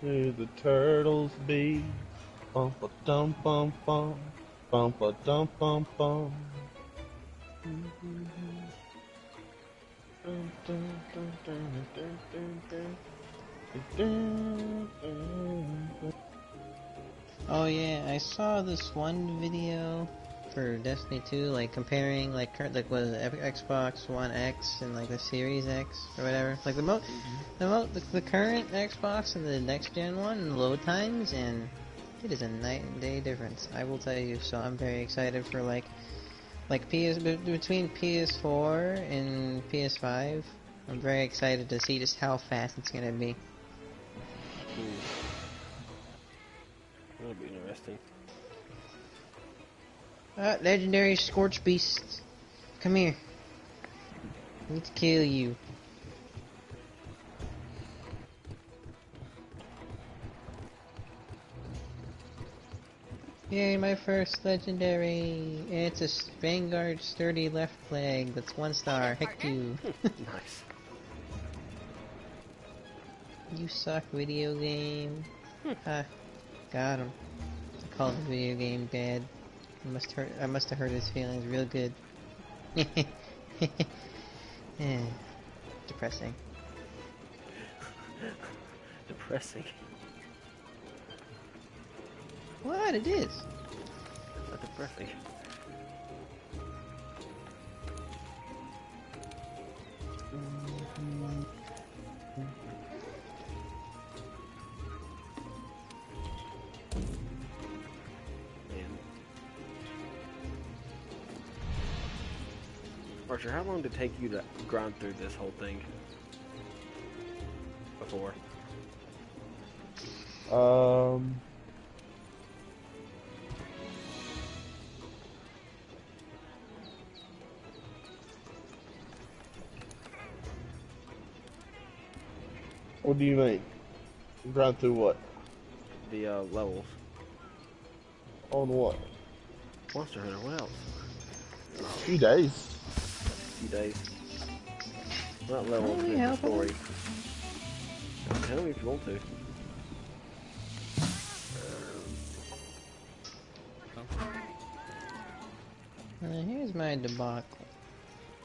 To the turtles be bum ba dum bum bum bum ba dum bum bum. Oh yeah, I saw this one video for Destiny 2, like comparing like like what is it, Xbox One X and like the Series X or whatever. Like the current Xbox and the next gen one and load times, and it is a night and day difference. I will tell you. So I'm very excited for like between PS4 and PS5. I'm very excited to see just how fast it's gonna be. That'll be interesting. Legendary Scorch Beast. Come here. I need to kill you. Yay, my first legendary. It's a Vanguard Sturdy Left Leg. That's 1 star. Heck you. Nice. You suck, video game. Ha. Got him. I called the video game bad. I must have hurt his feelings real good. Depressing. Depressing. What? It is. Not depressing. Archer, how long did it take you to grind through this whole thing before? What do you mean? Grind through what? The levels. On what? Monster Hunter, what else? A few days. A few days. Not levels, but the story. Tell me if you want to. Here's my debacle.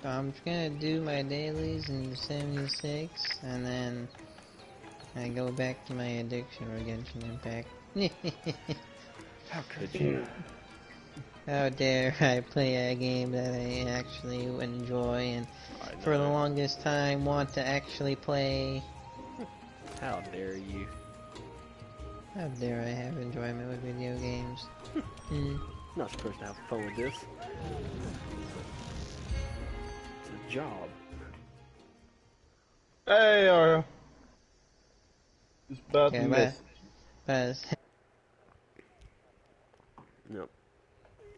I'm just gonna do my dailies in 76, and then I go back to my addiction or Genshin Impact. How could you? How dare I play a game that I actually enjoy and for the longest time want to actually play. How dare you? How dare I have enjoyment with video games? Not supposed to have fun with this. It's a job. Hey, Ariel. Just about Okay, to miss. Buzz. Yep.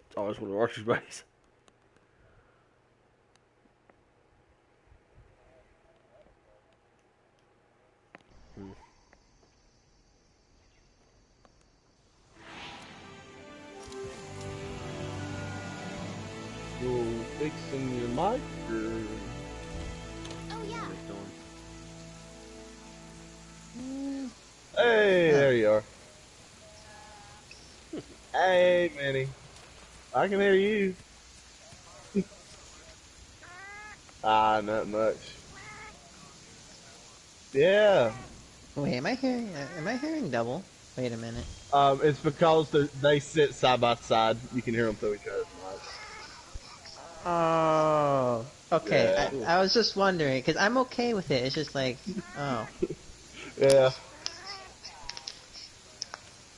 It's always one of Archer's buddies. You fixing your mic or? Oh yeah. Hey, there you are. Hey, Manny. I can hear you. Not much. Yeah. Wait, am I hearing double? Wait a minute. It's because they sit side by side. You can hear them through each other's mics. Oh, okay. Yeah. I was just wondering because I'm okay with it. It's just like, oh, Yeah.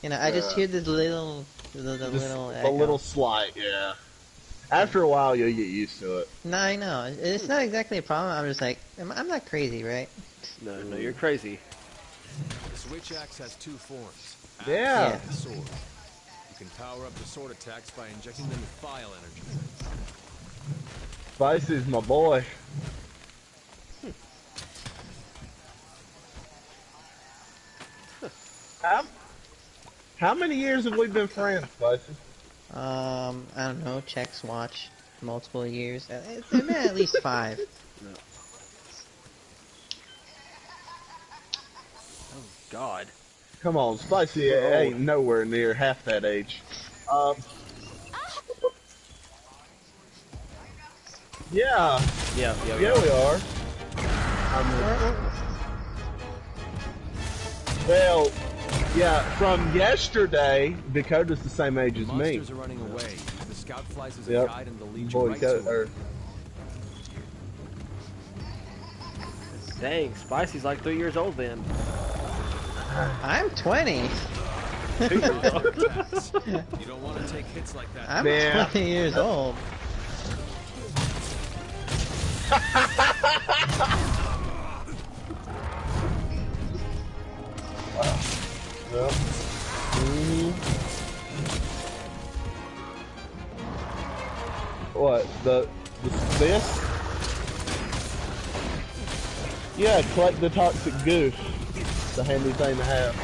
you know, I just hear this little, the little slight. Yeah. After a while, you'll get used to it. No, I know. It's not exactly a problem. I'm just like, I'm not crazy, right? No, you're crazy. The Switch Axe has 2 forms. Yeah. And sword. You can power up the sword attacks by injecting them with file energy. Spicy's my boy. How many years have we been friends, Spicy? I don't know. Checks watch multiple years. It's been at least 5. No. Oh God. Come on, Spicy We're ain't old. nowhere near half that age. Um, yeah, Yeah, we yeah, we are. are. Well, yeah, from yesterday, Dakota's the same age The as me. monsters are running away. The scout flies as a Yep. guide and they'll lead you Boy, right to Dakota, it. Dang, Spicy's like 3 years old then. I'm 20. 2 years old. Attacks. You don't want to take hits like that. I'm Yeah. 20 years old. Yep. What, this? Yeah, collect the toxic goo. It's a handy thing to have.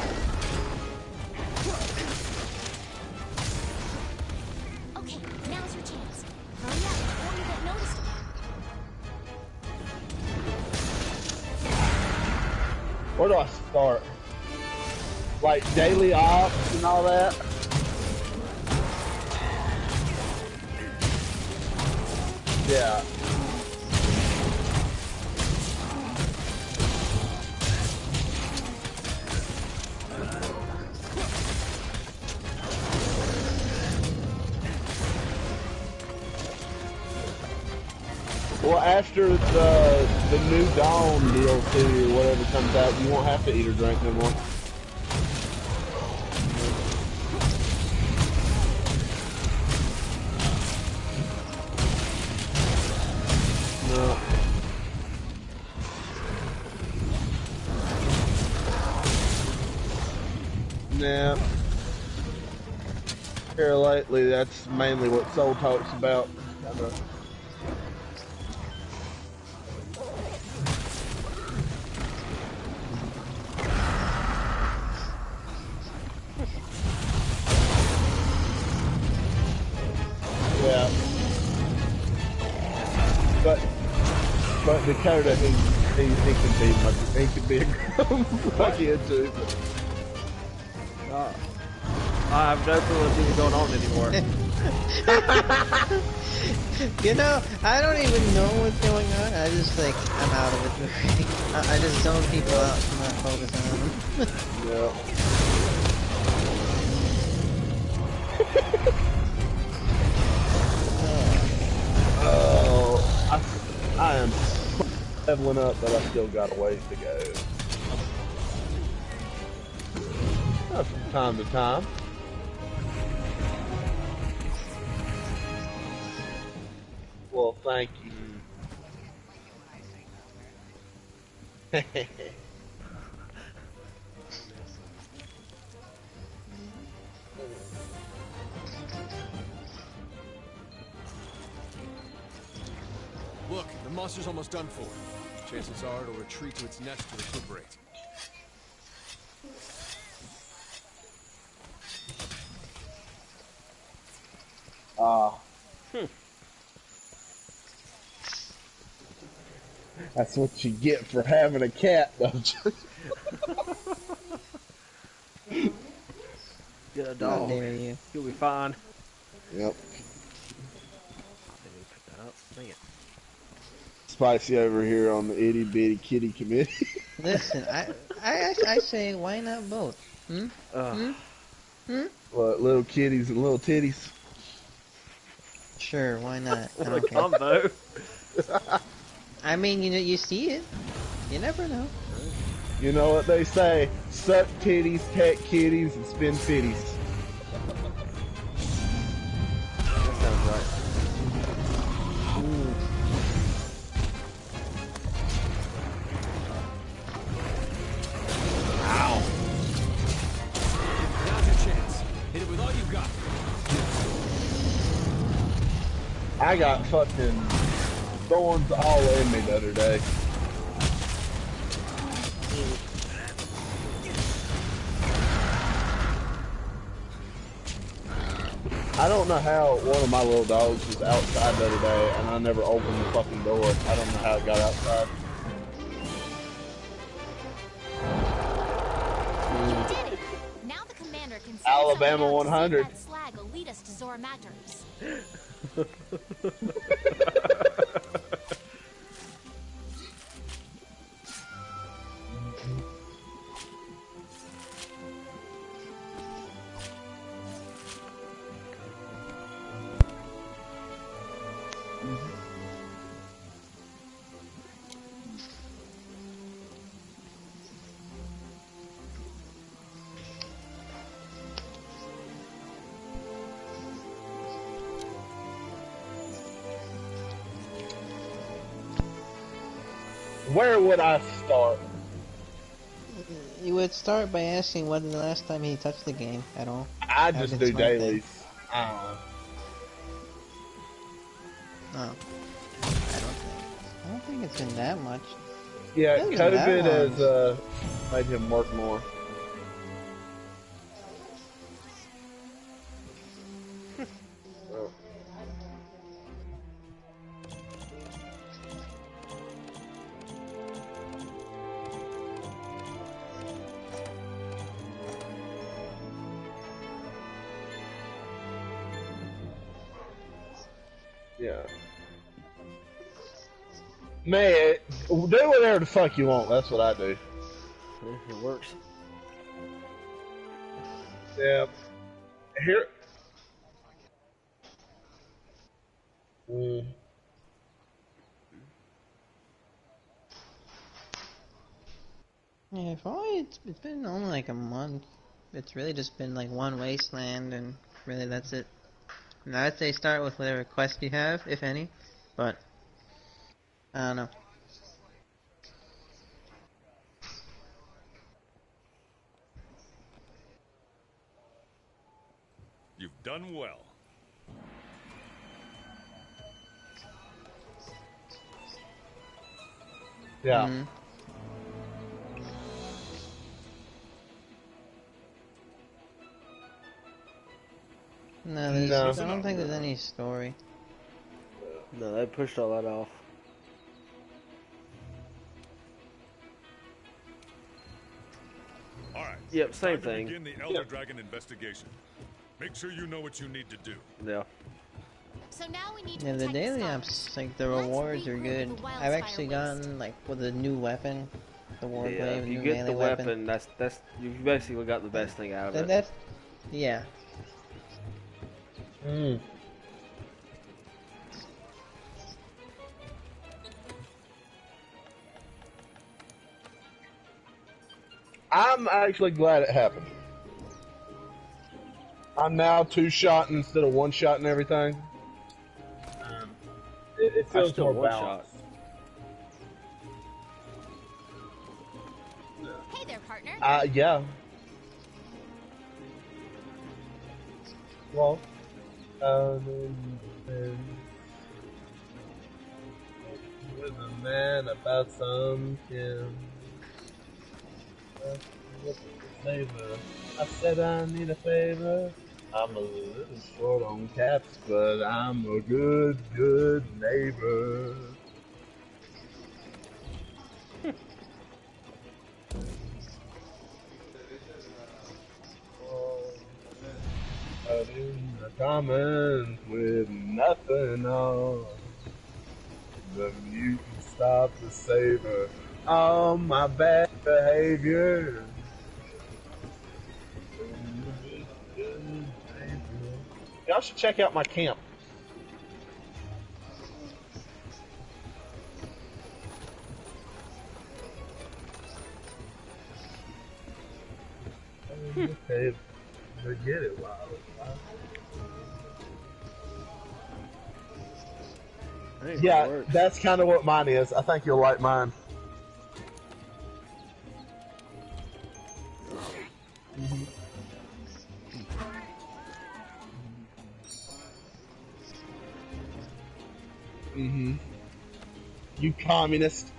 Okay, now's your chance. Hurry up before you get noticed. Where do I start? Like daily ops and all that? Yeah. Well, after the new Dawn DLC or whatever comes out, you won't have to eat or drink no more. No. Nah. Here lately, that's mainly what Soul talks about. Kinda. Yeah. But Dakota, he can be a fuck kid too. I have no clue what's even going on anymore. You know, I don't even know what's going on. I just like, I'm out of it. I just zone people out and not focus on them. Yeah. Oh, I am leveling up, but I still got a ways to go. From time to time. Well, thank you. Look, the monster's almost done for. Chances are it'll retreat to its nest to recuperate. That's what you get for having a cat, don't you? Get a How dog. dare you? You'll be fine. Yep. Let me pick that up. Dang it. Spicy over here on the itty bitty kitty committee. Listen, I say, why not both? Hmm? What, little kitties and little titties? Sure, why not? I What a don't care. combo. I mean, you know, you see it. You never know. You know what they say? Suck titties, pet kitties, and spin fitties. That sounds right. Ow. Now's your chance. Hit it with all you got. I got fucking thorns all in me the other day. I don't know how one of my little dogs was outside the other day and I never opened the fucking door. I don't know how it got outside. You did it! Alabama Someone out to see if 100. that slag will lead us to Zora Matter's. Where would I start? You would start by asking when the last time he touched the game at all. I That would just be the do smart thing. dailies. I don't know. Oh. I don't think it's been that much. Yeah, Hasn't been that COVID has long. made him work more. Yeah. Man, do whatever the fuck you want. That's what I do. It works. Yeah. Here. Mm. Yeah, if only it's been only like a month. It's really just been like one wasteland, and really that's it. And I'd say start with whatever quest you have, if any. But I don't know. You've done well. Yeah. Mhm. No, No. I don't think there's any story. No, they pushed all that off. All right. Yep, same Time to thing. begin the Elder Dragon investigation. Make sure you know what you need to do. Yeah. So now we need to Yeah, the protect daily the ops, scholars. like the Let's rewards are regroup good. the Wildspire I've actually Waste. gotten like with a new weapon, the War Yeah, Glaive, if you new get melee the weapon, that's you've basically got the best thing out of it. That's yeah. Mm. I'm actually glad it happened. I'm now 2-shot instead of 1-shot and everything. It I feels still more one balanced. Hey there, partner. Yeah. Well, with a man about something. Flavor. I said I need a favor. I'm a little short on caps, but I'm a good neighbor. Out in the comments with nothing on. The mutant stopped the saver. All my bad behavior. Y'all should check out my camp. Okay, forget it, wow. I think it Yeah, works. that's kind of what mine is. I think you'll like mine. Mm-hmm. You communist.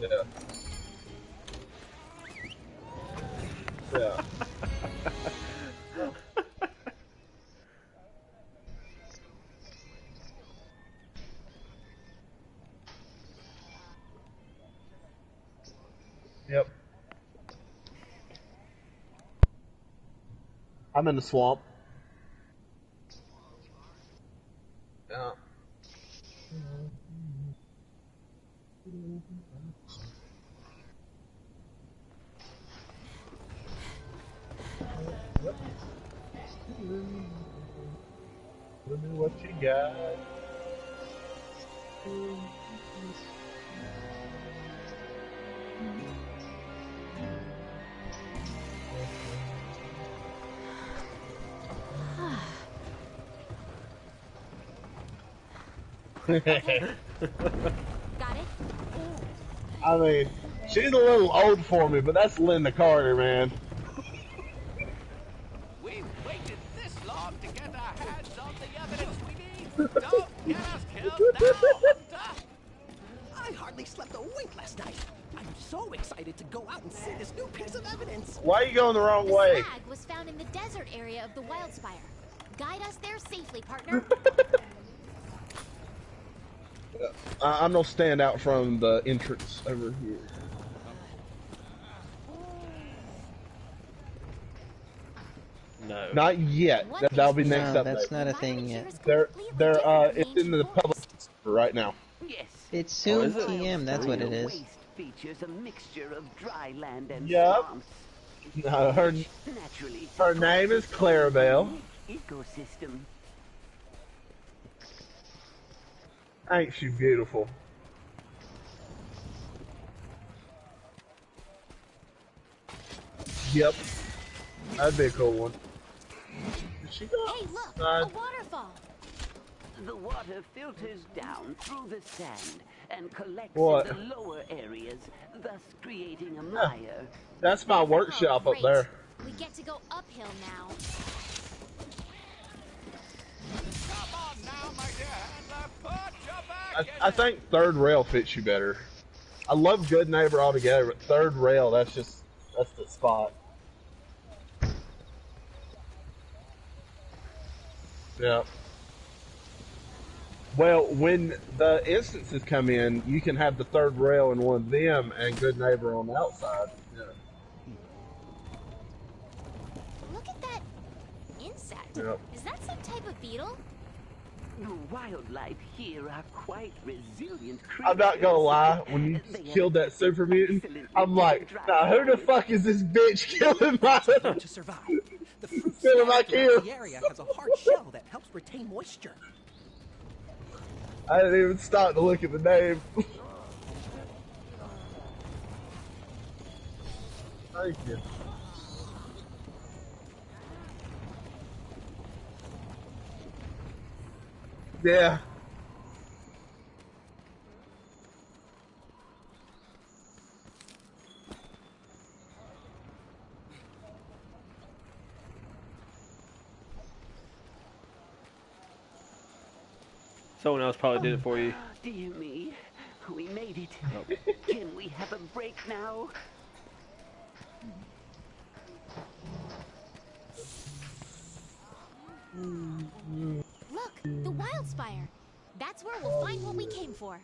Yeah. Yeah. Yep. I'm in the swamp. Yeah. Tell me what you got. Got it? I mean, she's a little old for me, but that's Linda Carter, man. We've waited this long to get our hands on the evidence we need. Don't get us killed now, Hunter. I hardly slept a wink last night. I'm so excited to go out and see this new piece of evidence. Why are you going the wrong The way? slag was found in the desert area of the Wildspire. Guide us there safely, partner. I'm gonna stand out from the entrance over here. No. Not yet. That'll be next No, update. that's not a thing yet. It's in the public right now. Yes. It's soon is it? PM, that's what it is. Waste features a mixture of dry land and Yep. swamps. No, her Naturally, name is Clarabelle. ecosystem. Ain't she beautiful? Yep. That'd be a cool one. Did she go Hey, look! outside? A waterfall! The water filters down through the sand and collects What? in the lower areas, thus creating a mire. That's my workshop Oh, up there. We get to go uphill now. Come on now, my dear handler. Put your back in I it. think third rail fits you better. I love Good Neighbor altogether, but third rail, that's the spot. Yeah. Well, when the instances come in, you can have the third rail in one of them and Good Neighbor on the outside. Yeah. Look at that insect. Yep. Is that some type of beetle? The wildlife here are quite resilient creatures. I'm not gonna lie, when you killed that super mutant, I'm like, now who the fuck is this bitch killing my To survive, the fruit killing my scattered throughout kill? the area has a hard shell that helps retain moisture. I didn't even stop to look at the name. Thank you. Yeah. Someone else probably did it for you. Dear me, we made it. Can we have a break now? Look, the Wildspire. That's where we'll find what we came for.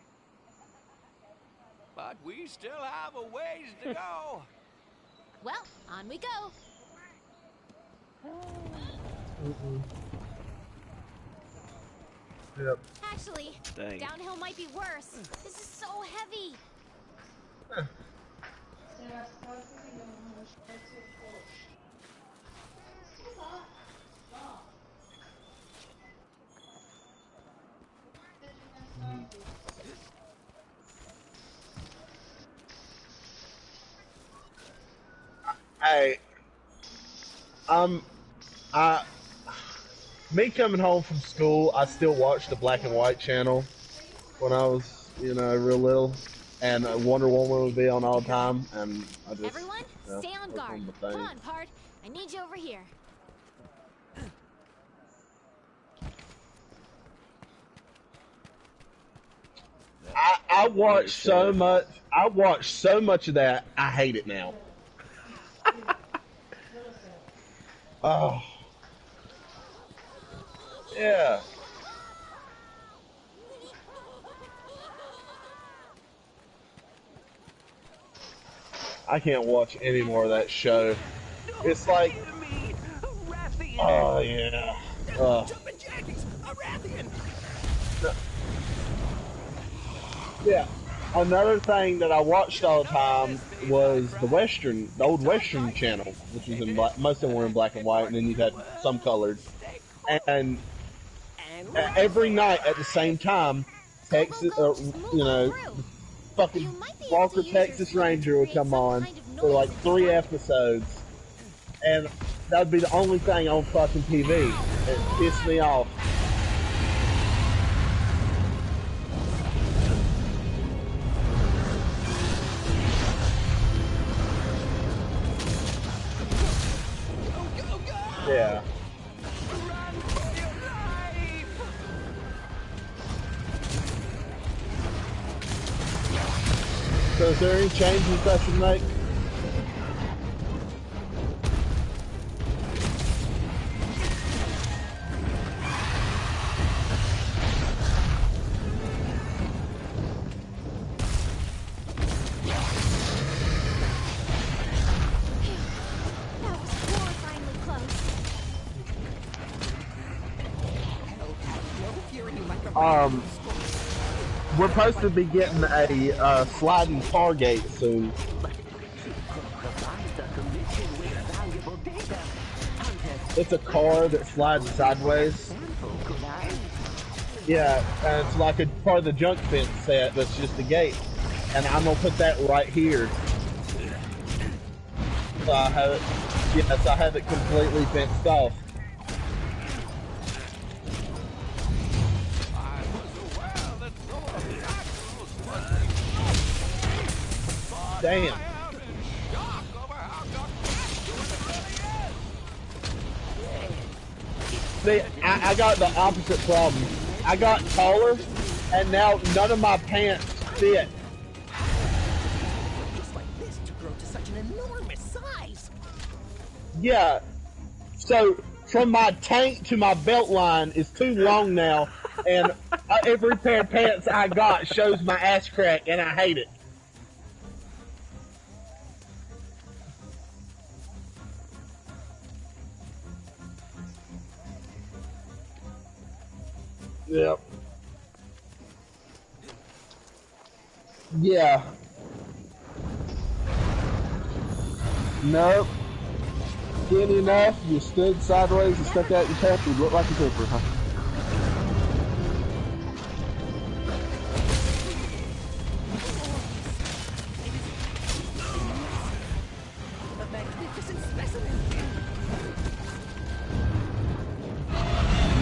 But we still have a ways to go. Well, on we go. Yep. Actually, Dang. downhill might be worse. This is so heavy. Hey, me coming home from school, I still watched the black and white channel when I was, real little, and Wonder Woman would be on all the time, and I just, Everyone, stay on that's guard. one of the Come things. on, Pard. I need you over here. I watched so much. I watched so much of that. I hate it now. Oh, yeah. I can't watch any more of that show. It's like, Dear me, Raffi Oh yeah. Jumping jackies! A Rathian! Yeah. Another thing that I watched all the time was the old Western channel, which was in black. Most of them were in black and white, and then you had some colored. And every night at the same time, Go, go, Texas, go! Just move on through. the fucking You might be able to Walker use your Texas speaker to Ranger would create come some on kind of for noise like and 3 distract them. episodes, and that would be the only thing on fucking TV. It pissed me off. Yeah. So is there any changes I should make? That was horrifyingly close. We're supposed to be getting a sliding car gate soon. It's a car that slides sideways. Yeah, and it's like a part of the junk fence set that's just a gate. And I'm gonna put that right here. So I have it, yes, I have it completely fenced off. Damn. See, I got the opposite problem. I got taller, and now none of my pants fit. Just like this to grow to such an enormous size. Yeah, so from my tank to my belt line is too long now, and every pair of pants I got shows my ass crack, and I hate it. Yep. Yeah. Nope. Skinny enough, you stood sideways and stuck out your pants, you'd look like a zipper, huh? A magnificent specimen.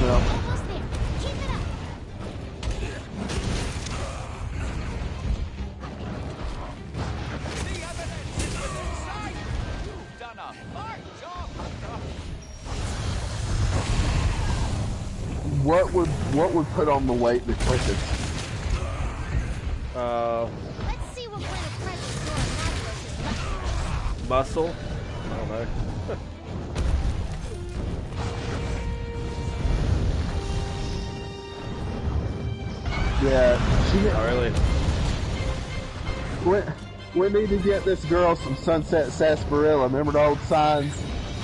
No. Almost there. Keep it up. The evidence is within sight. You've done a fine job, Hunter. What would put on the weight the quickest? Let's see what kind of present Dora Madros has left for us. Muscle? I don't know. Yeah, Oh, really? we need to get this girl some Sunset Sarsaparilla. Remember the old signs?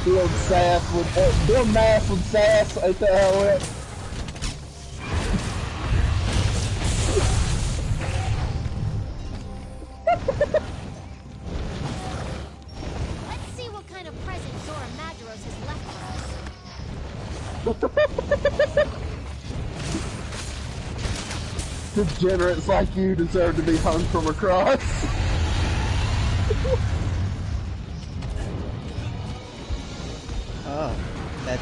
Doing sass with doing math with sass. Ain't that how it went? Let's see what kind of present Dora Madros has left for us. Degenerates like you deserve to be hung from a cross. Oh, that's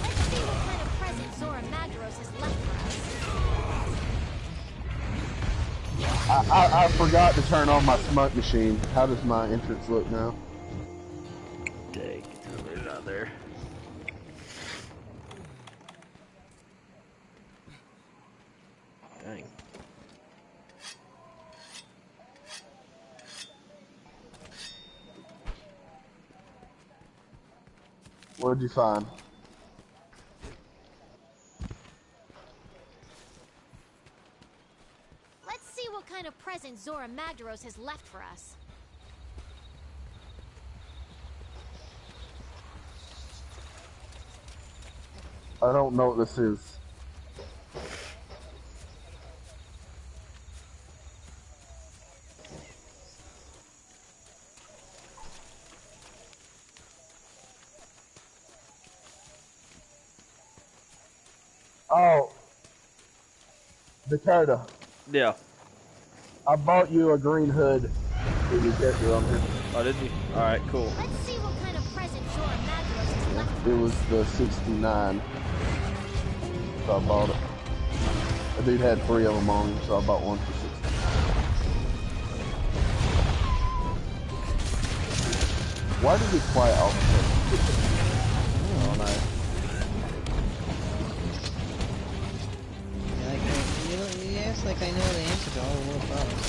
Let's see what kind of present Zora Madros has left for us. I forgot to turn on my smoke machine. How does my entrance look now? Dang, it's out there. Dang. What'd you find? Let's see what kind of present Zora Magdaros has left for us. I don't know what this is. Oh, Dakota. Yeah. I bought you a green hood for your character on here. Oh, did you? Alright, cool. Let's see what kind of present Zora Magdaros has left for It us. was the 69. So I bought it. A dude had 3 of them on him, so I bought one for 60. Why did it quiet all of a sudden? I don't know. Yeah, yes, like I know the answer to all the world problems.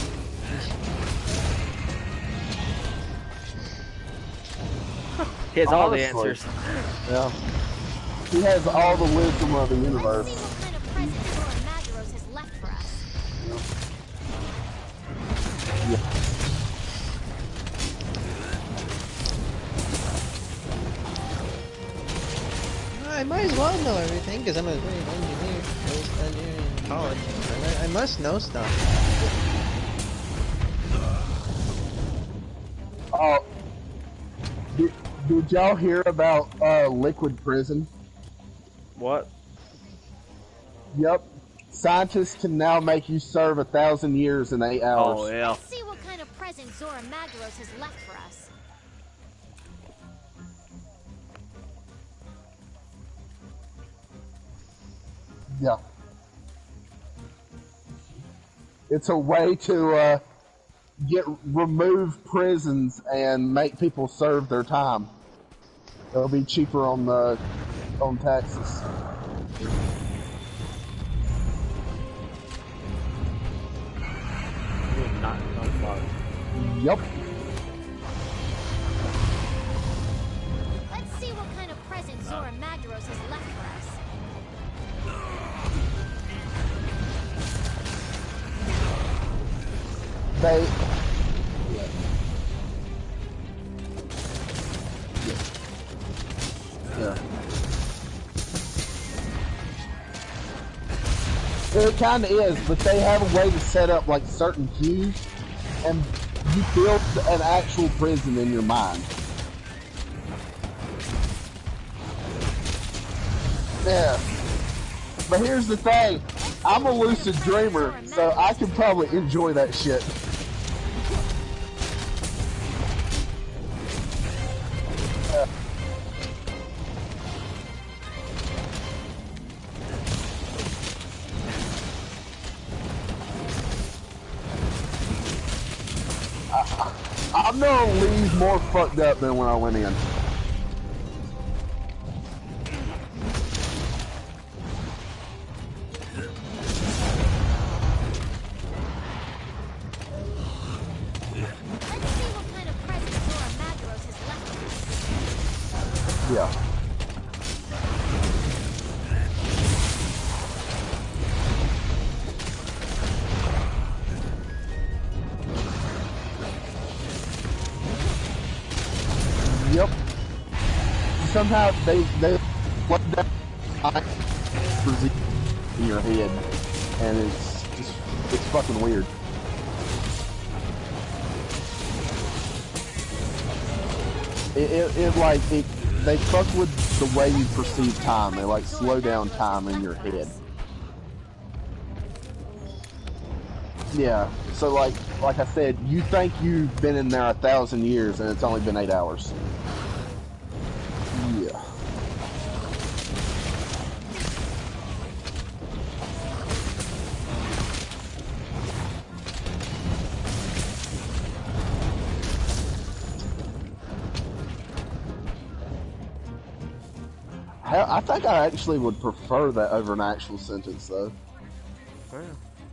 He has all the Honestly. answers. Yeah. He has all the wisdom of the Let's universe. see what kind of present Zora Magdaros has left for us. Yeah. I might as well know everything because I'm a great engineer. I was an engineer in college. I must know stuff. Oh, did y'all hear about liquid prison? What? Yep. Scientists can now make you serve 1,000 years in 8 hours. Oh, yeah. Let's see what kind of present Zora Magdaros has left for us. Yeah. It's a way to remove prisons and make people serve their time. It'll be cheaper on taxes. Not fun. Yep. Let's see what kind of present Zora Magdaros has left for us. They. Yeah. It kind of is, but they have a way to set up like certain queues, and you build an actual prison in your mind. Yeah. But here's the thing, I'm a lucid dreamer, so I can probably enjoy that shit. I'm gonna leave more fucked up than when I went in. Let's see what kind of present Zora Magdaros has left for us. Yeah. Yep. Somehow they let that in your head, and it's fucking weird. They fuck with the way you perceive time. They like slow down time in your head. Yeah. So like I said, you think you've been in there 1,000 years, and it's only been 8 hours. Yeah. I think I actually would prefer that over an actual sentence, though.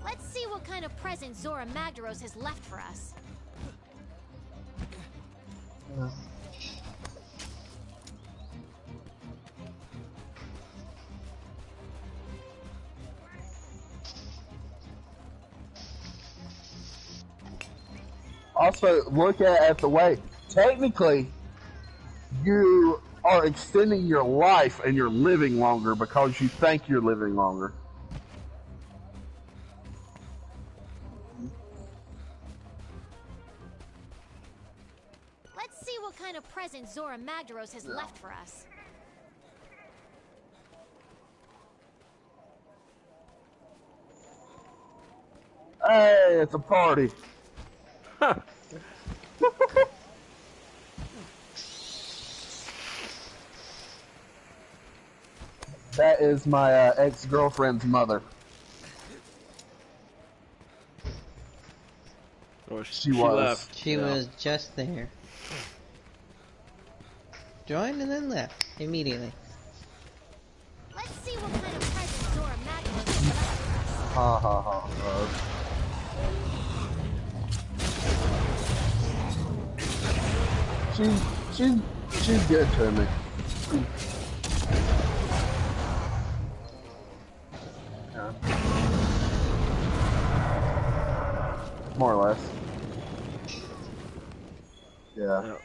Let's see what kind of present Zora Magdaros has left for us. Also, look at the way. Technically, you are extending your life and you're living longer because you think you're living longer. Let's see what kind of present Zora Magdaros has left for us. Hey, it's a party. That is my ex-girlfriend's mother. Or She was. left. She was just there. Joined and then left immediately. Let's see what kind of present Zora Magdaros has left for us. Ha ha ha. She's good to me. Yeah. More or less. Yeah.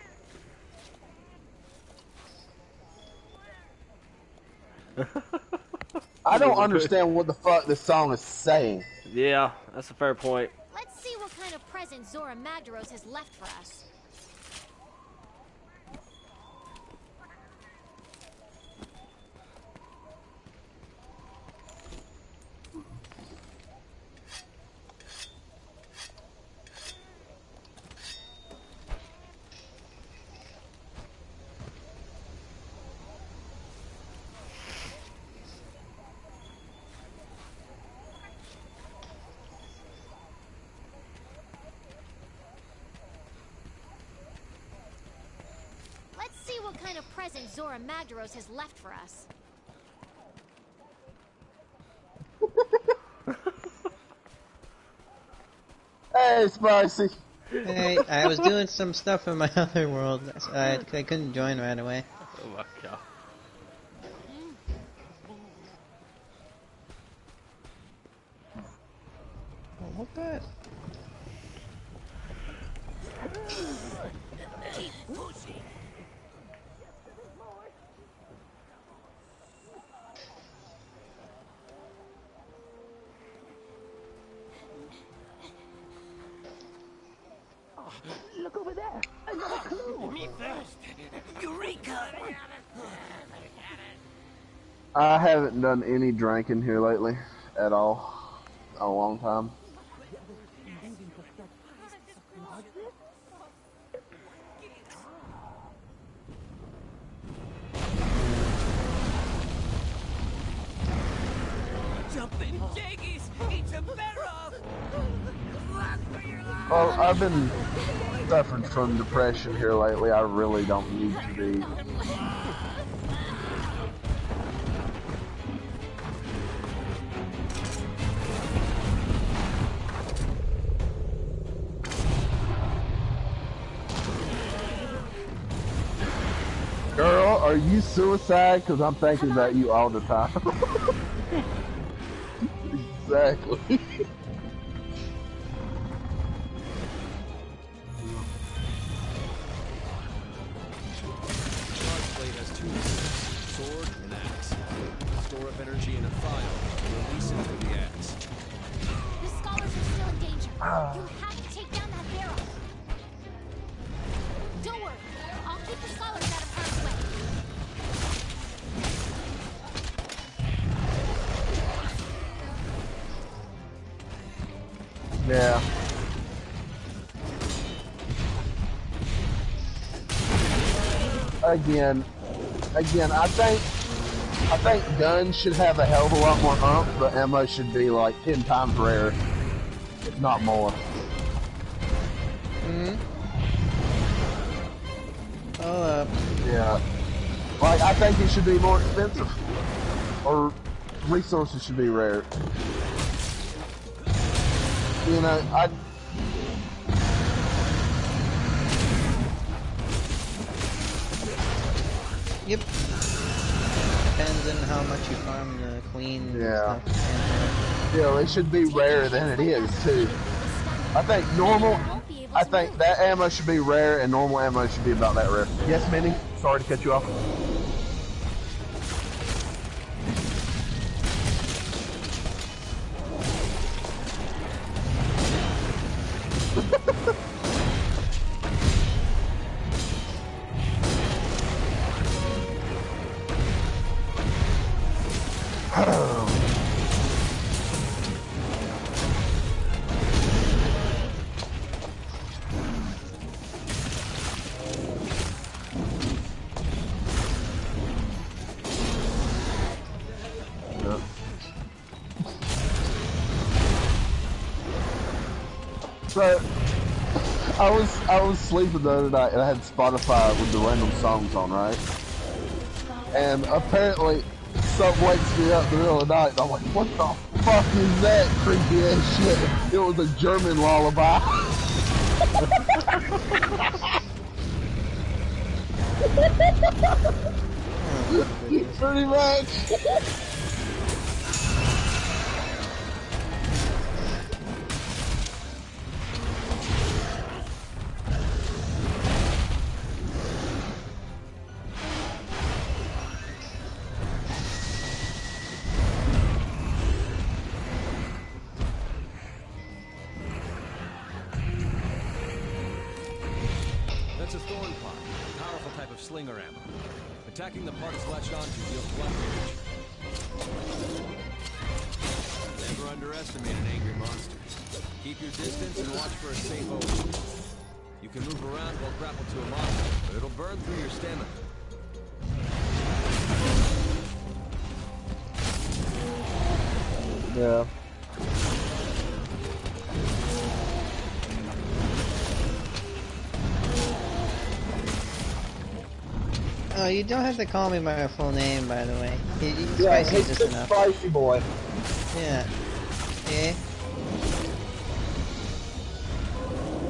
I don't understand what the fuck this song is saying. Yeah, that's a fair point. Let's see what kind of present Zora Magdaros has left for us. What kind of present Zora Magdaros has left for us? Hey, Spicy. Hey, I was doing some stuff in my other world, so I couldn't join right away. Oh my god. Oh, what that? Look over there. Another clue. Me first. Eureka! I haven't done any drinking here lately at all. A long time. Jumping jaggies, eat a barrel. Well, I've been suffering from depression here lately. I really don't need to be. Girl, are you suicide? Because I'm thinking about you all the time. Exactly. Sword and axe. Store up energy in a file and release it through the axe. The scholars are still in danger. You have to take down that barrel. Don't worry. I'll keep the scholars out of harm's way. Yeah. Again, I think guns should have a hell of a lot more umph, but ammo should be like 10 times rare, if not more. Yeah. Like, I think it should be more expensive. Or resources should be rare. You know, Yep. Depends on how much you farm the queen Yeah. and stuff. you know, it should be rarer than it is, too. I think normal I think that ammo should be rare and normal ammo should be about that rare. Yes, Minnie? Sorry to cut you off. So, I was sleeping the other night and I had Spotify with the random songs on, right? And apparently, something wakes me up in the middle of the night and I'm like, what the fuck is that creepy ass shit? It was a German lullaby. Pretty much. That's a thorn pot, a powerful type of slinger ammo. Attacking the part it's latched onto deals flat damage. Never underestimate an angry monster. Keep your distance and watch for a safe opening. You can move around while grappled to a monster, but it'll burn through your stamina. Yeah. Oh, you don't have to call me by my full name, by the way. Yeah, Spicy he's just just enough. spicy boy. Yeah. Yeah.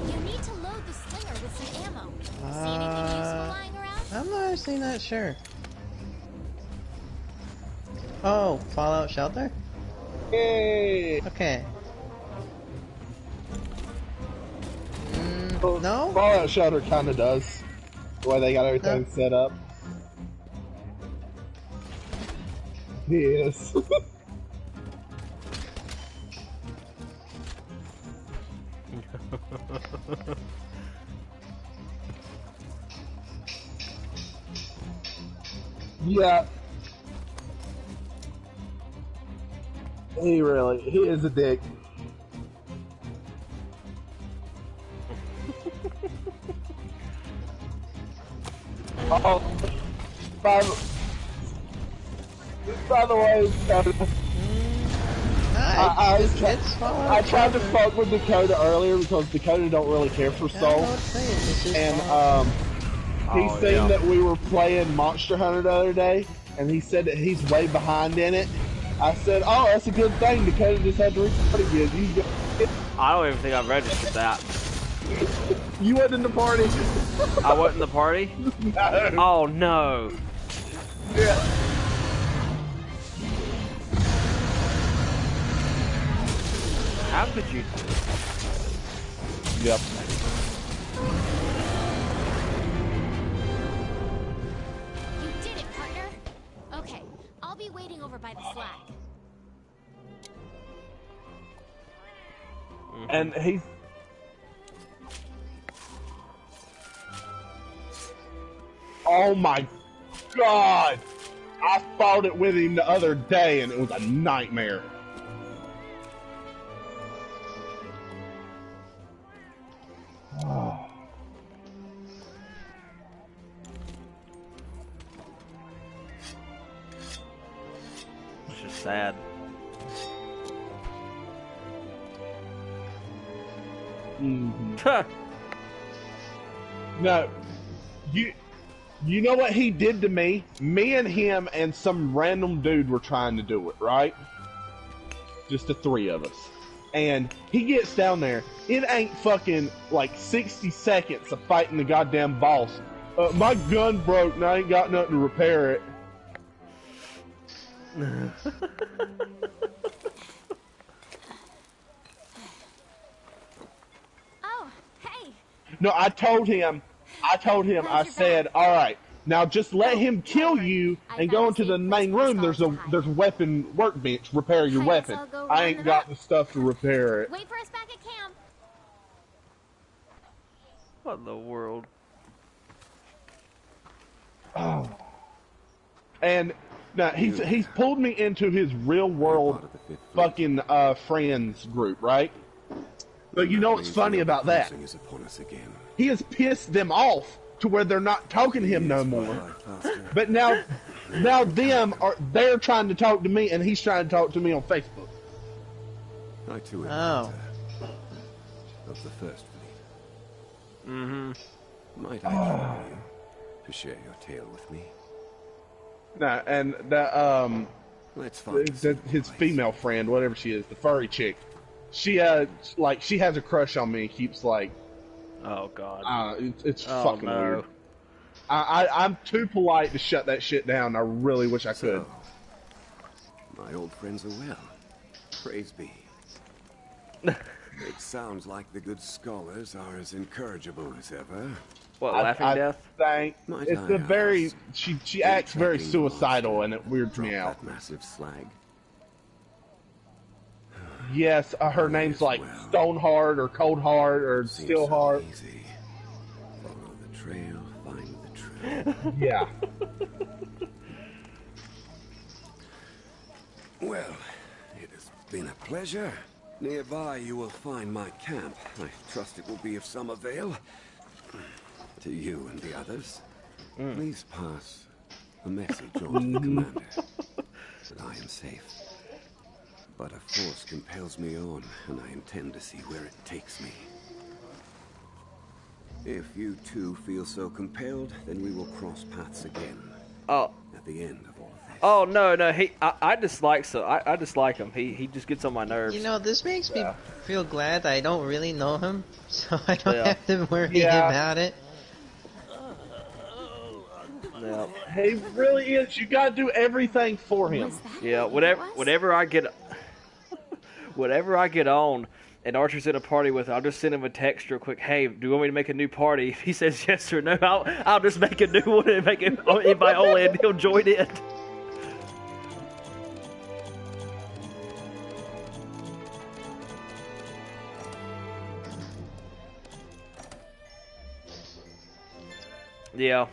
You need to load the slinger with some ammo. See anything useful lying around? I'm honestly not sure. Oh, Fallout Shelter? Yay! Okay. No? Fallout Shelter kinda does. The way they got everything set up. Yes. Yeah. He is a dick. Oh, by the way, I tried to fuck with Dakota earlier because Dakota don't really care for Soul, and he seen that we were playing Monster Hunter the other day, and he said that he's way behind in it. I said, "Oh, that's a good thing. Dakota just had to restart again." I don't even think I registered that. You went in the party. I wasn't in the party? No. Oh, no. Yeah. How could you? Yep. You did it, partner. Okay, I'll be waiting over by the flag. And he's... Oh my god! I fought it with him the other day and it was a nightmare. Oh. It's just sad. Mm-hmm. No, you know what he did to me? Me and him and some random dude were trying to do it, right? Just the three of us. And he gets down there. It ain't fucking like 60 seconds of fighting the goddamn boss. My gun broke and I ain't got nothing to repair it. Oh, hey, No, I told him. I said, all right, now just let him kill you and go into the main room. There's a weapon workbench. Repair your weapon. I ain't got the stuff to repair it. Wait for us back at camp. What in the world? Oh. And now he's pulled me into his real world fucking friends group, right? But you know what's funny about that? He has pissed them off to where they're not talking to him no more. But now they're trying to talk to me, and he's trying to talk to me on Facebook. I too am Oh. of the First Fleet. Might I try you to share your tale with me? Nah, and the Let's find his female friend, whatever she is, the furry chick, she she has a crush on me. And keeps like, oh god, it's fucking weird. I'm too polite to shut that shit down. I really wish I could. My old friends are well. Praise be. It sounds like the good scholars are as incorrigible as ever. What, Laughing Death? It's a very she acts very suicidal, and it weirds me out. Massive slag. Yes, her name's like Stoneheart or Coldheart or Steelheart. Easy. Follow the trail, find the trail. Yeah. Well, it has been a pleasure. Nearby you will find my camp. I trust it will be of some avail. To you and the others. Please pass a message on to the commander that I am safe. But a force compels me on, and I intend to see where it takes me. If you two feel so compelled, then we will cross paths again. Oh. At the end of all this. Oh no, I dislike I dislike him. He just gets on my nerves. You know, this makes me feel glad that I don't really know him, so I don't have to worry about it. Yeah. He really is. You gotta do everything for him. Yeah, whatever I get on and Archer's in a party with, I'll just send him a text real quick. Hey, do you want me to make a new party? If he says yes or no, I'll just make a new one and make it invite only, and he'll join it. Yeah.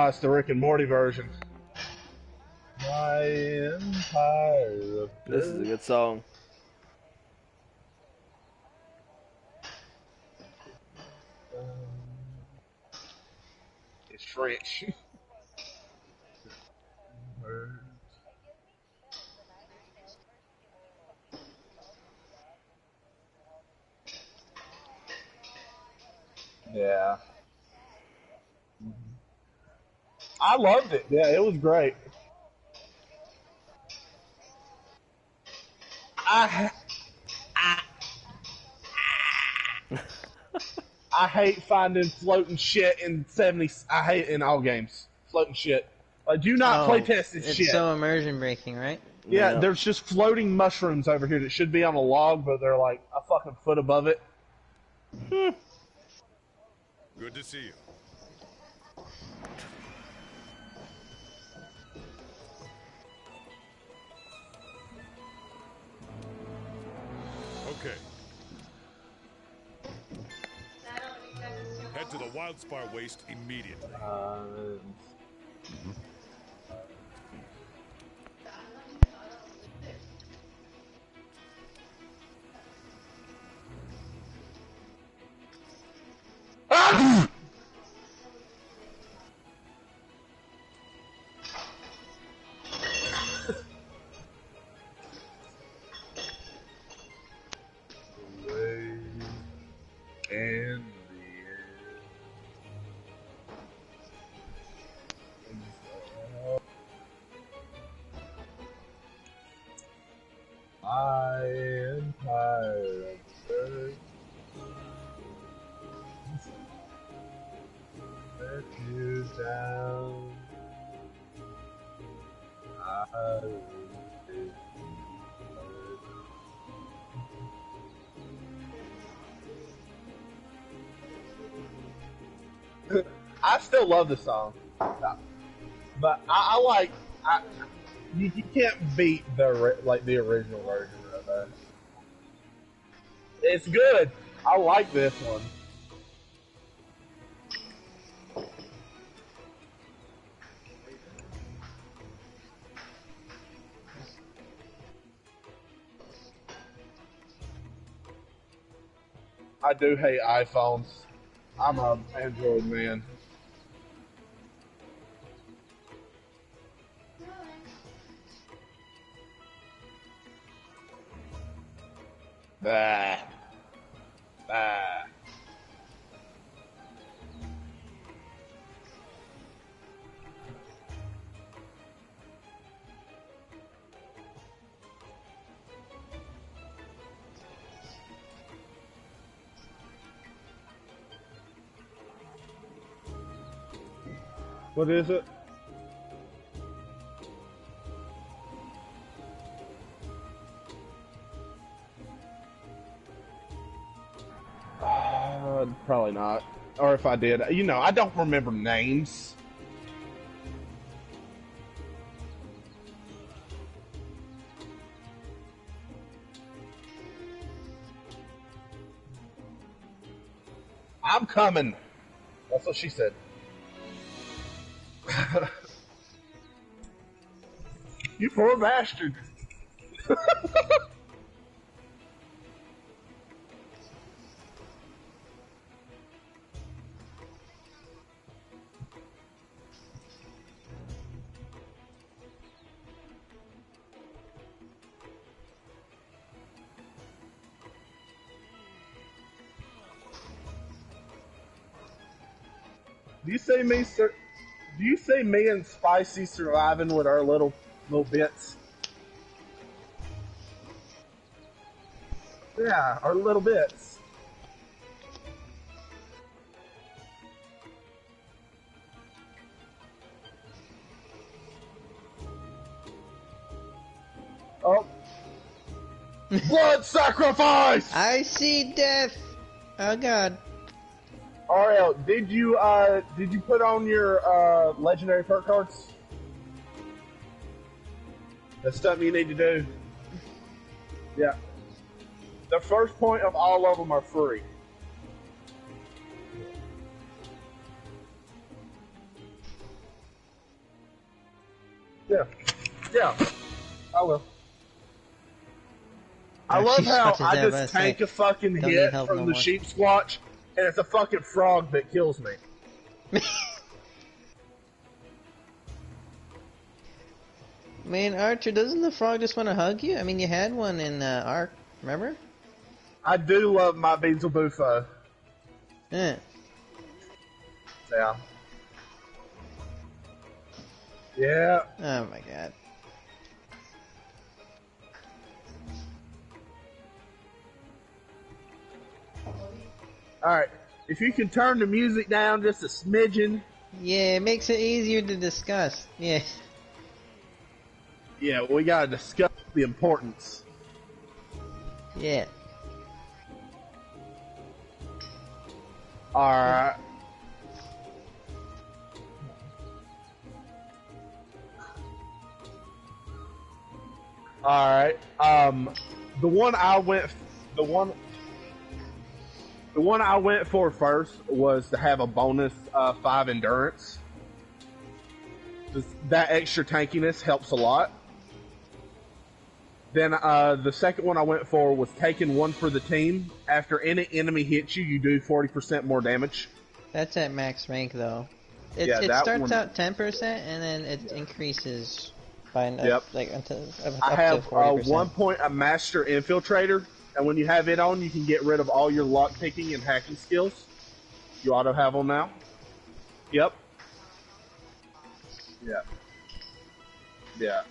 It's the Rick and Morty version. My empire of This is a good song. It's French. Yeah. I loved it. Yeah, it was great. I hate finding floating shit in 70s. I hate it in all games. Floating shit. Like, do not play test this shit. It's so immersion breaking, right? Yeah, there's just floating mushrooms over here that should be on a log, but they're like a fucking foot above it. Good to see you. Okay. Head to the Wildspire Waste immediately. And I am tired of I still love the song, but I like you can't beat the original version of that. It's good. I like this one. I do hate iPhones. I'm a Android man. Bah. Bah. What is it? Probably not. Or if I did, I don't remember names. I'm coming. That's what she said. You poor bastard. Do you say me, sir? Do you say me and Spicy surviving with our little bits? Yeah, our little bits. Oh. Blood sacrifice! I see death! Oh god. Ariel, did you put on your legendary perk cards? That's something you need to do. Yeah. The first point of all of them are free. Yeah. Yeah. I will. I love how I just take a fucking hit from the sheep squatch, and it's a fucking frog that kills me. Man, Archer, doesn't the frog just want to hug you? I mean, you had one in Ark, remember? I do love my Beelzebufo. Yeah. Yeah. Yeah. Oh my god. Alright, if you can turn the music down just a smidgen. Yeah, it makes it easier to discuss. Yeah. Yeah, we gotta discuss the importance. Yeah. Alright. Alright. The one I went for first was to have a bonus 5 endurance. That extra tankiness helps a lot. Then the second one I went for was taking one for the team. After any enemy hits you, you do 40% more damage. That's at max rank though. It starts out 10% and then it increases by until I have 1 point a master infiltrator, and when you have it on, you can get rid of all your lockpicking and hacking skills. You auto have them now. Yep. Yeah. Yeah.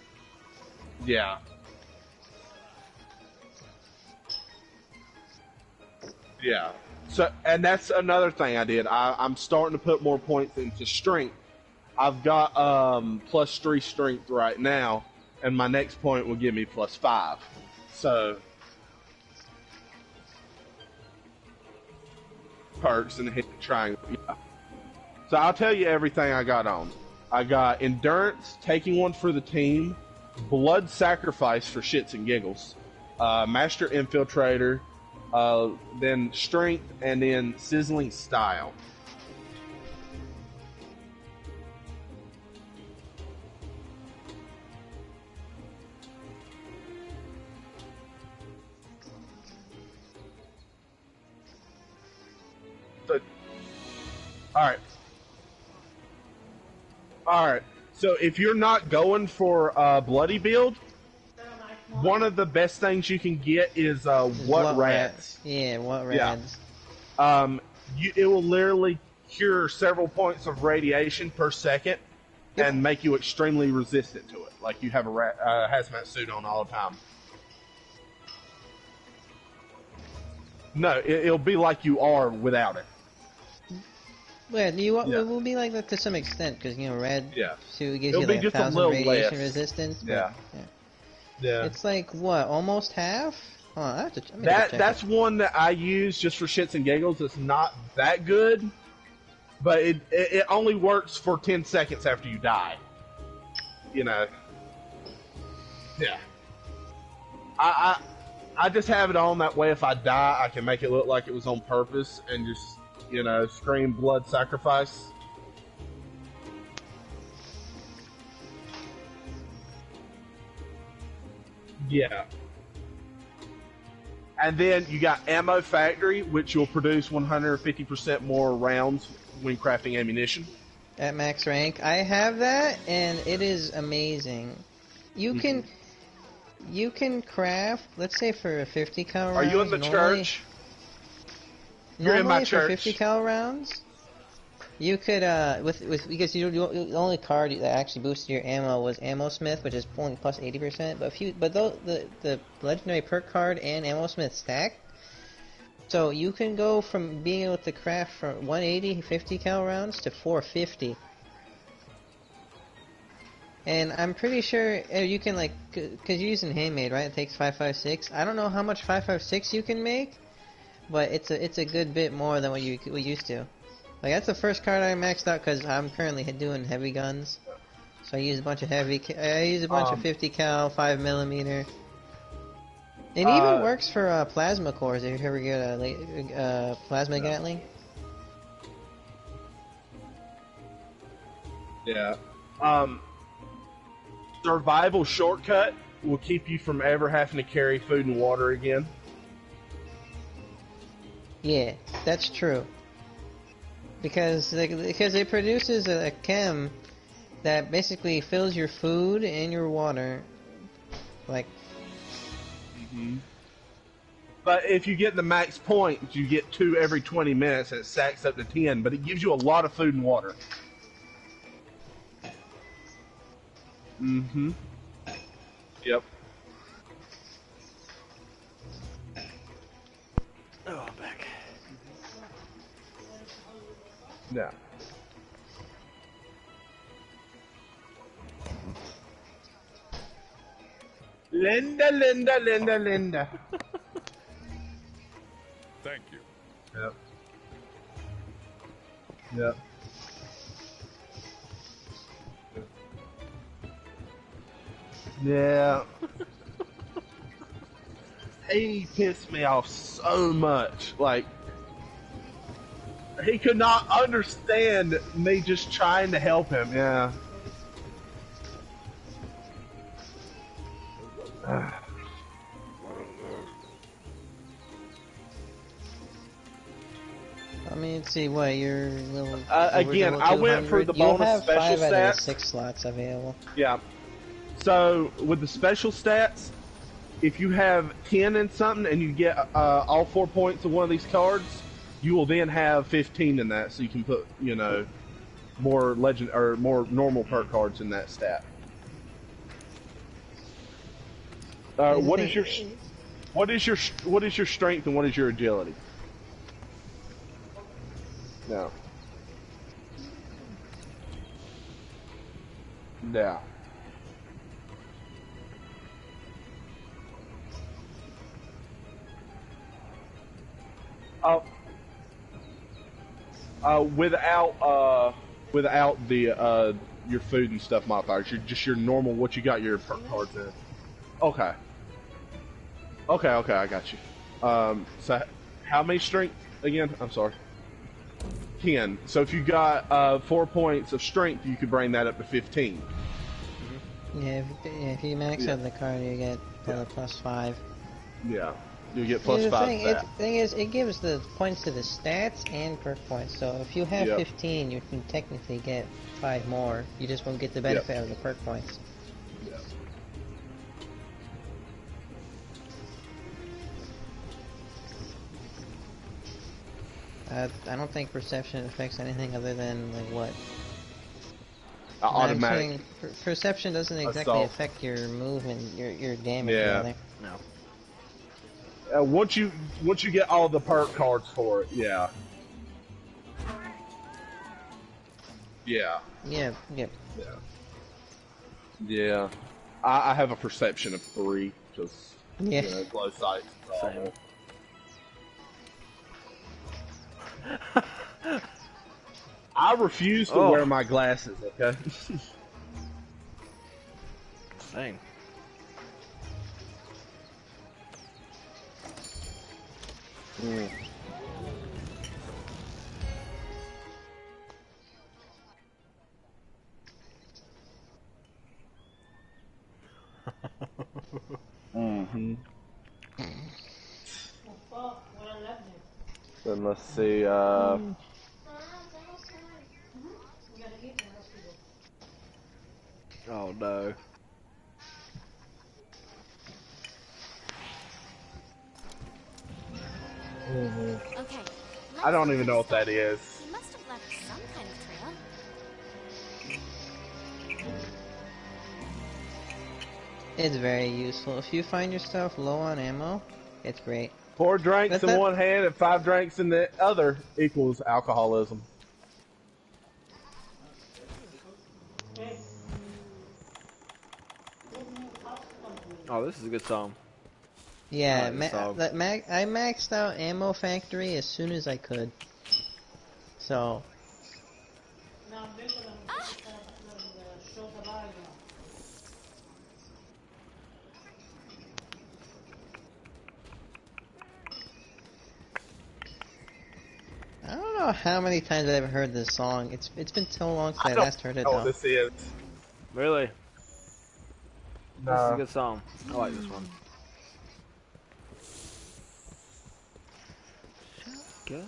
Yeah. Yeah. So, and that's another thing I did. I'm starting to put more points into strength. I've got +3 strength right now, and my next point will give me +5. So perks and hit the triangle. Yeah. So I'll tell you everything I got on. I got endurance, taking one for the team, blood sacrifice for shits and giggles, master infiltrator, then strength, and then sizzling style. So, all right. So if you're not going for a bloody build, one of the best things you can get is what rads. Yeah, what Yeah. rads. It will literally cure several points of radiation per second and make you extremely resistant to it. Like you have a hazmat suit on all the time. No, it'll be like you are without it. Well, it will be like that to some extent, because, you know, red suit gives It'll you be like just 1,000 little radiation less. resistance. Yeah. Yeah. It's like, what, almost half? Oh, I have to, that's one that I use just for shits and giggles. It's not that good, but it only works for 10 seconds after you die. You know. Yeah. I just have it on that way. If I die, I can make it look like it was on purpose and just, you know, scream blood sacrifice. Yeah. And then you got Ammo Factory, which will produce 150% more rounds when crafting ammunition. At max rank. I have that, and it is amazing. You can craft, let's say for a 50 cal round. Are you in the church? You're in my church. For 50 cal rounds, you could because the only card that actually boosted your ammo was Ammo Smith, which is only plus 80%. But the legendary perk card and Ammo Smith stack, so you can go from being able to craft from 180 50 cal rounds to 450. And I'm pretty sure you can, like, because you're using handmade, right? It takes 556. I don't know how much 556 you can make, but it's a good bit more than what we used to. Like, that's the first card I maxed out because I'm currently doing heavy guns. So I use a bunch of of 50 cal, 5mm. It even works for plasma cores if you ever get a plasma Gatling. Yeah. Survival shortcut will keep you from ever having to carry food and water again. Yeah, that's true. Because it produces a chem that basically fills your food and your water, like. But if you get the max points, you get 2 every 20 minutes, and it stacks up to 10. But it gives you a lot of food and water. Yep. Oh, I'm back. Yeah. Linda. Thank you. Yep. Yep. Yeah. He pissed me off so much. Like, he could not understand me just trying to help him. Yeah. I mean, let's see, what, you're level... Again, I went for the bonus special stats. You'll have 5 out of the 6 stats. slots available. Yeah. So, with the special stats, if you have 10 in something and you get all 4 points of one of these cards, you will then have 15 in that, so you can put, you know, more legend or more normal perk cards in that stat. What is your strength and what is your agility? No. Yeah. Without the your food and stuff modifiers, just your normal what you got your perk cards in. Okay. Okay, I got you. So how many strength again? I'm sorry. 10. So if you got 4 points of strength, you could bring that up to 15. Yeah, if you max out the card, you get +5. Yeah, you get +5 the thing is, it gives the points to the stats and perk points. So if you have 15, you can technically get 5 more. You just won't get the benefit of the perk points. I don't think perception affects anything other than like what. Automatic. Perception doesn't exactly affect your movement, your damage. Yeah. No. Once you get all the perk cards for it, yeah. Yeah. I have a perception of 3 because glow sight. Same. I refuse to wear my glasses. Okay. Dang. Then let's see. Oh no. Okay. I don't even know what that is. He must have left some kind of trail. It's very useful. If you find yourself low on ammo, it's great. 4 drinks in one hand and 5 drinks in the other equals alcoholism. Oh, this is a good song. Yeah, I maxed out Ammo Factory as soon as I could. So. I don't know how many times I've heard this song. It's been so long since I last heard it. Oh, though. this is. Really? No. This is a good song. I like this one. Good.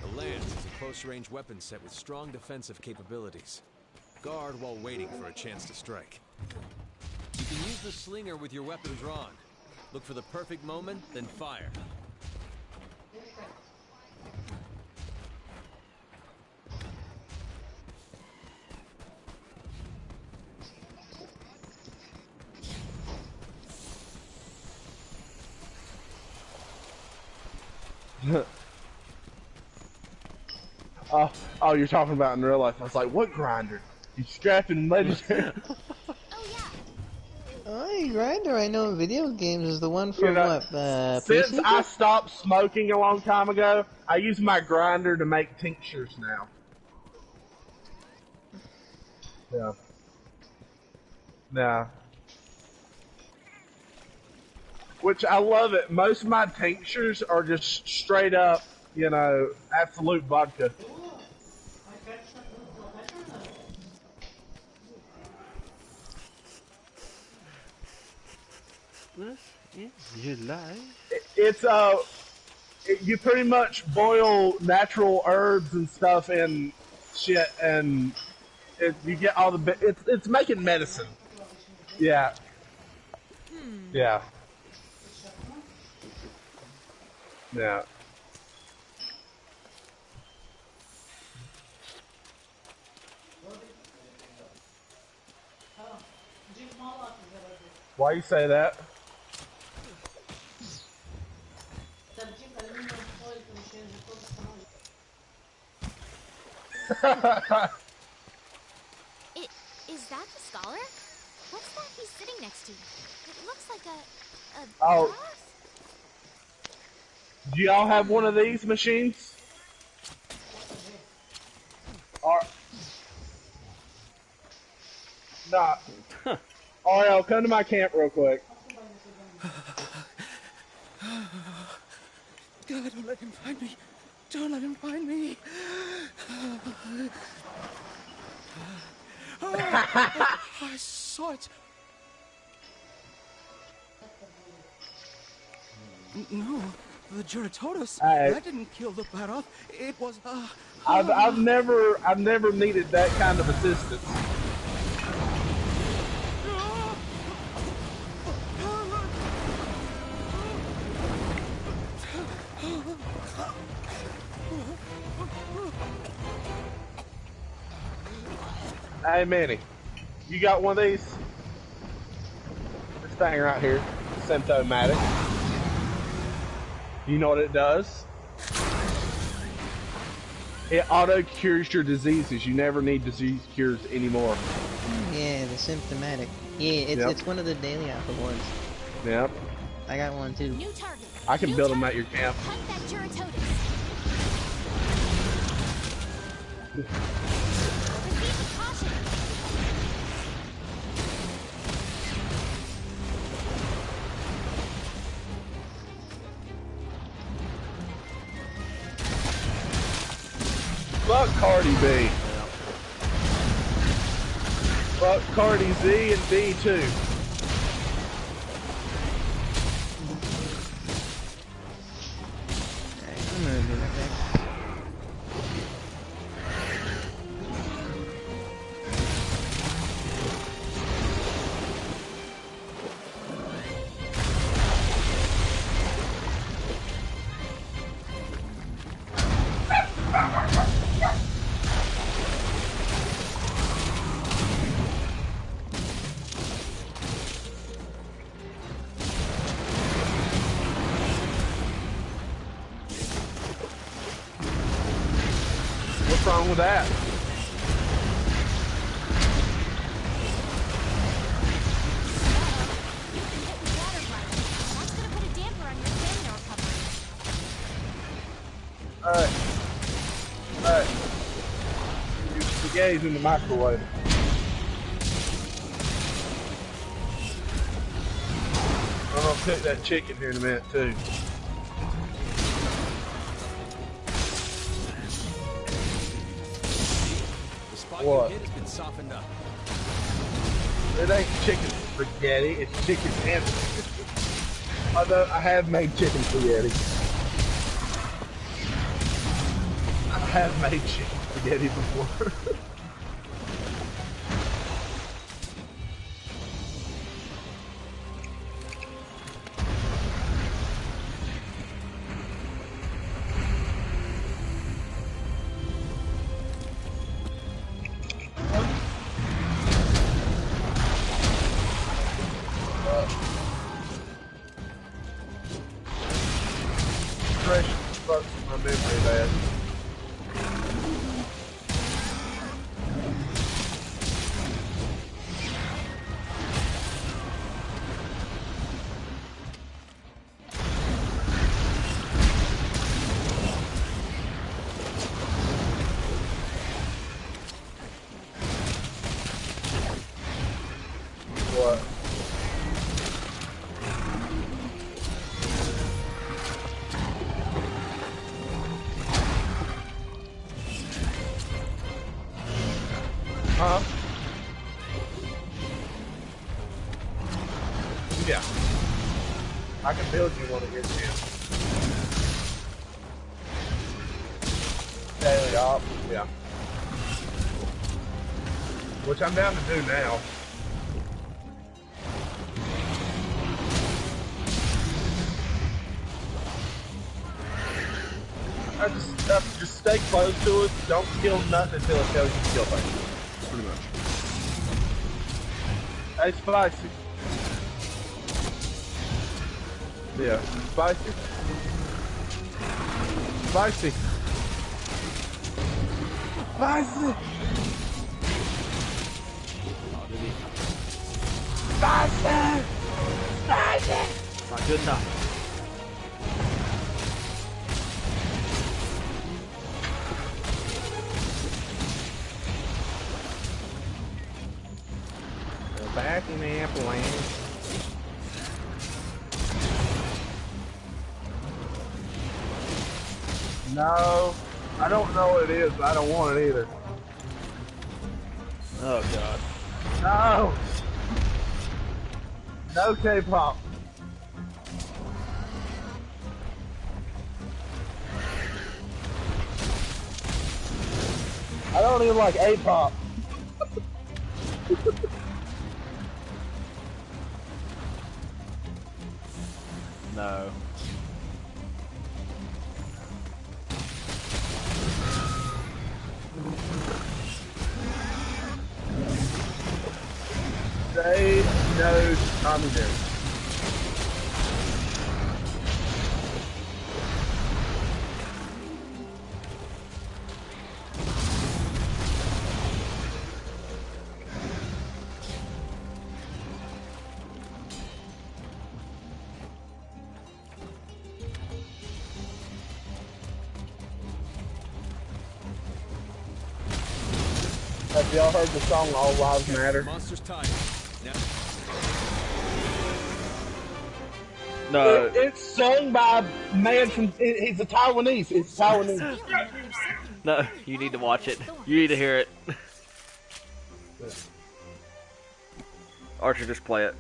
The Lance is a close-range weapon set with strong defensive capabilities. Guard while waiting for a chance to strike. You can use the slinger with your weapon drawn. Look for the perfect moment, then fire. Oh, you're talking about in real life. I was like, what grinder? You scrapping legendary? Only grinder I know in video games is the one for Since PC? I stopped smoking a long time ago, I use my grinder to make tinctures now. Yeah. Yeah. Which I love it. Most of my tinctures are just straight up, absolute vodka. This is your life. It's you pretty much boil natural herbs and stuff and shit, and you get all the. It's making medicine. Yeah. Yeah. Yeah. Why you say that? Is that the scholar? What's that he's sitting next to? It looks like a Oh, boss? do y'all have one of these machines? Or not? Ariel, come to my camp real quick. God, don't let him find me. Don't let him find me. I saw it. No, the Geratodus. That didn't kill the Baroth. It was I've never needed that kind of assistance. Hey Manny, you got one of these? This thing right here, Symptomatic. You know what it does? It auto cures your diseases. You never need disease cures anymore. Yeah, the symptomatic. Yeah, it's one of the daily alpha ones. Yep. I got one too. New target. I can build them at your camp. Hunt that Geratodus. Proceed with caution. Fuck Cardi B. Fuck Cardi Z and B too. Alright, I'm gonna do that. What's wrong with that? Hit with water blast. That's gonna put a damper on your stamina recovery. Alright. Use spaghetti's in the microwave. I'm gonna cook that chicken here in a minute too. The spot What? you hit has been softened up. It ain't chicken spaghetti, it's chicken and spaghetti. Although I have made chicken spaghetti. I have made chicken spaghetti before. Fresh fucks my memory bad. What? Huh? Yeah. I can build you one of your gyms. Daily op, yeah. Which I'm down to do now. Just stay close to it. Don't kill nothing until it tells you to kill things. Pretty much. Hey, spicy. Yeah, spicy. Spicy. Scheiße! Oh, did he? Scheiße! Scheiße! Not good enough. Go back in the ambulance. No, I don't know what it is, but I don't want it either. Oh god. No! No K-pop. I don't even like A-pop. No. Say no to communism. Have y'all heard the song All Lives Matter? Monster's time. Now, No. It's sung by a man from, he's a Taiwanese. It's Taiwanese. No, you need to watch it. You need to hear it. Archer, just play it.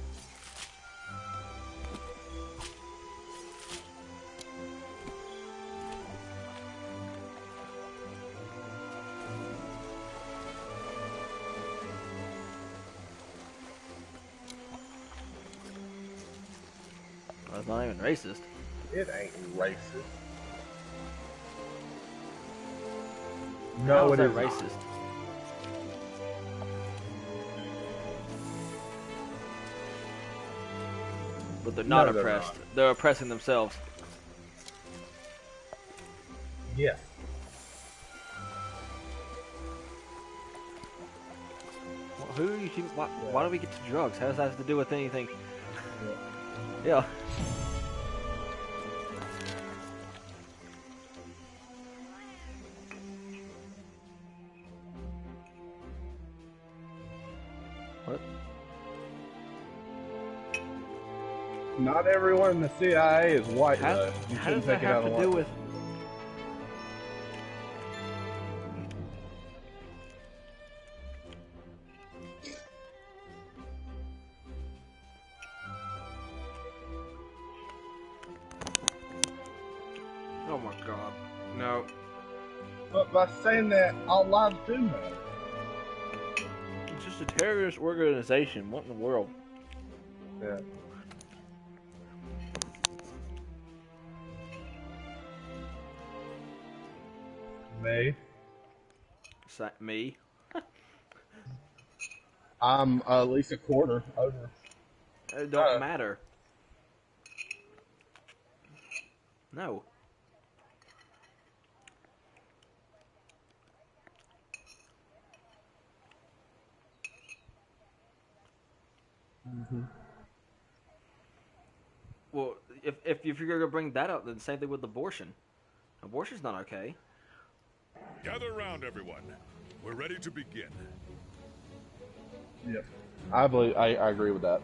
That's not even racist. It ain't racist. How No, is it that is racist? But they're not No, they're oppressed. not. They're oppressing themselves. Yeah. Well, who are you? Why do we get to drugs? How does that have to do with anything? Yeah. What? Not everyone in the CIA is white, How, though. You how does shouldn't that take it out have on to do white with? Oh my god. No. But by saying that, all lives do matter. It's just a terrorist organization. What in the world? Yeah. Me? Me? I'm at least a quarter over. It don't matter. No. Well, if you're gonna bring that up, then same thing with abortion. Abortion's not okay. Gather around, everyone. We're ready to begin. Yeah. I agree with that.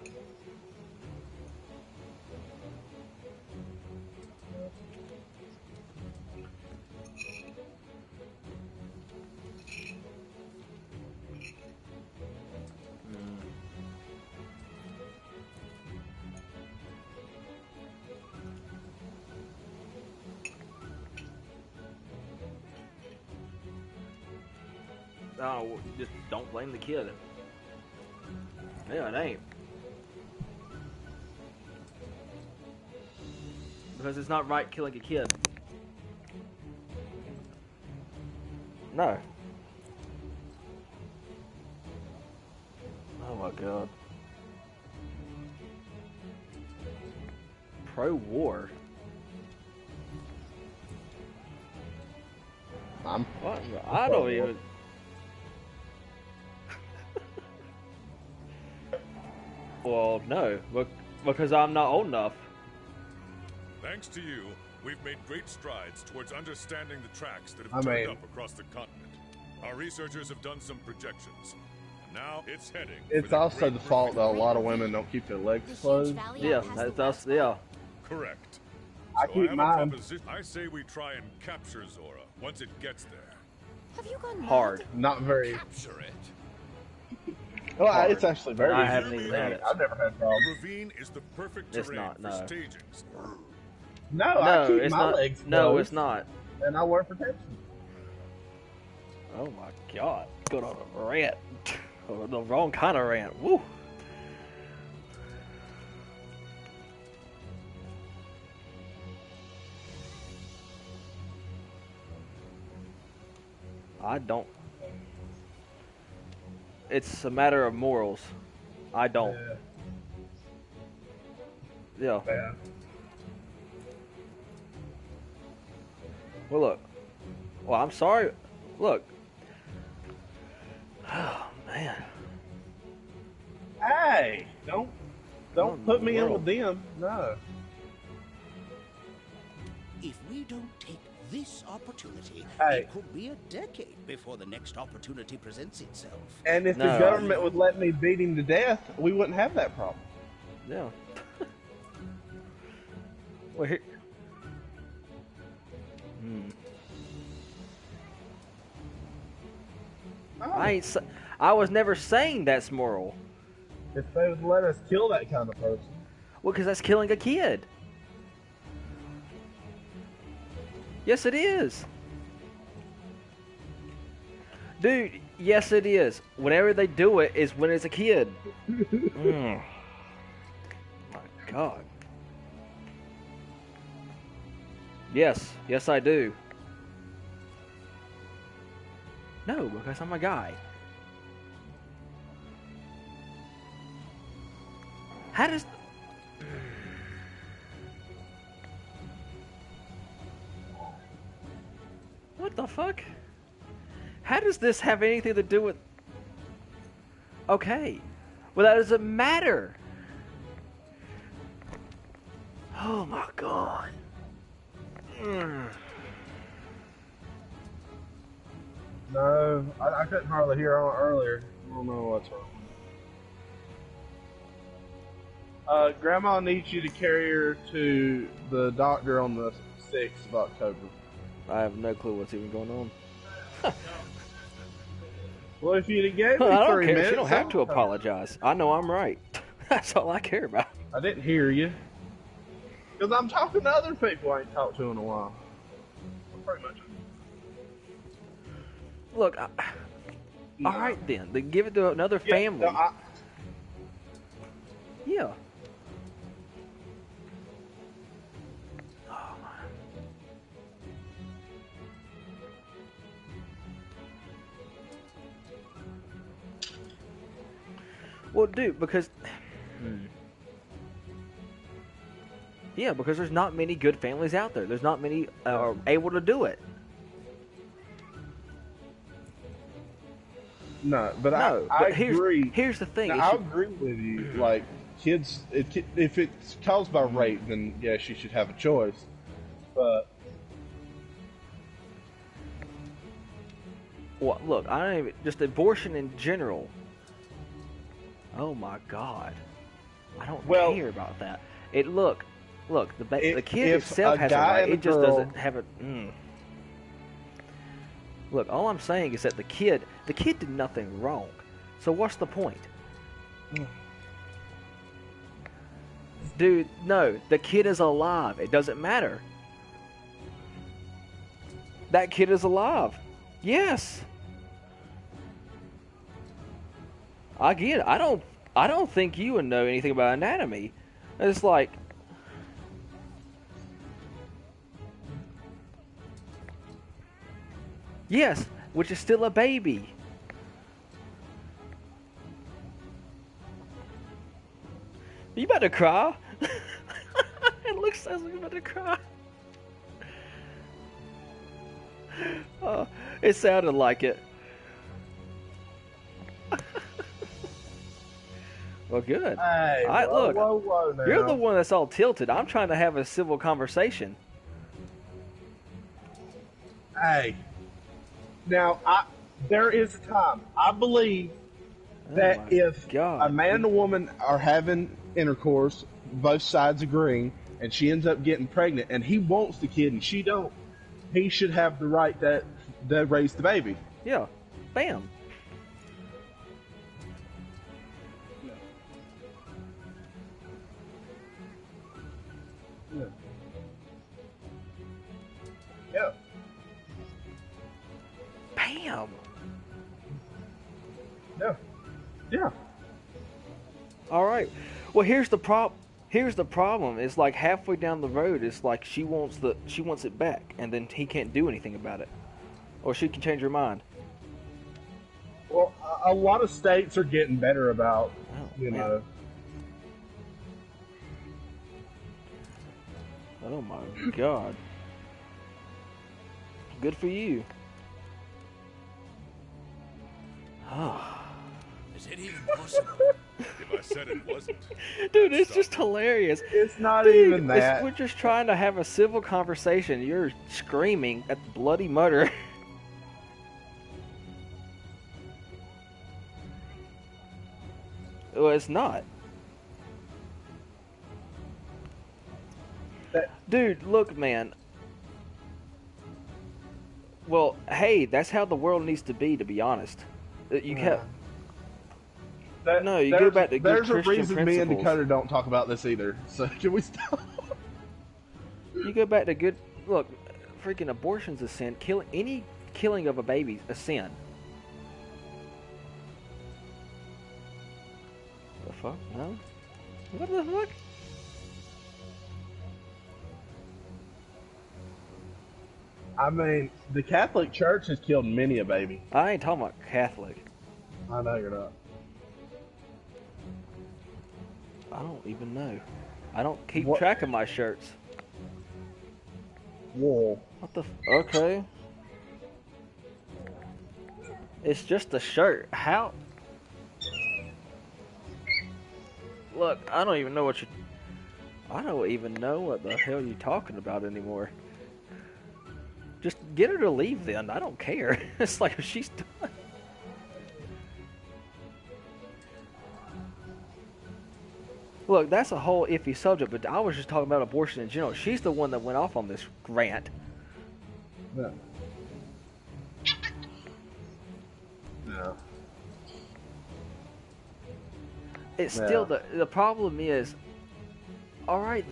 Oh, well, just don't blame the kid. Yeah, it ain't. Because it's not right killing a kid. No. Oh my god. Pro-war? I'm What? I don't even... Well, no, because I'm not old enough. Thanks to you, we've made great strides towards understanding the tracks that have turned up across the continent. Our researchers have done some projections. And now it's heading. It's also the fault that a lot of women don't keep their legs closed. Yeah, that's us. Yeah. Correct. I So keep have mine. a proposition. I say we try and capture Zora once it gets there. Have you gone Hard. mad? Not very. Capture it. Well, Hard. it's actually very I easy. haven't even had it. I've never had The problems. ravine is the perfect It's terrain not, for no. stagings. No, No, I keep it's my not. legs closed. No, it's not. And I wear protection. Oh my God! Good on a rant. Oh, the wrong kind of rant. Woo. I don't. It's a matter of morals. I don't. Yeah. Yeah. Well, look. Well, I'm sorry. Look. Oh man. Hey, don't Oh, put me in world. with them. No. If we don't take this opportunity, Hey. it could be a decade before the next opportunity presents itself. And if No. the government would let me beat him to death, we wouldn't have that problem. Yeah. Well, here. Oh, I was never saying that's moral. if they would let us kill that kind of person. Well, because that's killing a kid. Yes, it is. Dude, yes, it is. Whenever they do it is when it's a kid. My God. Yes, yes, I do. No, because I'm a guy. How does... What the fuck? How does this have anything to do with... Okay. Well, that doesn't matter. Oh my God. No, I couldn't hardly hear on earlier. I don't know what's wrong. Grandma needs you to carry her to the doctor on the 6th of October. I have no clue what's even going on. Well, if you'd have gave me I don't 3 care. minutes... She don't have to I'll- apologize. I know I'm right. That's all I care about. I didn't hear you. Because I'm talking to other people I ain't talked to in a while. Pretty much. Look, all right then. Then give it to another family. No, Yeah. Well, dude, because... Yeah, because there's not many good families out there. There's not many are able to do it. No, but No, I but agree. Here's the thing. Now, it I should- agree with you. Like, kids, if it's caused by rape, then yes, you should have a choice. But Well, look, I don't even... Just abortion in general. Oh my God. I don't care about that. Look, the kid if itself a has a guy right. and a It just girl- doesn't have a... Look, all I'm saying is that the kid did nothing wrong. So what's the point? Dude, no, the kid is alive. It doesn't matter. That kid is alive. Yes. Again, I don't think you would know anything about anatomy. It's like... Yes, which is still a baby. You about to cry? It looks like you're about to cry. Oh, it sounded like it. Well, good. Hey, All right, whoa, look, whoa, whoa, now. you're the one that's all tilted. I'm trying to have a civil conversation. Hey. Now, there is a time. I believe that if a man and a woman are having intercourse, both sides agreeing, and she ends up getting pregnant, and he wants the kid and she don't, he should have the right to raise the baby. Yeah. Bam. Yeah. Yeah. Bam. Yeah. Yeah. All right. Well, here's the problem. Here's the problem. It's like halfway down the road, it's like she wants it back, and then he can't do anything about it, or she can change her mind. Well, a lot of states are getting better about, you know. Oh my God. Good for you. Oh. Is it even possible? If I said it wasn't. Dude, it's just hilarious. It's not Dude, even that. We're just trying to have a civil conversation. You're screaming at the bloody murder. Well, it's not. Dude, look, man. Well, hey, that's how the world needs to be honest. You kept... No, you go back to good there's Christian a reason principles. me and Dakota don't talk about this either. So can we stop? You go back to good... Look, freaking abortion's a sin. Any killing of a baby's a sin. The fuck? No? What the fuck? I mean, the Catholic Church has killed many a baby. I ain't talking about Catholic. I know you're not. I don't even know. I don't keep track of my shirts. Whoa. What the okay. It's just a shirt. How? Look, I don't even know what you... I don't even know what the hell you're talking about anymore. Just get her to leave then. I don't care. It's like if she's done. Look, that's a whole iffy subject, but I was just talking about abortion in general. She's the one that went off on this rant. Yeah. Yeah. It's still the problem is, all right,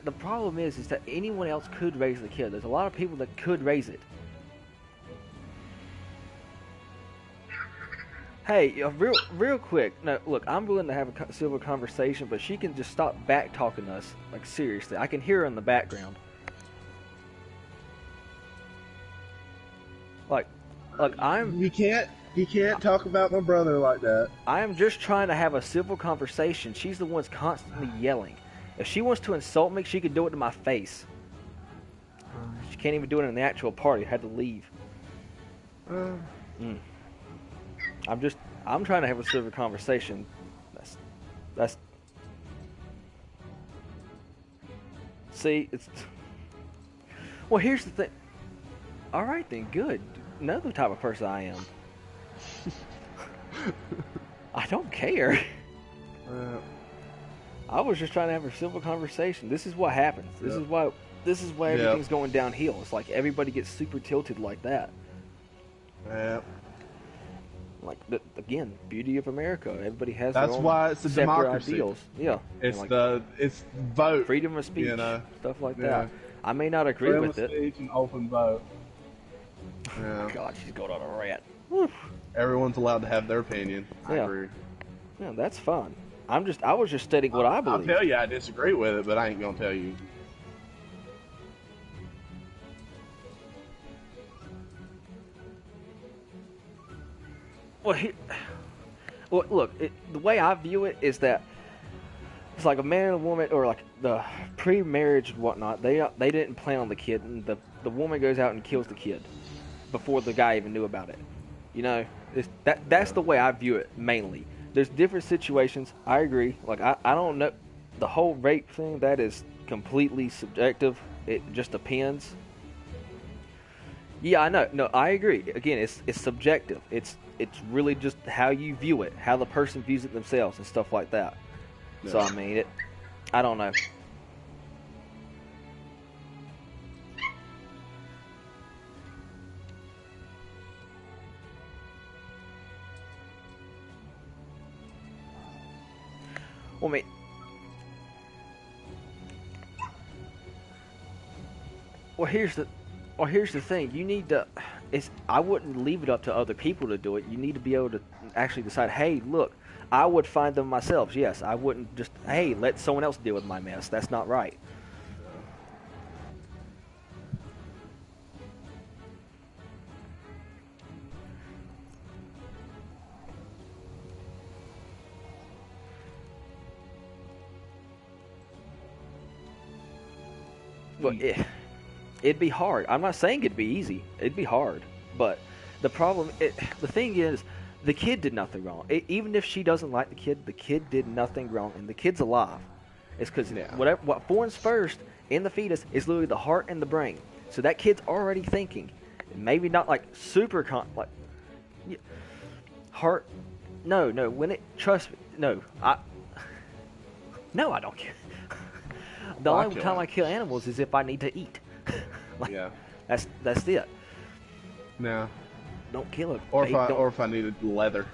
the problem is that anyone else could raise the kid. There's a lot of people that could raise it. Hey, real quick. No, look, I'm willing to have a civil conversation, but she can just stop back talking to us. Like seriously, I can hear her in the background. Like I'm. You can't talk about my brother like that. I am just trying to have a civil conversation. She's the one's constantly yelling. If she wants to insult me, she could do it to my face. She can't even do it in the actual party. I had to leave. I'm trying to have a civil conversation. That's. See, it's. Well, here's the thing. All right, then, good. Know the type of person I am. I don't care. I was just trying to have a civil conversation. This is what happens. This is why everything's going downhill. It's like everybody gets super tilted like that. Yeah. Like again, beauty of America. Everybody has That's their own why it's a separate democracy. ideals. Yeah. It's like, it's vote, freedom of speech, you know? stuff like that. I may not agree with it. Freedom of speech and open vote. Yeah. God, she's going on a rant. Everyone's allowed to have their opinion. I agree. Yeah, that's fun. I was just stating what I believe. I'll tell you I disagree with it, but I ain't gonna tell you. Well, look, the way I view it is that it's like a man and a woman, or like the pre-marriage and whatnot. They didn't plan on the kid, and the woman goes out and kills the kid before the guy even knew about it. You know, that's the way I view it mainly. there's different situations. I agree. Like I don't know the whole rape thing. That is completely subjective. It just depends. Yeah, I know. No, I agree. Again, it's subjective. It's really just how you view it, how the person views it themselves, and stuff like that. Yeah. So I mean, I don't know. Well, I mean, here's the thing. You need to. I wouldn't leave it up to other people to do it. You need to be able to actually decide. Hey, look, I would find them myself. Yes, I wouldn't just. Hey, let someone else deal with my mess. That's not right. But it'd be hard. I'm not saying it'd be easy. It'd be hard. But the thing is, the kid did nothing wrong. Even if she doesn't like the kid did nothing wrong, and the kid's alive. It's because what forms first in the fetus is literally the heart and the brain. So that kid's already thinking. Maybe not like super heart. No. Trust me. No, I don't care. The only time I kill animals is if I need to eat. Yeah. That's it. No. Don't kill it. Or if I needed leather.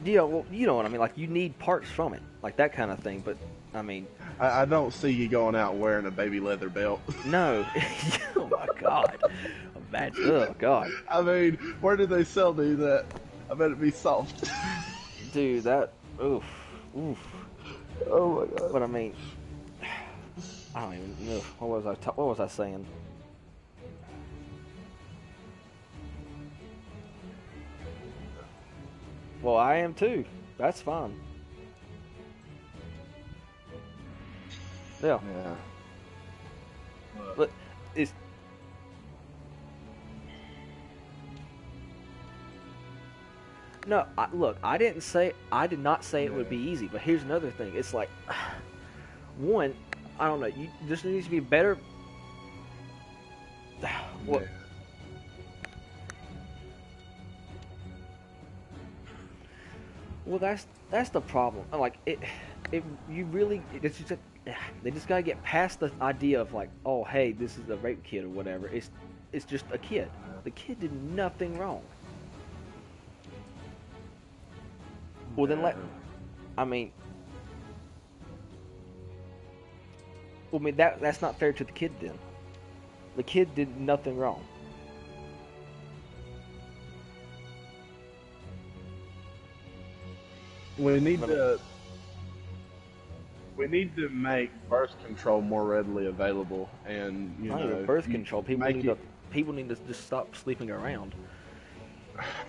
Yeah, well, you know what I mean. Like, you need parts from it. Like, that kind of thing. But, I mean... I don't see you going out wearing a baby leather belt. No. Oh, my God. Oh, God. I mean, where do they sell these at? I bet it'd be soft. Dude, that... Oof. Oh, my God. But, I mean... I don't even know. What was I saying? Well, I am too. That's fine. Yeah. But it's... No, look, I did not say it would be easy, but here's another thing. It's like, one... I don't know. This needs to be better. What? Yeah. Well, that's the problem. Like they just gotta get past the idea of like, oh, hey, this is a rape kid or whatever. It's just a kid. The kid did nothing wrong. Well, then I mean, that's not fair to the kid then. The kid did nothing wrong. We need to make birth control more readily available, and birth control. People need to just stop sleeping around.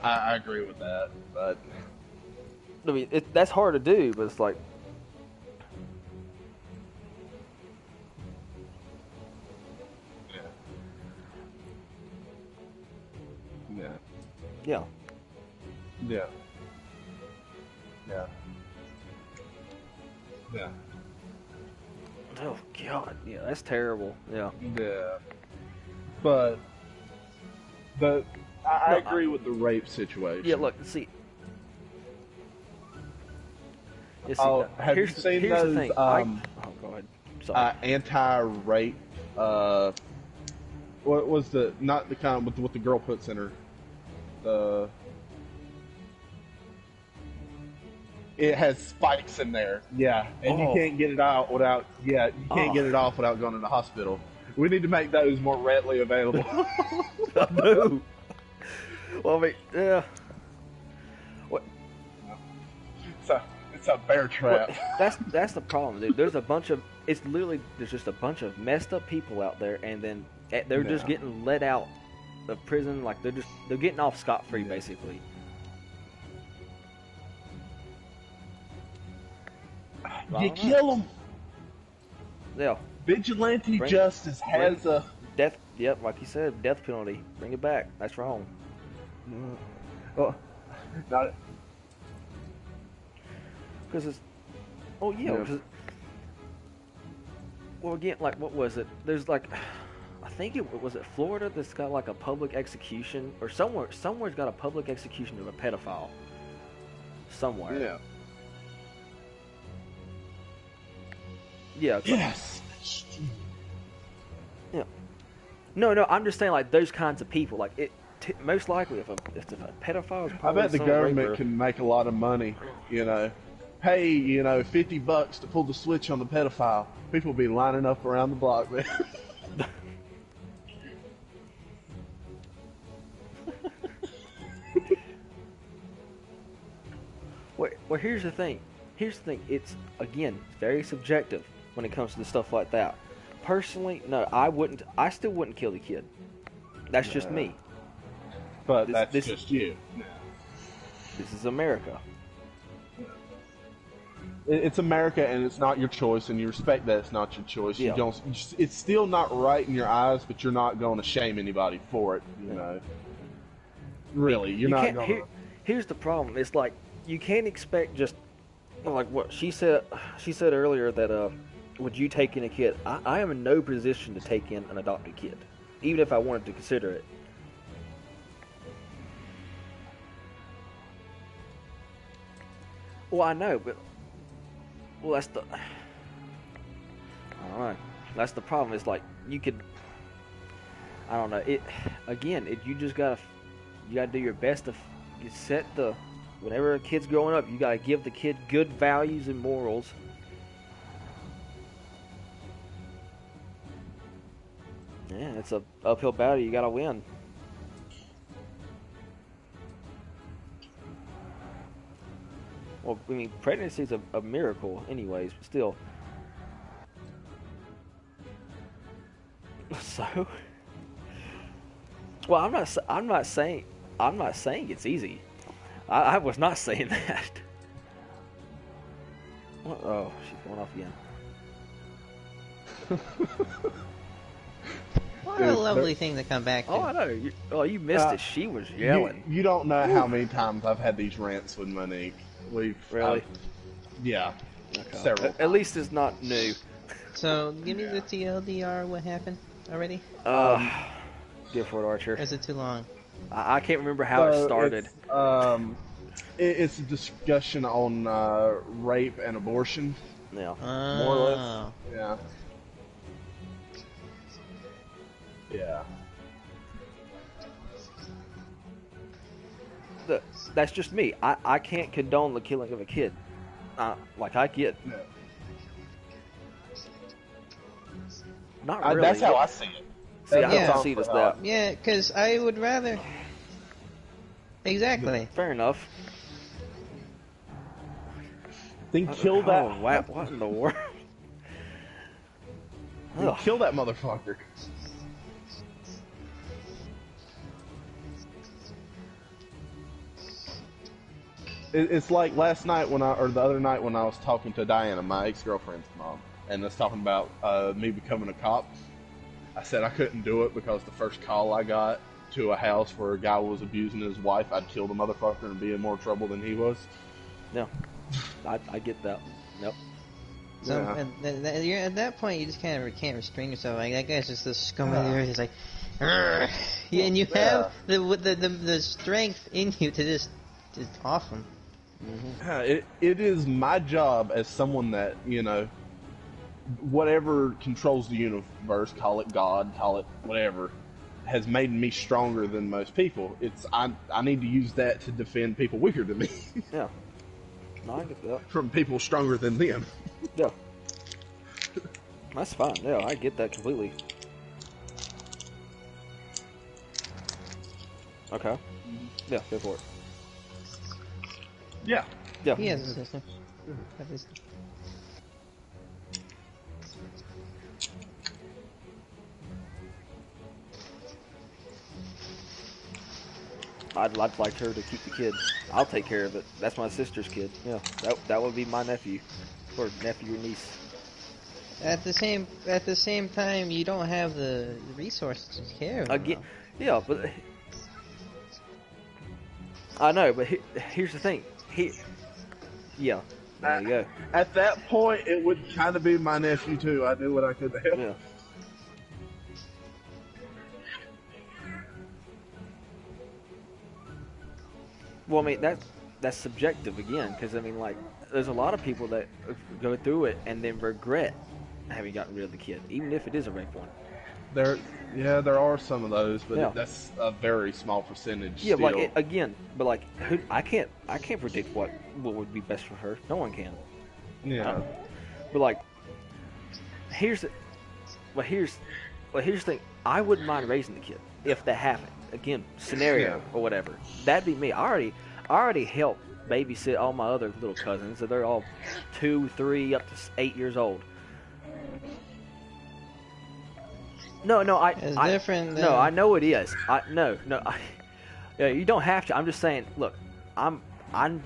I agree with that, but I mean that's hard to do. But it's like. Yeah. Oh God, yeah, that's terrible. Yeah. But I agree with the rape situation. Yeah, look, see. Have you seen those? The thing. Oh, go ahead. Sorry. Anti-rape. What was not the kind with what the girl puts in her? It has spikes in there. Yeah, and you can't get it out without. Yeah, you can't get it off without going to the hospital. We need to make those more readily available. I do. Well, I mean, yeah. What? It's a bear trap. Well, that's the problem, dude. There's just a bunch of messed up people out there, and then they're just getting let out of prison. Like they're getting off scot-free, basically. You kill them. Yeah. Vigilante justice has a death. Yep, like you said, death penalty. Bring it back. That's wrong. Well, not. Because it's, oh yeah, Yeah. 'cause- well again, like what was it? There's like, I think it was it Florida that's got like a public execution, or somewhere's got a public execution of a pedophile. Somewhere. Yeah. Yeah. Yes. Yeah. No, I'm just saying like those kinds of people. Like it, most likely if a pedophile is I probably bet the some government raper. can make a lot of money. Hey, $50 to pull the switch on the pedophile. People will be lining up around the block, man. Well, here's the thing. It's again very subjective when it comes to stuff like that. Personally, no, I wouldn't. I still wouldn't kill the kid. That's just me. But that's just you. This is America. It's America, and it's not your choice, and you respect that it's not your choice. Yeah. You don't. It's still not right in your eyes, but you're not going to shame anybody for it. Really, you're not can't. going. Here's the problem. It's like you can't expect just like what she said. She said earlier that would you take in a kid? I am in no position to take in an adopted kid, even if I wanted to consider it. Well, I know, but that's the. All right, that's the problem. It's like you could. I don't know. You just gotta do your best to set the. Whenever a kid's growing up, you gotta give the kid good values and morals. Yeah, it's a uphill battle. You gotta win. Well, I mean, pregnancy is a miracle, anyways. But still. So. Well, I'm not saying it's easy. I was not saying that. Oh, she's going off again. What a lovely thing to come back to. Oh, I know. You missed it. She was yelling. You don't know how many times I've had these rants with Monique. Really? Yeah. Okay. Several. At least it's not new. So, give me the TLDR. What happened already? Go for it, Archer. Or is it too long? I can't remember how it started. It's a discussion on rape and abortion. Yeah. More or less. Yeah. Yeah. That's just me. I can't condone the killing of a kid. Like I get. No. Not really. That's how I see it. See, I don't see it as that. Yeah, because I would rather. Exactly. Fair enough. Then kill that. Oh, wow. What in the world? Then kill that motherfucker. It's like last night or the other night when I was talking to Diana, my ex-girlfriend's mom, and was talking about me becoming a cop. I said I couldn't do it because the first call I got to a house where a guy was abusing his wife, I'd kill the motherfucker and be in more trouble than he was. Yeah, I get that. Yep. So at that point, you just kind of can't restrain yourself. Like that guy's just the scum of the earth. He's like, "Argh." Yeah, and you have the strength in you to just off him. Mm-hmm. It is my job as someone that whatever controls the universe, call it God, call it whatever, has made me stronger than most people. I need to use that to defend people weaker than me. Yeah. No, I get that. From people stronger than them. Yeah. That's fine. Yeah, I get that completely. Okay. Yeah, go for it. Yeah. Yeah. He has a system. I'd like her to keep the kid. I'll take care of it. That's my sister's kid. Yeah, that would be my nephew, or nephew or niece. At the same time, you don't have the resources to care of them. Yeah, but I know. But here's the thing. There you go. At that point, it would kind of be my nephew too. I do what I could to help. Yeah. Well, I mean that's subjective again, because I mean, like, there's a lot of people that go through it and then regret having gotten rid of the kid, even if it is a rape one. There are some of those, but Yeah. that's a very small percentage. Yeah, still. like again, but like, I can't predict what would be best for her. No one can. Yeah. But like, here's the thing. I wouldn't mind raising the kid if that happened. Again, scenario or whatever. That'd be me. I already help babysit all my other little cousins. So they're all 2, 3, up to 8 years old. No, It's different. No, I know it is. Yeah, you don't have to. I'm just saying. Look, I'm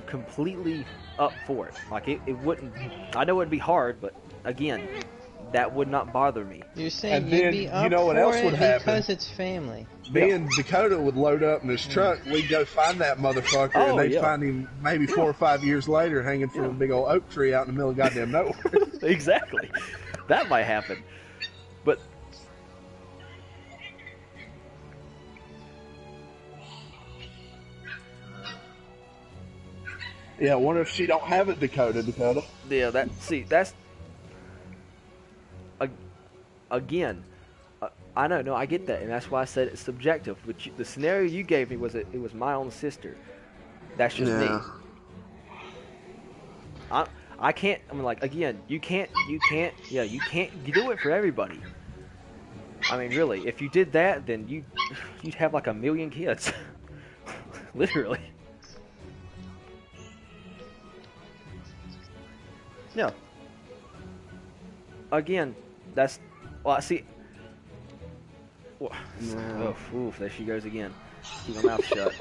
completely up for it. Like it wouldn't. I know it'd be hard, but again, that would not bother me. You're saying And you'd then, be you up know what for else it would happen? because it's family. Me and Dakota would load up in his truck. We'd go find that motherfucker, Oh, and they'd yeah. find him maybe 4 or 5 years later hanging from a big old oak tree out in the middle of goddamn nowhere. Exactly. That might happen. But Yeah, I wonder if she don't have it, Dakota. yeah, that's again. I know, no, I get that, and that's why I said it's subjective. But the scenario you gave me was it was my own sister. That's just me. I can't. I mean, like, again, you can't do it for everybody. I mean, really, if you did that, then you'd have like 1 million kids, literally. Yeah. Again, that's I see. Well, oh, oof, there she goes again. Keep her mouth shut.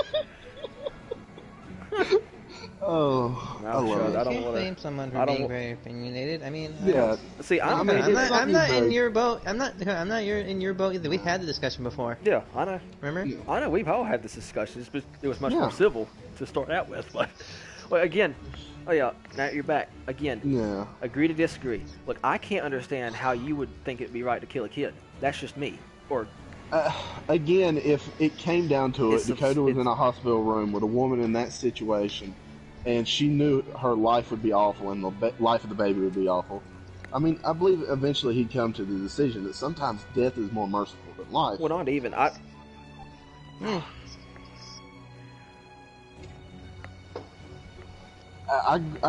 Oh, Mouth I love shut. it. I You don't can't want blame to. someone I for don't being wa- very opinionated. I mean, Yeah. See, I'm I'm not in your boat. I'm not in your boat either. We've had the discussion before. Yeah, I know. Remember? I know. We've all had this discussion. It was much more civil to start out with, but well, again. Oh yeah, now you're back again. Yeah. Agree to disagree. Look, I can't understand how you would think it'd be right to kill a kid. That's just me. Or Again, if it came down to it, It's a- Dakota was it's- in a hospital room with a woman in that situation, and she knew her life would be awful and the life of the baby would be awful. I mean, I believe eventually he'd come to the decision that sometimes death is more merciful than life. well, not even. I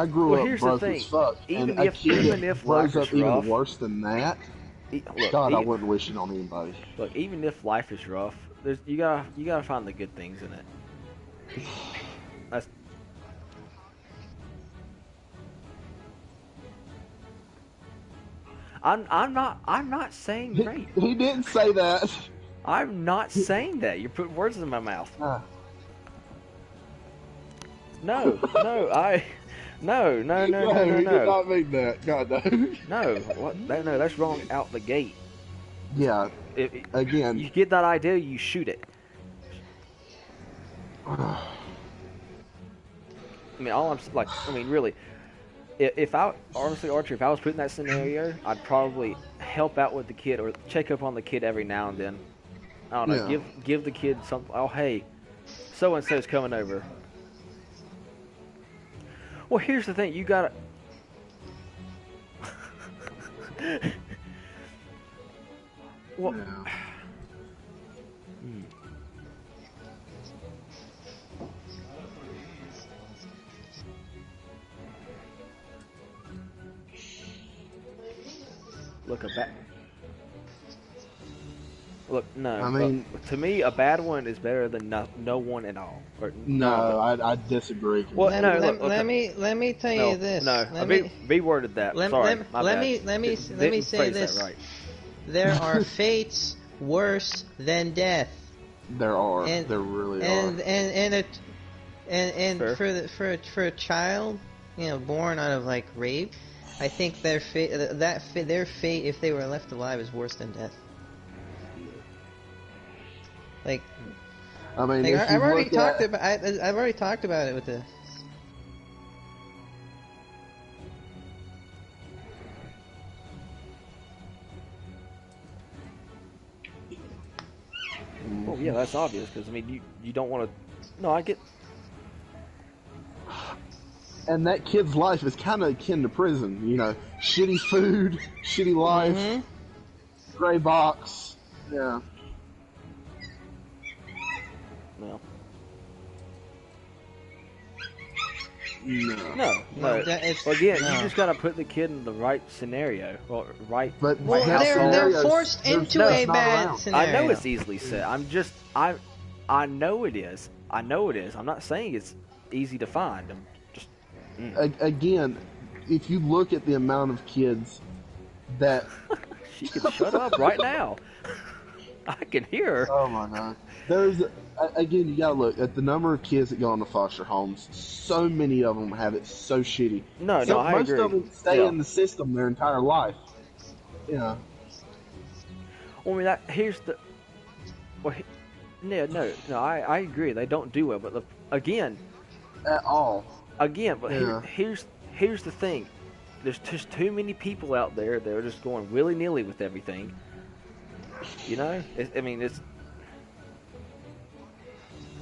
grew Well, up here's the broke thing. as fuck, Even and a if- kid even that if grows life up is even rough- worse than that, Look, God, I wouldn't wish it on anybody. Look, even if life is rough, you gotta find the good things in it. That's. I'm not saying great. He didn't say that. I'm not saying that. You're putting words in my mouth. No, no, He did not mean that. God, no. No, no, that's wrong out the gate. Yeah. Again. You get that idea, you shoot it. I mean, really, if I honestly, Archer, if I was put in that scenario, I'd probably help out with the kid or check up on the kid every now and then. I don't know, Yeah. give the kid something. Oh, hey, so and so's coming over. Well, here's the thing, you gotta. Well. Look, no. I mean, to me, a bad one is better than no one at all. Or, no, I disagree. Well, let me tell you this. No, Let me reworded that. Sorry, my bad. let me Didn't say phrase this. that right. There are fates worse than death. There are. And, there really and, are. And for a child, born out of like rape, I think their fate if they were left alive is worse than death. Like, I mean, I've already talked about it with the. Well, yeah, that's obvious because I mean, you don't want to. No, I get. And that kid's life is kind of akin to prison. You know, shitty food, shitty life, gray box. Yeah. No. No. No. Well, again, you just gotta put the kid in the right scenario, or right. But well, they're forced into a bad scenario. I know it's easily said. I know it is. I know it is. I'm not saying it's easy to find. I'm just. Again, if you look at the amount of kids that she can shut up right now. I can hear her. Oh my god. There's again, you gotta look at the number of kids that go into foster homes. So many of them have it so shitty. No, I most agree. of them stay in the system their entire life. Yeah. Well, I mean, here's the. Well, no. I agree. They don't do well, but again. At all. Again, but here's the thing. There's just too many people out there that are just going willy-nilly with everything. You know, it's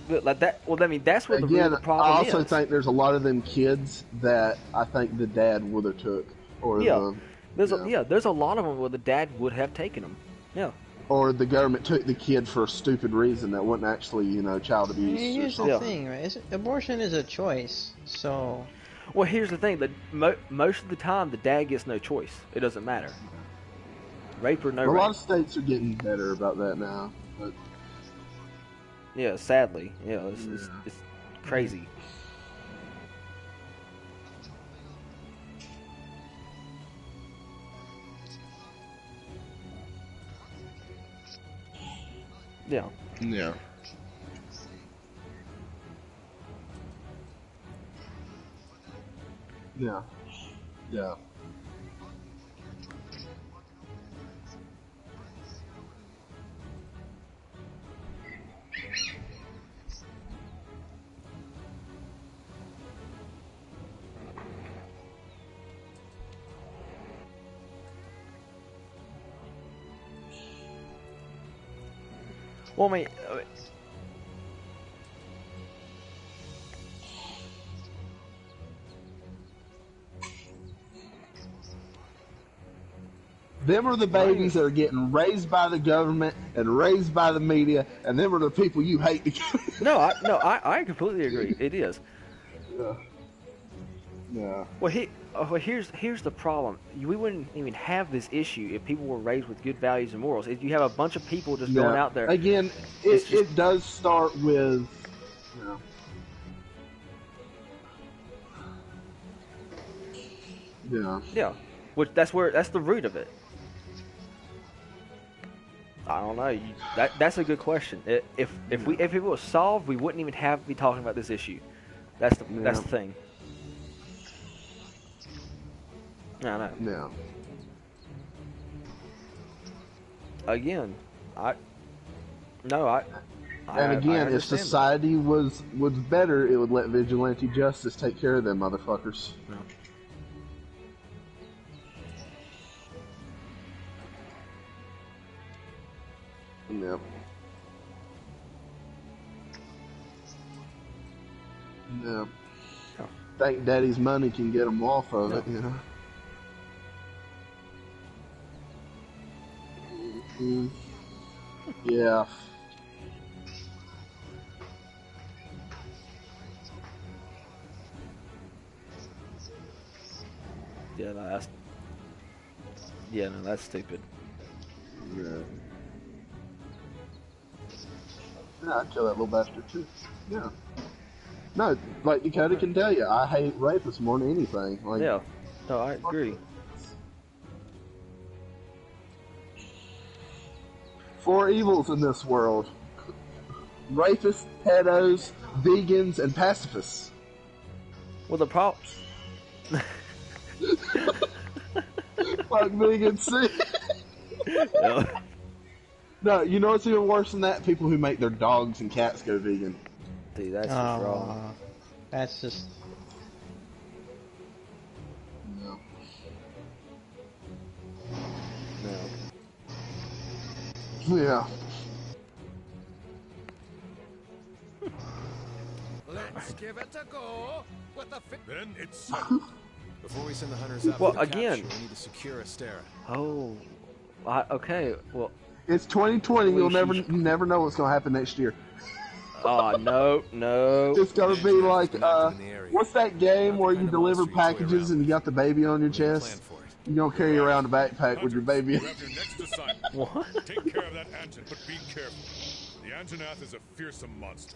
like that. Well, I mean, that's what the real problem is. I also think there's a lot of them kids that I think the dad would have took, or there's a lot of them where the dad would have taken them. Yeah. Or the government took the kid for a stupid reason that wasn't actually, child abuse. Here's the thing, right? Abortion is a choice, so. Well, here's the thing: that most of the time, the dad gets no choice. It doesn't matter. Rape or no rape. A lot of states are getting better about that now. But... Yeah, sadly, it's crazy. Yeah. Yeah. Yeah. Yeah. Well, I mean, them are the babies that are getting raised by the government and raised by the media, and them are the people you hate. I completely agree. It is. Yeah. Yeah. Well, here's the problem. We wouldn't even have this issue if people were raised with good values and morals. If you have a bunch of people just going out there. Again, it does start with. Yeah. Yeah. Which that's the root of it. I don't know. That's a good question. If it was solved, we wouldn't even be talking about this issue. That's the thing. I know. Yeah. Again, and again, if society was better, it would let vigilante justice take care of them motherfuckers. No. Yep. Yep. Oh. Think daddy's money can get them off of it, Mm-hmm. Yeah. That's stupid. Yeah. Yeah, I'd kill that little bastard too. Yeah. No, like Dakota can tell you, I hate rapists more than anything. Like, yeah. No, I agree. Four evils in this world: rapists, pedos, vegans, and pacifists. Well, the problem. Fuck vegans, see? Yeah. No, you know what's even worse than that? People who make their dogs and cats go vegan. Dude, that's just wrong. That's just... No. No. Yeah. Let's give it a go. With the Then it's settled. Before we send the hunters out Well, for the again- capture, we need to secure Astera. Oh, okay. Well, It's 2020. Well, You never know what's gonna happen next year. no. It's gonna be like Been active in the area. what's that game Not the where kind you of deliver monster you toy packages around and you got the baby on your We need a chest? plan for it. You don't carry around a backpack with your baby. You have your next assignment. What? Take care of that Anton, but be careful. The Antonath is a fearsome monster.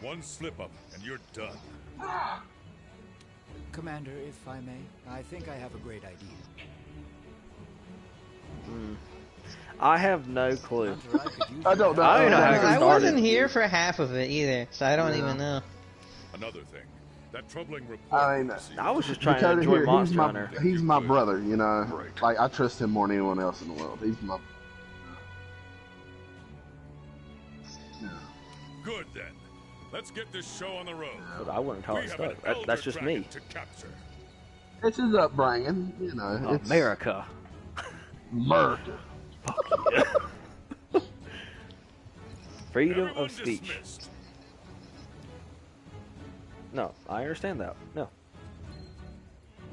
One slip up and you're done. Commander, if I may, I think I have a great idea. I have no clue. Hunter, I could use I don't know. I don't know how it I started. wasn't here for half of it either, so I don't even know. Another thing, that troubling report. I mean, we received- I was just trying to Dakota enjoy here, Monster Hunter. he's my brother, you know. Like I trust him more than anyone else in the world. He's my. Good then. Let's get this show on the road. But I wouldn't call We it have an stuff. elder That's just dragon me. to capture. It's his upbringing, you know. It's America. America. Freedom Everyone of speech. dismissed. No, I understand that. No.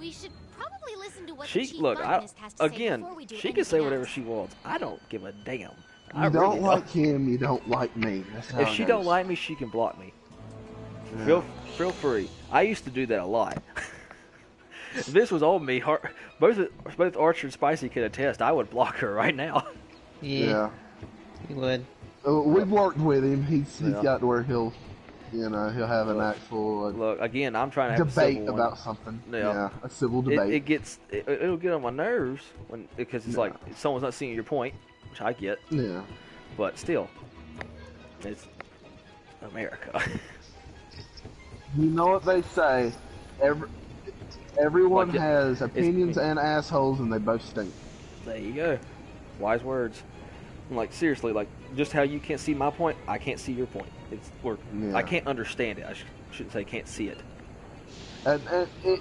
We should probably listen to what the She chief look. botanist has to say Again, before we do she can say anything whatever else. she wants. I don't give a damn. You I don't really like him, you don't like me. That's how If it she goes. don't like me, she can block me. Feel free. I used to do that a lot. If this was on me, both Archer and Spicy could attest. I would block her right now. Yeah, you would. We've worked with him. He's Yeah. got to where he'll have an actual Look, again, I'm trying to have a debate civil about one. something. Yeah. A civil debate. It'll get on my nerves because it's like someone's not seeing your point, which I get, Yeah. but still, it's America. You know what they say? Everyone Like, has opinions and assholes, and they both stink. There you go. Wise words. Like seriously, like just how you can't see my point, I can't see your point. I can't understand it. I shouldn't say can't see it. And it,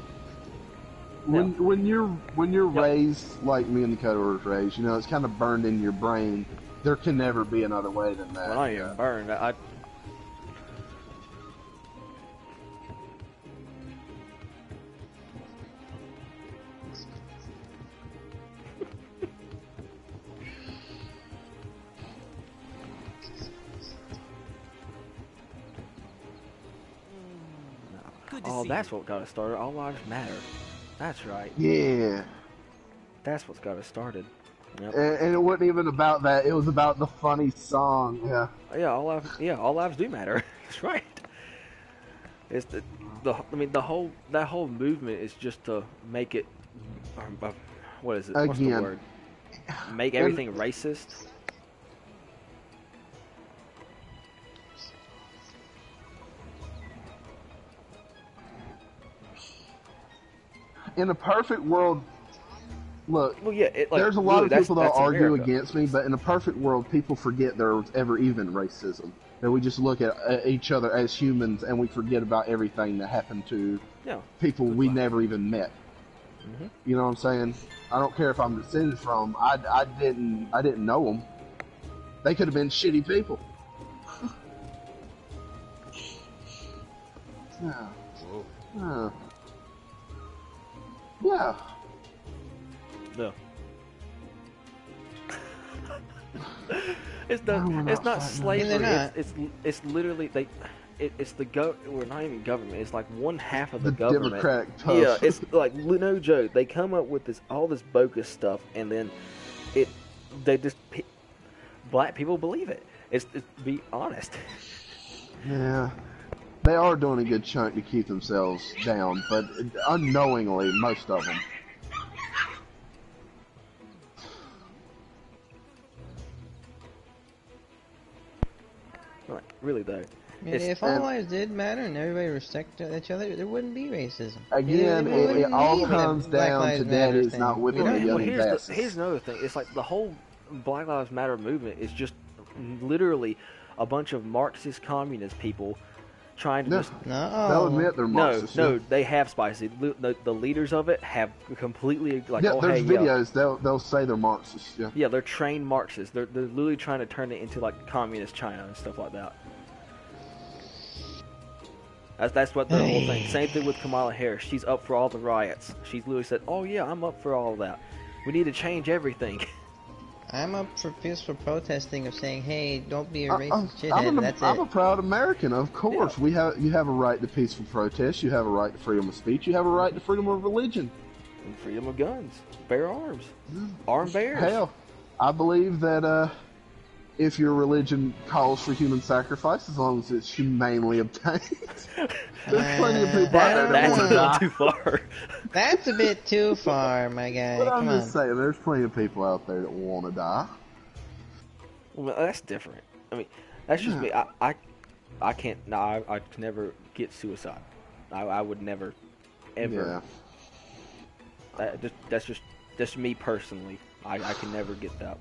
when you're raised like me and Dakota was raised, you know, it's kind of burned in your brain. There can never be another way than that. Well, not even burned. That's what got us started. All lives matter. That's right. Yeah. That's what's got us started. Yep. And it wasn't even about that. It was about the funny song. Yeah. Yeah, all lives do matter. That's right. It's that whole movement is just to make it. What is it? What's the Again. word? Make everything racist. In a perfect world, look, Well, yeah, there's a lot of people that that's argue America. against me, but in a perfect world, people forget there was ever even racism. That we just look at each other as humans and we forget about everything that happened to people we never even met. Mm-hmm. You know what I'm saying? I don't care if I'm descended from. I didn't know them. They could have been shitty people. Yeah. Whoa. Yeah. No. It's not slavery. They're not. It's literally it's the we're not even government. It's like one half of the The government. Democratic tough. Yeah, it's like no joke. They come up with all this bogus stuff, and then black people believe it. It's be honest. Yeah. They are doing a good chunk to keep themselves down, but unknowingly, most of them. Like, really though. I mean, if all lives did matter and everybody respected each other, there wouldn't be racism. Again, We wouldn't it all need comes the Black down Lives to Matter daddies thing. not whipping We the don't- young bastards. Here's another thing. It's like the whole Black Lives Matter movement is just literally a bunch of Marxist communist people trying to just They'll admit they're Marxists. No, they have spicy. The leaders of it have completely like. Yeah, oh, there's hey, videos. They'll say they're Marxists. Yeah. Yeah, they're trained Marxists. They're literally trying to turn it into like communist China and stuff like that. That's what the whole thing. Same thing with Kamala Harris. She's up for all the riots. She's literally said, "Oh yeah, I'm up for all of that. We need to change everything." I'm up for peaceful protesting of saying, "Hey, don't be a racist shithead." That's I'm it. a proud American, of course. Yeah. You have a right to peaceful protest. You have a right to freedom of speech. You have a right to freedom of religion. And freedom of guns, bear arms, armed bears. Hell, I believe that if your religion calls for human sacrifice, as long as it's humanely obtained, there's plenty of people out there that want to die. That's a bit too far. That's a bit too far, my guy. But I'm Come just on. saying, there's plenty of people out there that want to die. Well, that's different. I mean, that's just me. I can't. No, I could never get suicide. I would never, ever. Yeah. That's just me personally. I can never get that.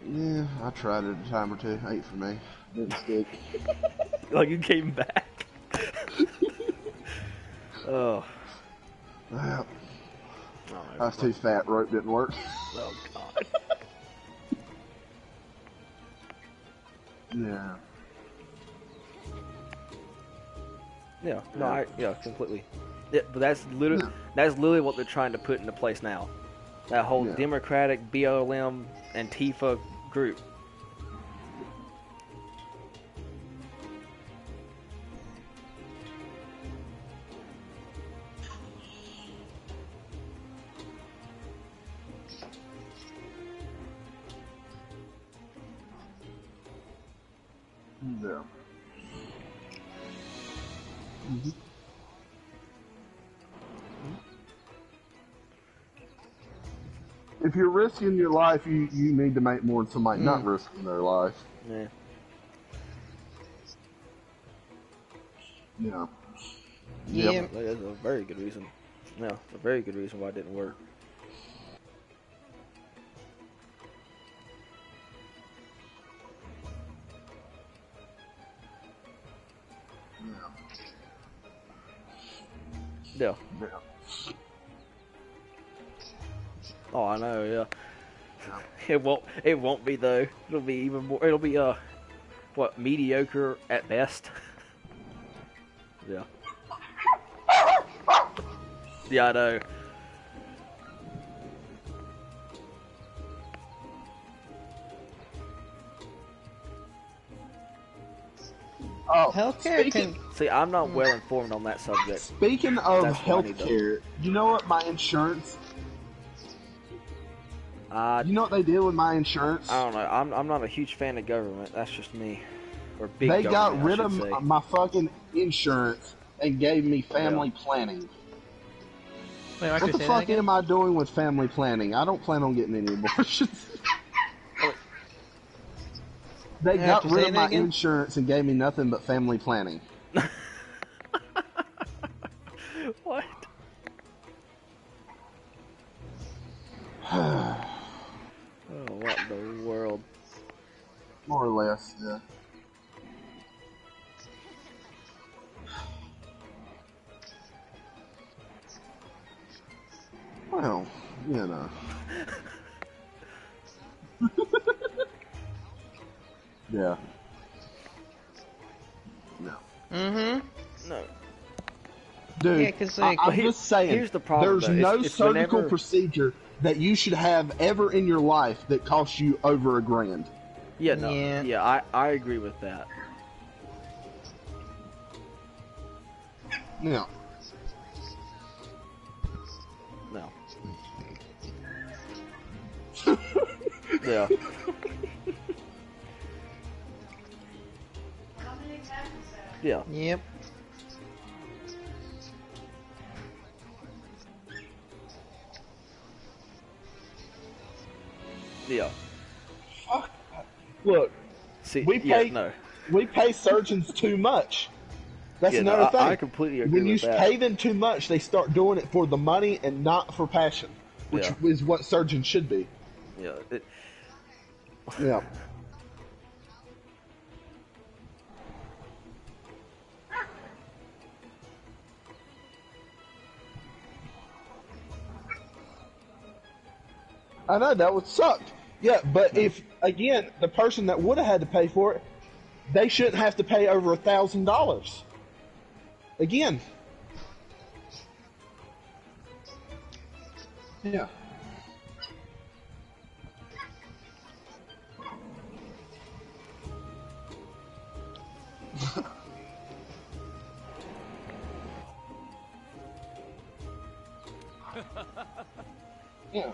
Yeah, I tried it a time or two. Ain't for me. Didn't stick. Like you came back. Oh. Well, I was too fat. Rope didn't work. Oh God. Yeah. Yeah. No. Completely. Yeah, but that's literally what they're trying to put into place now. That whole Democratic BLM Antifa group. Yeah. If you're risking your life, you need to make more than somebody not risking their life. Yeah. Yeah. Yeah. That's a very good reason. No, a very good reason why it didn't work. Yeah. Oh, I know. Yeah. It won't be though. It'll be even more. It'll be mediocre at best. Yeah. Yeah, I know. Oh, healthcare can... See, I'm not well informed on that subject. Speaking of healthcare, you know what my insurance? You know what they did with my insurance? I don't know. I'm not a huge fan of government. That's just me. Or big They got government, rid I of should say. my fucking insurance and gave me family planning. Wait, what the fuck am I doing with family planning? I don't plan on getting any abortions. They got rid of my insurance and gave me nothing but family planning. What? Oh, what in the world? More or less, yeah. Well, you know. Yeah. No. No. Dude, yeah, 'cause, like, I'm just saying, here's the problem, there's though. no It's surgical whenever... procedure that you should have ever in your life that costs you over $1,000. Yeah, no. Yeah, I agree with that. No. No. Yeah. Yeah. Yep. Yeah. Fuck. Look, see, we pay surgeons too much. That's another thing. I completely agree when with that. When you pay them too much, they start doing it for the money and not for passion, which is what surgeons should be. Yeah. Yeah. I know, that would suck. Yeah, but if, again, the person that would have had to pay for it they shouldn't have to pay over $1,000. Again. Yeah. Yeah.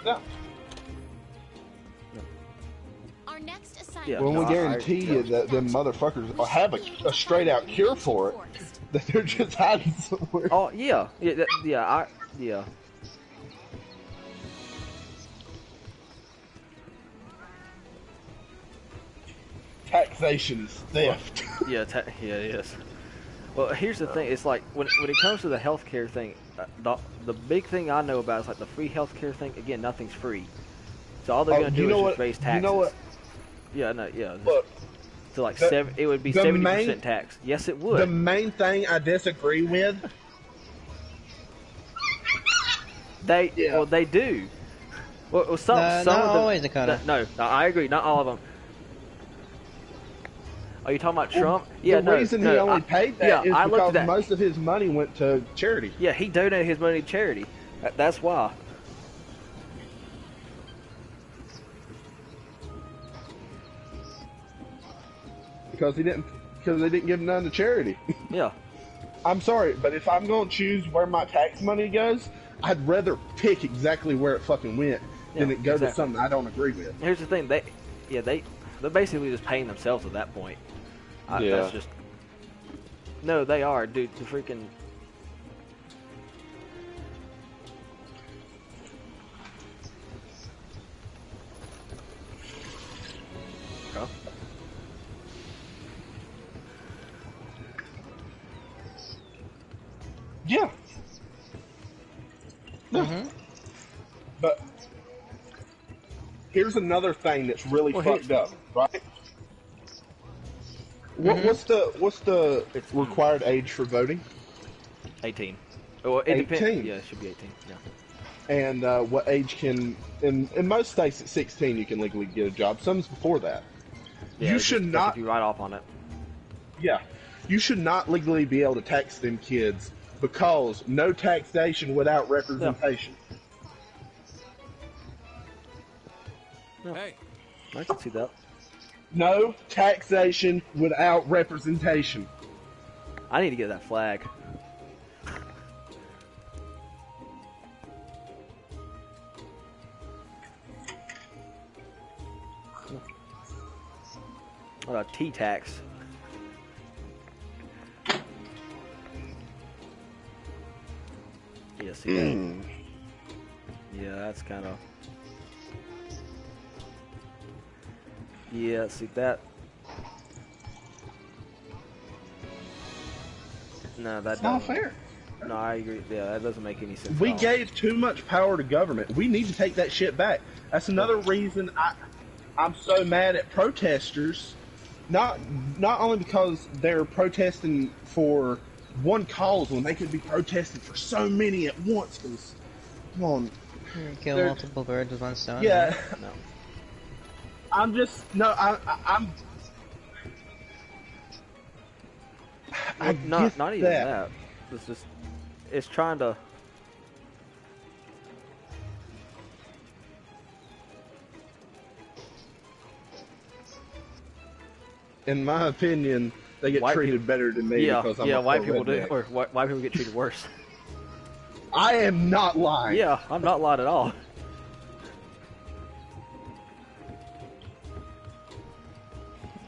Yeah. Our next assignment. Yeah, Well, no, we guarantee you that them motherfuckers will have a straight out cure for it. That they're just hiding somewhere. Oh yeah, yeah. Taxation is theft. Yeah, yeah, it is. Well, here's the thing. It's like when it comes to the healthcare thing, the big thing I know about is like the free healthcare thing. Again, nothing's free. So all they're gonna do is just raise taxes. You know what? Yeah, no, yeah. Look, so like it would be 70% tax. Yes, it would. The main thing I disagree with. Well, they do. Well, some not of them, always, Dakota. No, I agree. Not all of them. Are you talking about Trump? The reason he only paid that is because most of his money went to charity. Yeah, he donated his money to charity. That's why. Because they didn't give none to charity. Yeah. I'm sorry, but if I'm going to choose where my tax money goes, I'd rather pick exactly where it fucking went than it go to something I don't agree with. Here's the thing, they're basically just paying themselves at that point. That's just no, they are, dude. The freaking huh? Yeah. No. But here's another thing that's really fucked up, right? What's the required age for voting? 18. Well, it 18. depends. Yeah, it should be 18. Yeah. And what age can in most states at 16 you can legally get a job. Some's before that. Yeah, you should not. You write off on it. Yeah, you should not legally be able to tax them kids because no taxation without representation. Yeah. Hey, I can see that. No taxation without representation. I need to get that flag. What a T-tax. Yeah, see that? Yeah, that's kind of... Yeah, see that? No, that's not fair. No, I agree. Yeah, that doesn't make any sense. We gave too much power to government. We need to take that shit back. That's another reason I'm so mad at protesters. Not only because they're protesting for one cause when they could be protesting for so many at once. Because, come on, kill multiple birds with one stone. Yeah. Right? No. I'm just I'm. Not even that. It's trying to. In my opinion, they get treated better than me because I'm a white people redneck. do, or white people get treated worse. I am not lying. Yeah, I'm not lying at all.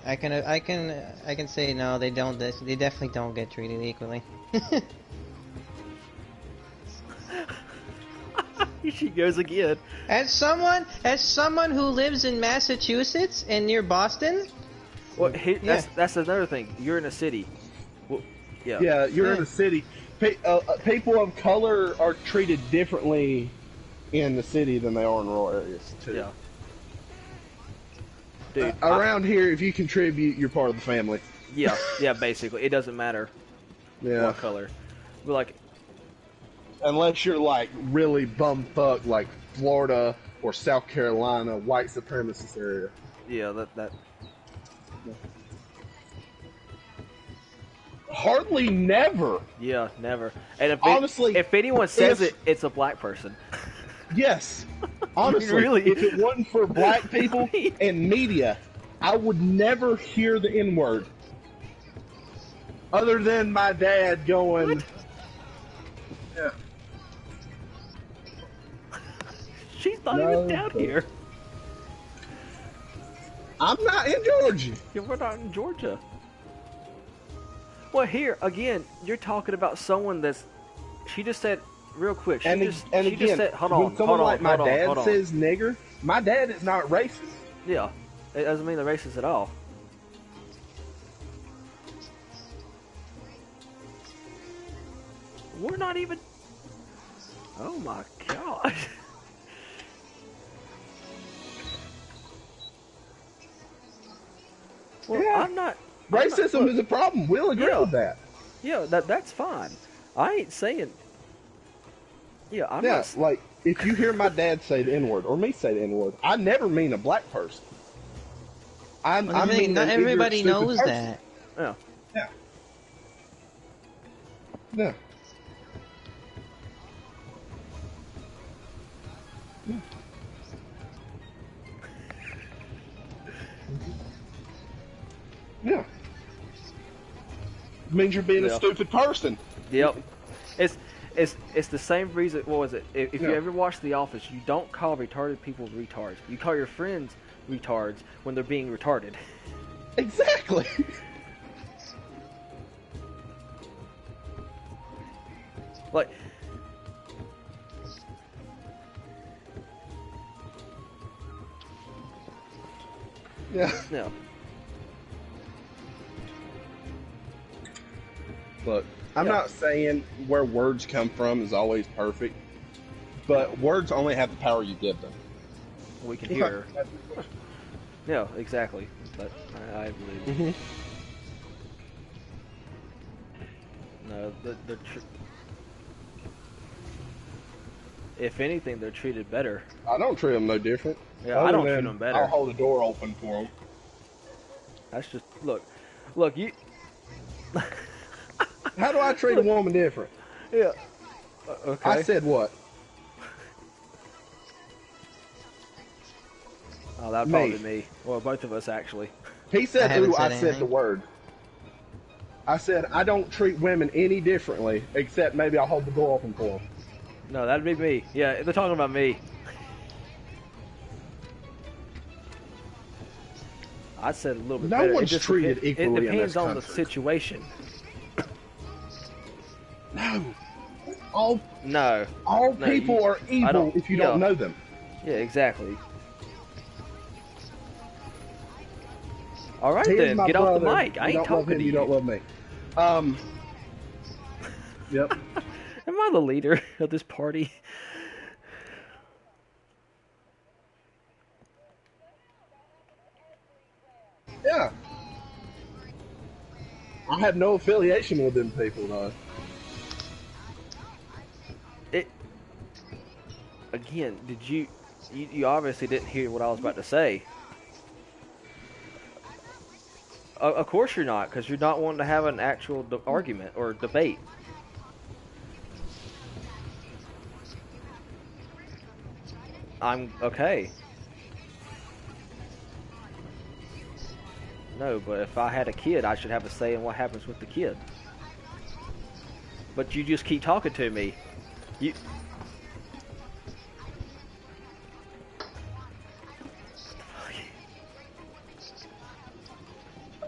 I can say no. They don't. They definitely don't get treated equally. She goes again. As someone who lives in Massachusetts and near Boston. Well, that's another thing. You're in a city. Well, yeah. Yeah, you're in a city. People of color are treated differently in the city than they are in rural areas too. Yeah. Dude, around here, if you contribute, you're part of the family. Yeah, yeah. Basically, it doesn't matter. Yeah. What color? But like, unless you're like really bumfuck, like Florida or South Carolina white supremacist area. Yeah, that. Hardly never. Yeah, never. And Honestly, if anyone says it, it's a black person. Yes. Honestly, Really? if it wasn't for black people and media, I would never hear the N-word. Other than my dad going... What? Yeah. She's not even down here. I'm not in Georgia. Yeah, we're not in Georgia. Well, here, again, you're talking about someone that's... She just said... Real quick, she just said, hold on, when someone like my dad says nigger, my dad is not racist. Yeah, it doesn't mean they're racist at all. We're not even... Oh my god. Well, yeah. I'm not... Racism is a problem. We'll agree with that. Yeah, that's fine. I ain't saying... Yeah, I'm not... like, if you hear my dad say the N-word, or me say the N-word, I never mean a black person. I mean not everybody knows that. Yeah. Yeah. Yeah. Yeah. It means you're being a stupid person. Yep. It's the same reason. What was it? If you ever watch The Office, you don't call retarded people retards. You call your friends retards when they're being retarded. Exactly. Like. Yeah. Yeah. Look, I'm not saying where words come from is always perfect, but words only have the power you give them. We can hear. Yeah, exactly. But I believe. Mm-hmm. No, if anything, they're treated better. I don't treat them no different. Yeah, I don't treat them better. I'll hold the door open for them. That's just look, you. How do I treat a woman different? Yeah. Okay. I said what? Oh, that'd probably be me. Well, both of us actually. He said, I said the word. I said, I don't treat women any differently, except maybe I'll hold the door open for them. No, that'd be me. Yeah, they're talking about me. I said a little bit better. No one's treated equally It depends on the situation. No. All No, people are evil if you don't know them. Yeah, exactly. All right, then, get off the mic. I ain't talking to you. You don't love me. Yep. Am I the leader of this party? Yeah. I have no affiliation with them people, though. Again, did you obviously didn't hear what I was about to say. Of course you're not, because you're not wanting to have an actual argument or debate. I'm okay. No, but if I had a kid, I should have a say in what happens with the kid. But you just keep talking to me.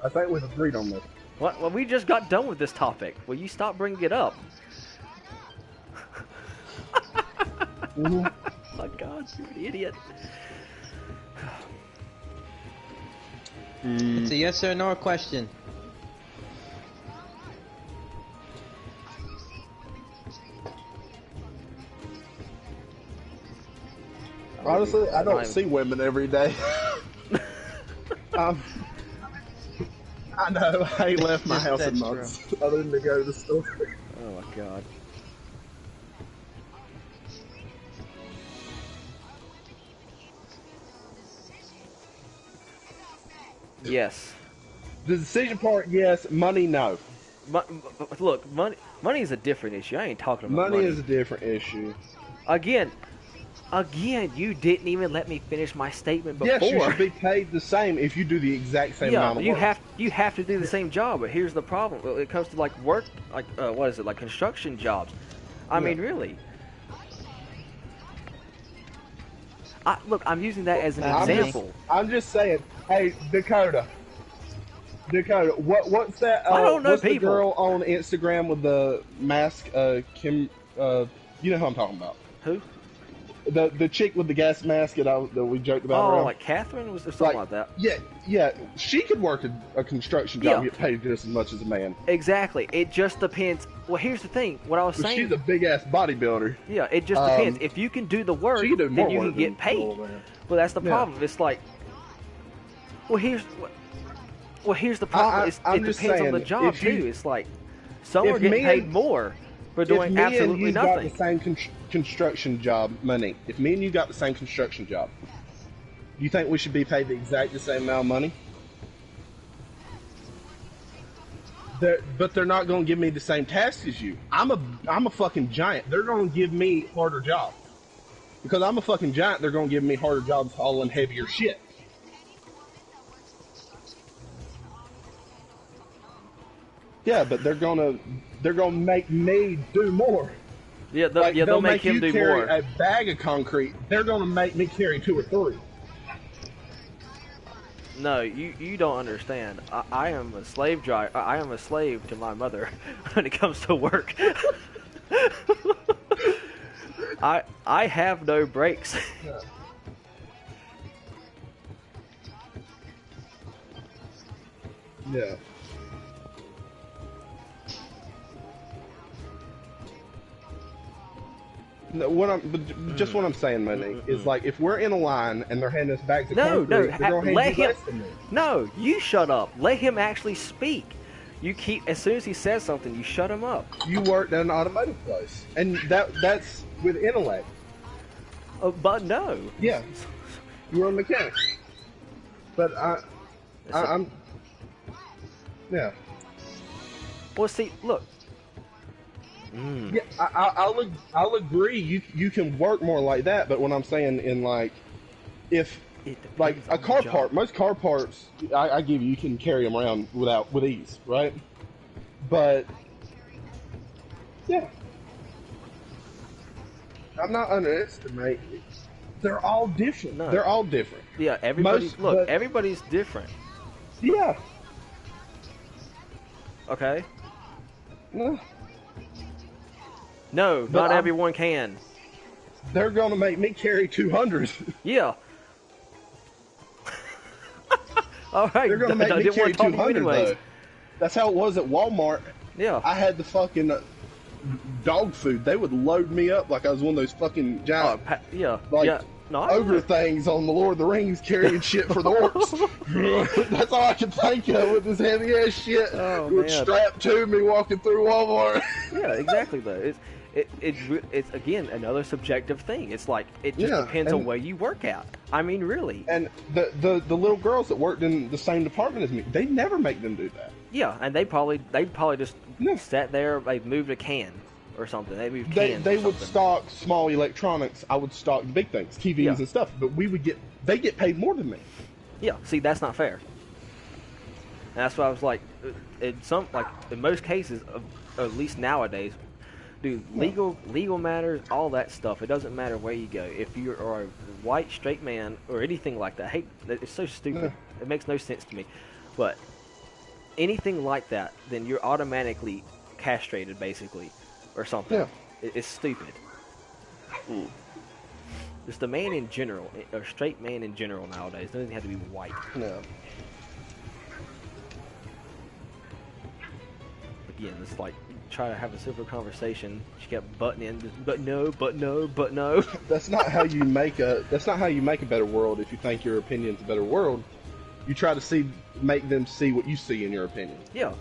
I think we've agreed on this. What? Well, we just got done with this topic. Will you stop bringing it up? Mm-hmm. Oh my God, you're an idiot. It's a yes or no question. Honestly, I don't see women every day. I know, I ain't left my house in months, other than to go to the store. Oh my God. Yes. The decision part, yes. Money, no. Look, money is a different issue. I ain't talking about money. Money is a different issue. Again, you didn't even let me finish my statement before. Yes, you should be paid the same if you do the exact same amount of work. You have to do the same job, but here's the problem. When it comes to like work, like what is it, like construction jobs? I mean, really. Look, I'm using that as an example. I'm just saying. Hey, Dakota, what's that? I don't know what's people. The girl on Instagram with the mask? Kim. You know who I'm talking about? Who? The chick with the gas mask that we joked about. Oh, like Catherine? Was there something like that? Yeah. She could work a construction job and get paid just as much as a man. Exactly. It just depends. Well, here's the thing. What I was saying. She's a big ass bodybuilder. Yeah, it just depends. If you can do the work, then you can get paid. Well, that's the problem. It's like, here's the problem. It depends on the job too. It's like some are getting paid more for doing absolutely nothing. Got the same construction job money. If me and you got the same construction job, do you think we should be paid the same amount of money? But they're not going to give me the same task as you. I'm a fucking giant. They're going to give me harder jobs. Because I'm a fucking giant, they're going to give me harder jobs hauling heavier shit. Yeah, but they're gonna make me do more. Yeah, they'll make him do more. A bag of concrete, they're gonna make me carry 2 or 3. No, you don't understand. I am a slave driver. I am a slave to my mother when it comes to work. I have no breaks. Yeah. Yeah. No, what I'm saying, Monique, is like if we're in a line and they're handing us bags of concrete, they're gonna hand you less than me. No, you shut up. Let him actually speak. You keep, as soon as he says something, you shut him up. You worked at an automotive place, and that's with intellect. But no. Yeah, you were a mechanic. But I'm. Yeah. Well, see, look. Yeah, I'll agree. You can work more like that, but what I'm saying in like, if like a car part, most car parts, I give you can carry them around with ease, right? But yeah, I'm not underestimating. They're all different. No. They're all different. Yeah, everybody's different. Yeah. Okay. No. No, not everyone can. They're gonna make me carry 200. Yeah. All right. They're gonna make me carry 200 though. That's how it was at Walmart. Yeah. I had the fucking dog food. They would load me up like I was one of those fucking giant, ogre things on the Lord of the Rings carrying shit for the orcs. That's all I could think of with this heavy ass shit. Oh, man. Strapped to me walking through Walmart. Yeah, exactly though. It's again another subjective thing. It's like it just depends on where you work at. I mean, really. And the little girls that worked in the same department as me, they never make them do that. Yeah, and they probably just sat there. They moved a can or something. They moved cans. They would stock small electronics. I would stock big things, TVs and stuff. But they get paid more than me. Yeah, see, that's not fair. And that's why I was like, in most cases, at least nowadays. Dude, legal matters, all that stuff. It doesn't matter where you go. If you are a white, straight man, or anything like that, it's so stupid. It makes no sense to me. But anything like that, then you're automatically castrated, basically, or something. Yeah. It's stupid. Just the man in general, or straight man in general nowadays, doesn't have to be white. No. Again, it's like, try to have a simple conversation. She kept butting in, just, but no. That's not how you make a better world. If you think your opinion's a better world, you try to make them see what you see in your opinion. Yeah,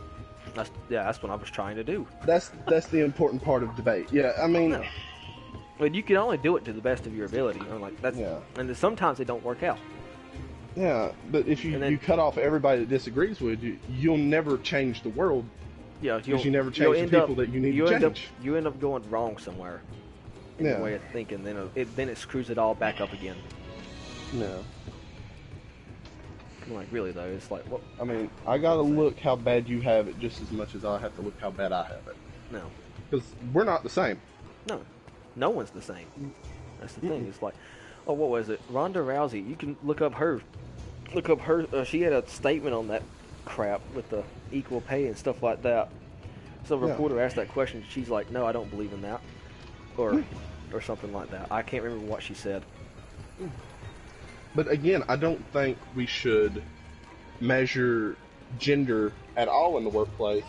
that's what I was trying to do. That's the important part of debate. Yeah, I mean, but you can only do it to the best of your ability. I'm like and sometimes they don't work out. Yeah, but if you cut off everybody that disagrees with you, you'll never change the world. Yeah, because you never change the people that you need to change. You end up going wrong somewhere in your way of thinking. Then it screws it all back up again. No. Like, really though, it's like, what? I mean, I gotta look how bad you have it just as much as I have to look how bad I have it. No. Because we're not the same. No. No one's the same. That's the thing. It's like, oh, what was it? Ronda Rousey. You can look up her. She had a statement on that crap with the equal pay and stuff like that. So a reporter asked that question. She's like, no, I don't believe in that. Or something like that. I can't remember what she said. But again, I don't think we should measure gender at all in the workplace.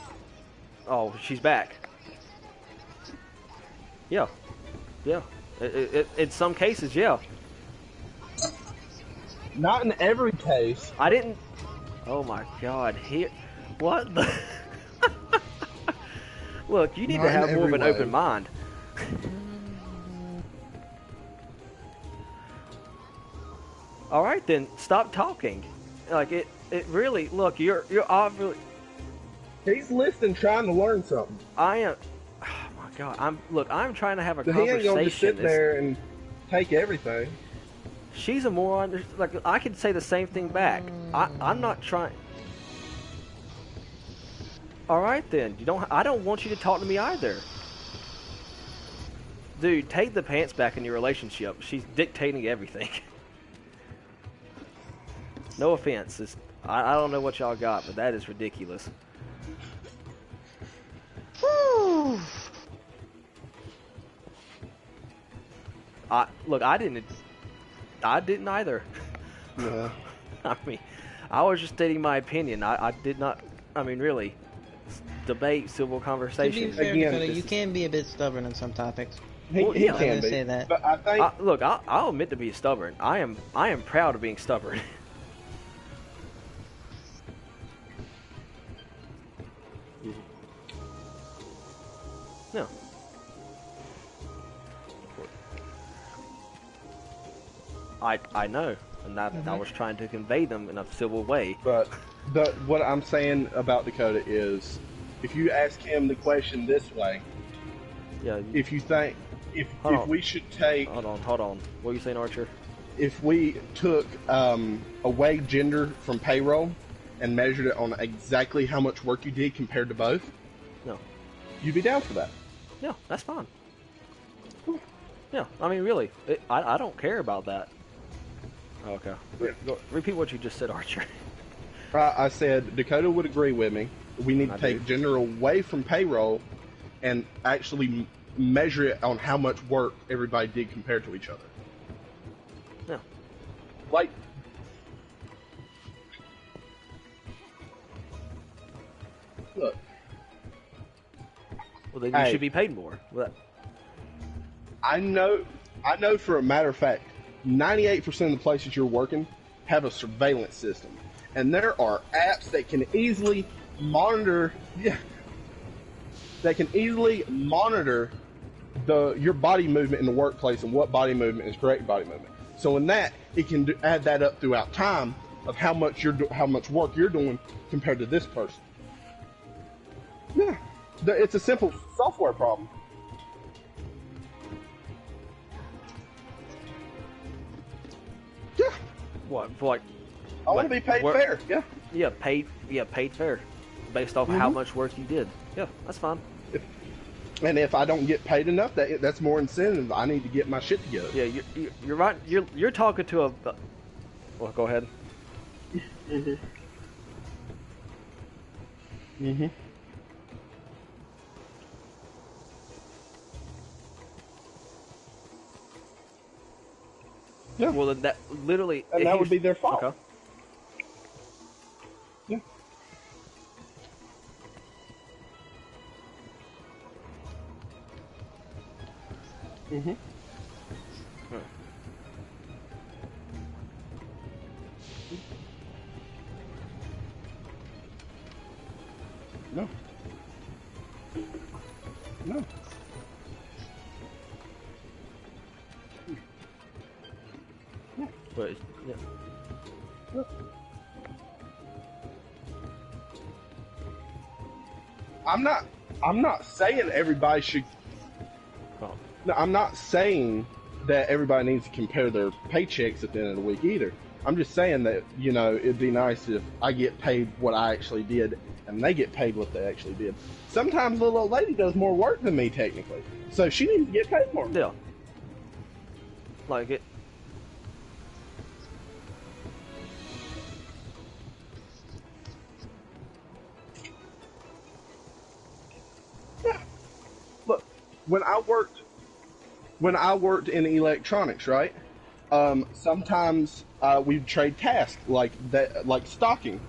Oh, she's back. Yeah. Yeah. In some cases, yeah. Not in every case. I didn't... Oh my god. What the... Look, you need to have more of an open mind. Alright then, stop talking. Like, it really... Look, you're obviously... He's listening, trying to learn something. I am... Oh my god. I'm trying to have a conversation. He ain't gonna just sit there and take everything. She's a moron. Like, I could say the same thing back. I'm not trying... Alright then. I don't want you to talk to me either. Dude, take the pants back in your relationship. She's dictating everything. No offense. I don't know what y'all got, but that is ridiculous. Whew. Look, I didn't either. Yeah. I mean, I was just stating my opinion. I did not. I mean, really, debate, civil conversation. To be fair, Dakota, you can be a bit stubborn on some topics. He can be. Say that. But I think. Look, I'll admit to being stubborn. I am proud of being stubborn. No. I know, and I was trying to convey them in a civil way. But what I'm saying about Dakota is, if you ask him the question this way, if you think if we should take, hold on, what are you saying, Archer? If we took away gender from payroll and measured it on exactly how much work you did compared to both, no, you'd be down for that. Yeah, that's fine. Yeah, I mean, really, I don't care about that. Okay. Repeat what you just said, Archer. I said Dakota would agree with me. We need to take gender away from payroll and actually measure it on how much work everybody did compared to each other. Yeah. Like, look. Well, then you should be paid more. I know for a matter of fact, 98% of the places you're working have a surveillance system. And there are apps that can easily monitor your body movement in the workplace and what body movement is correct body movement. So in that, it can add that up throughout time of how much work you're doing compared to this person. Yeah. It's a simple software problem. Yeah. What? Like, I want to be paid fair. Yeah. Yeah, paid fair, based off how much work you did. Yeah, that's fine. And if I don't get paid enough, that's more incentive. I need to get my shit together. Yeah, you're right. You're talking to a. Well, go ahead. Mhm. Mhm. Yeah. Well, that literally. And that would be their fault. Okay. Yeah. Mhm. No. No. But yeah. I'm not saying everybody should. Oh. No, I'm not saying that everybody needs to compare their paychecks at the end of the week either. I'm just saying that, you know, it'd be nice if I get paid what I actually did and they get paid what they actually did. Sometimes the little old lady does more work than me, technically. So she needs to get paid more. Yeah. Like it. Yeah. Look, when I worked in electronics, right? Sometimes we'd trade tasks like that, like stocking.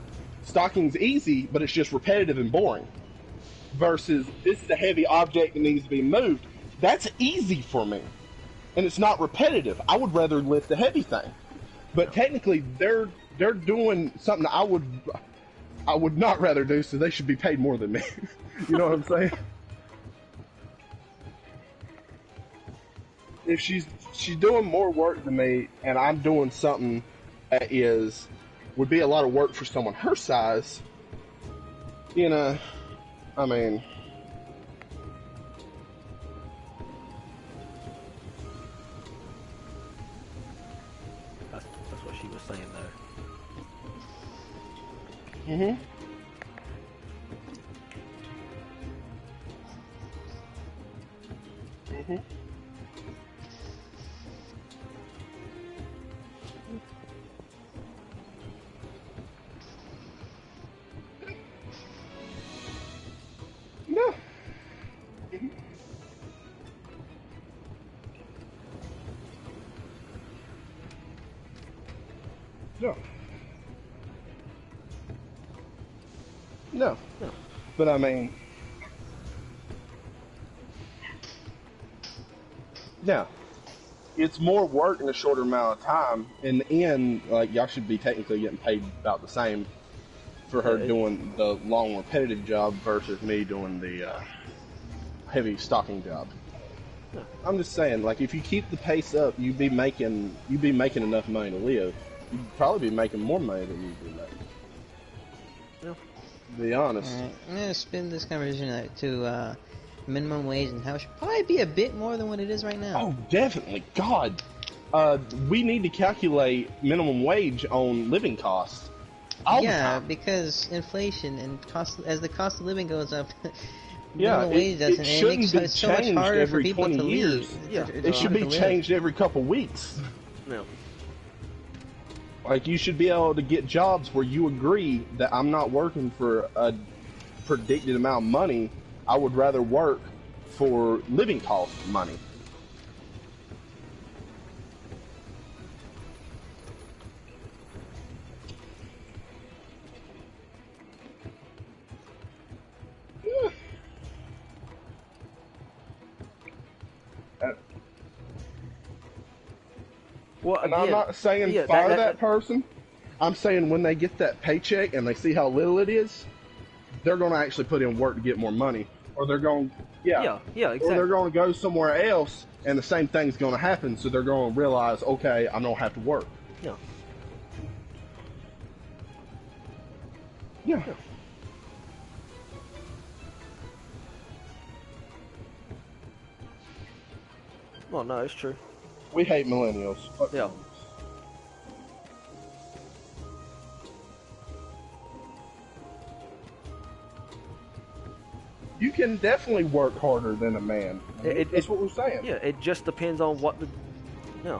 Stocking's easy, but it's just repetitive and boring. Versus this is a heavy object that needs to be moved. That's easy for me, and it's not repetitive. I would rather lift the heavy thing, but technically they're doing something I would not rather do. So they should be paid more than me. You know what I'm saying? If she's doing more work than me, and I'm doing something that would be a lot of work for someone her size, you know, I mean, that's what she was saying there. Mm-hmm. Mm-hmm. No. No. No. No. But I mean, yeah, it's more work in a shorter amount of time. In the end, like, y'all should be technically getting paid about the same for her doing the long repetitive job versus me doing the heavy stocking job. Yeah. I'm just saying, like, if you keep the pace up, you'd be making enough money to live. You'd probably be making more money than you'd be making. Yeah. To be honest. Alright, I'm gonna spin this conversation to minimum wage and how it should probably be a bit more than what it is right now. Oh, definitely. God. We need to calculate minimum wage on living costs. Yeah, because inflation and as the cost of living goes up, yeah, minimum wage doesn't. It shouldn't be it's so much changed harder every for people 20 to years. leave. Yeah, it should be changed every couple weeks. No. Like, you should be able to get jobs where you agree that I'm not working for a predicted amount of money. I would rather work for living cost money. Well, and I'm not saying fire that person. I'm saying when they get that paycheck and they see how little it is, they're going to actually put in work to get more money. Or they're going, exactly. Or they're going to go somewhere else and the same thing's going to happen. So they're going to realize, okay, I don't have to work. Yeah. Yeah. Well, no, it's true. We hate millennials. Fuck yeah. You can definitely work harder than a man. That's what we're saying. Yeah, it just depends on what the... Yeah.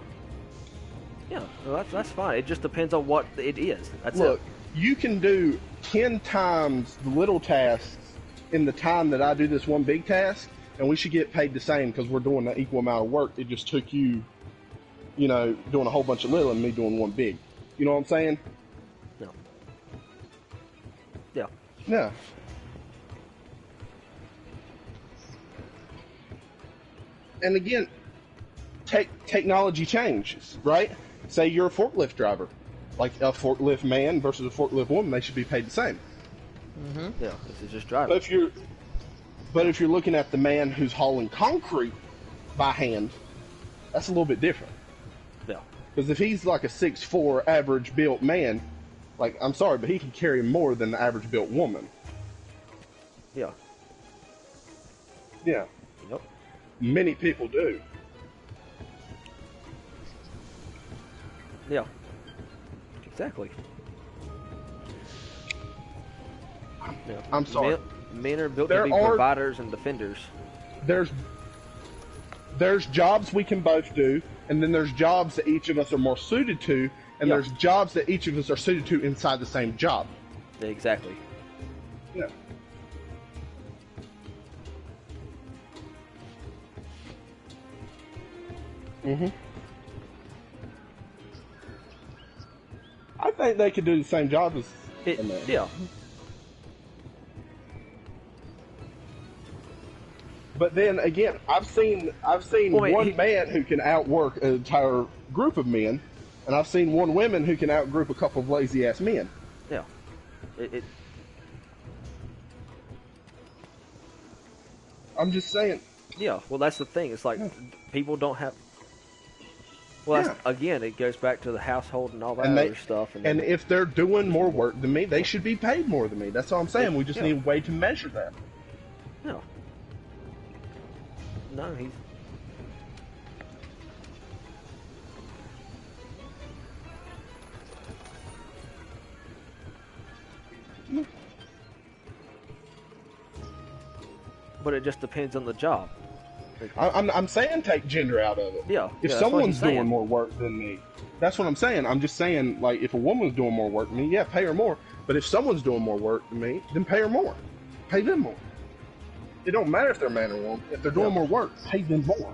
Yeah, well, that's fine. It just depends on what it is. Look, you can do 10 times the little tasks in the time that I do this one big task, and we should get paid the same because we're doing the equal amount of work. It just took you, doing a whole bunch of little and me doing one big. You know what I'm saying? No. Yeah. Yeah. And again, technology changes, right? Say you're a forklift driver. Like a forklift man versus a forklift woman, they should be paid the same. Mm-hmm. Yeah, it's just driving. But if you're looking at the man who's hauling concrete by hand, that's a little bit different. Yeah. Because if he's like a 6'4" average built man, like, I'm sorry, but he can carry more than the average built woman. Yeah. Yeah. Yep. Many people do. Yeah. Exactly. Yeah. I'm sorry. Men are built to There be are providers and defenders. There's jobs we can both do, and then there's jobs that each of us are more suited to, and there's jobs that each of us are suited to inside the same job. Exactly. Yeah. I think they could do the same job as a man. Yeah. But then again, I've seen one man who can outwork an entire group of men, and I've seen one woman who can outgroup a couple of lazy ass men. Yeah. I'm just saying. Yeah. Well, that's the thing. It's like people don't have. Well, that's, again, it goes back to the household and all that other stuff. And if they're doing more work than me, they should be paid more than me. That's all I'm saying. We just need a way to measure that. No. No, he's. But it just depends on the job. I'm saying take gender out of it. Yeah. If someone's doing more work than me, that's what I'm saying. I'm just saying, like, if a woman's doing more work than me, yeah, pay her more. But if someone's doing more work than me, then pay her more. Pay them more. It don't matter if they're man or woman. If they're doing more work, pay them more.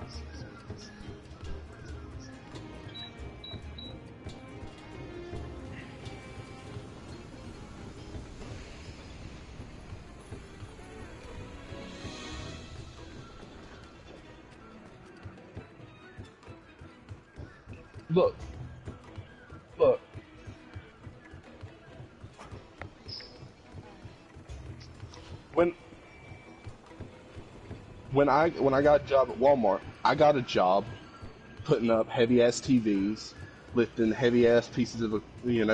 Look. When I got a job at Walmart, I got a job putting up heavy ass TVs, lifting heavy ass pieces of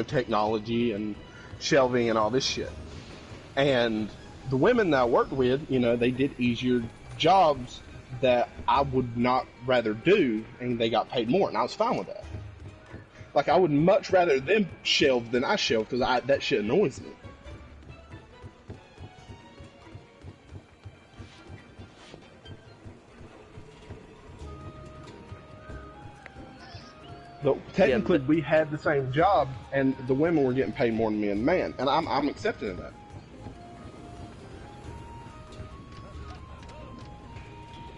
technology and shelving and all this shit. And the women that I worked with, they did easier jobs that I would not rather do, and they got paid more, and I was fine with that. Like, I would much rather them shelve than I shelve, because that shit annoys me. But technically, we had the same job, and the women were getting paid more than me and the man, and I'm accepting of that.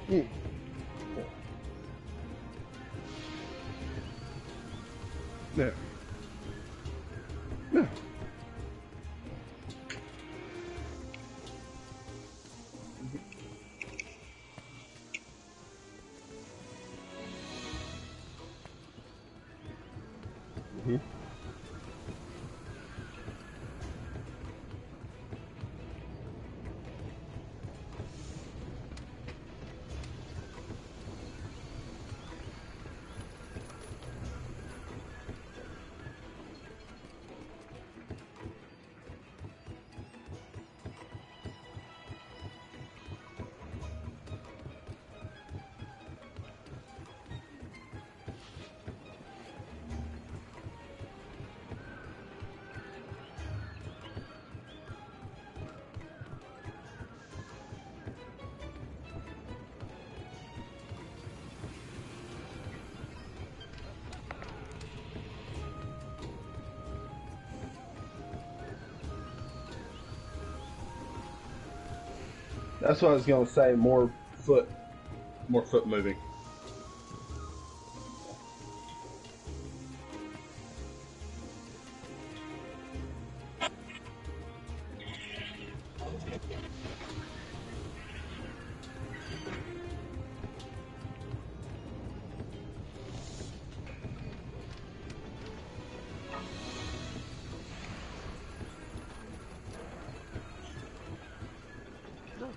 Yeah. Yeah. Mm-hmm. That's what I was gonna say. More foot moving.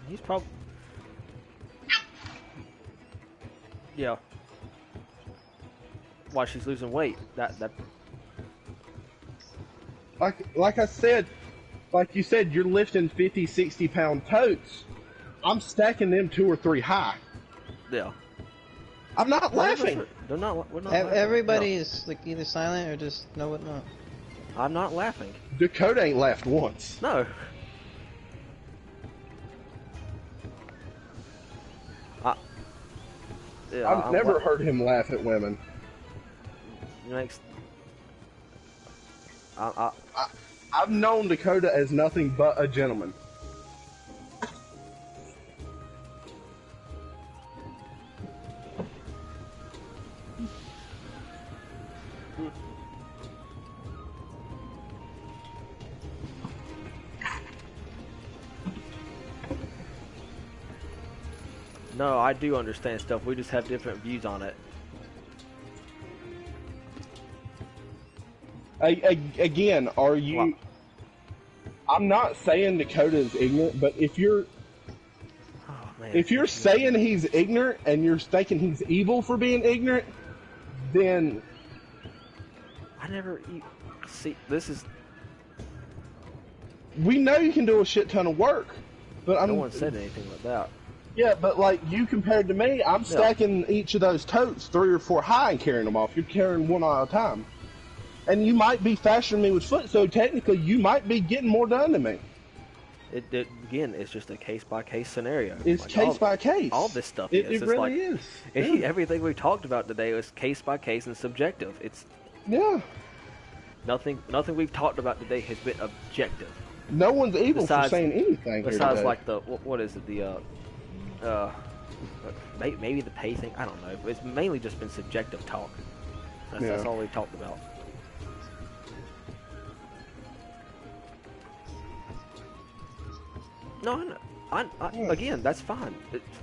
He's probably. Yeah. Why she's losing weight? That. Like I said, like you said, you're lifting 50, 60 pound totes I'm stacking them 2 or 3 high. Yeah. I'm not laughing. They're not. We're not. Everybody's like either silent or just no, what not. I'm not laughing. Dakota ain't laughed once. No. I've never heard him laugh at women. Makes. I've known Dakota as nothing but a gentleman. No, I do understand stuff. We just have different views on it. Again, are you... Well, I'm not saying Dakota is ignorant, but if you're... Oh, man. If you're saying he's ignorant and you're thinking he's evil for being ignorant, then... I never... See, this is... We know you can do a shit ton of work, but no one said anything like that. Yeah, but like you compared to me, I'm stacking each of those totes 3 or 4 high and carrying them off. You're carrying one at a time. And you might be faster than me with foot, so technically you might be getting more done than me. Again, it's just a case-by-case scenario. It's like case by case. All this stuff is. It really is. Yeah. Everything we talked about today was case-by-case and subjective. It's nothing we've talked about today has been objective. No one's evil for saying anything. Besides, like what is it? Maybe the pay thing. I don't know. It's mainly just been subjective talk. That's all we've talked about. No, again, that's fine.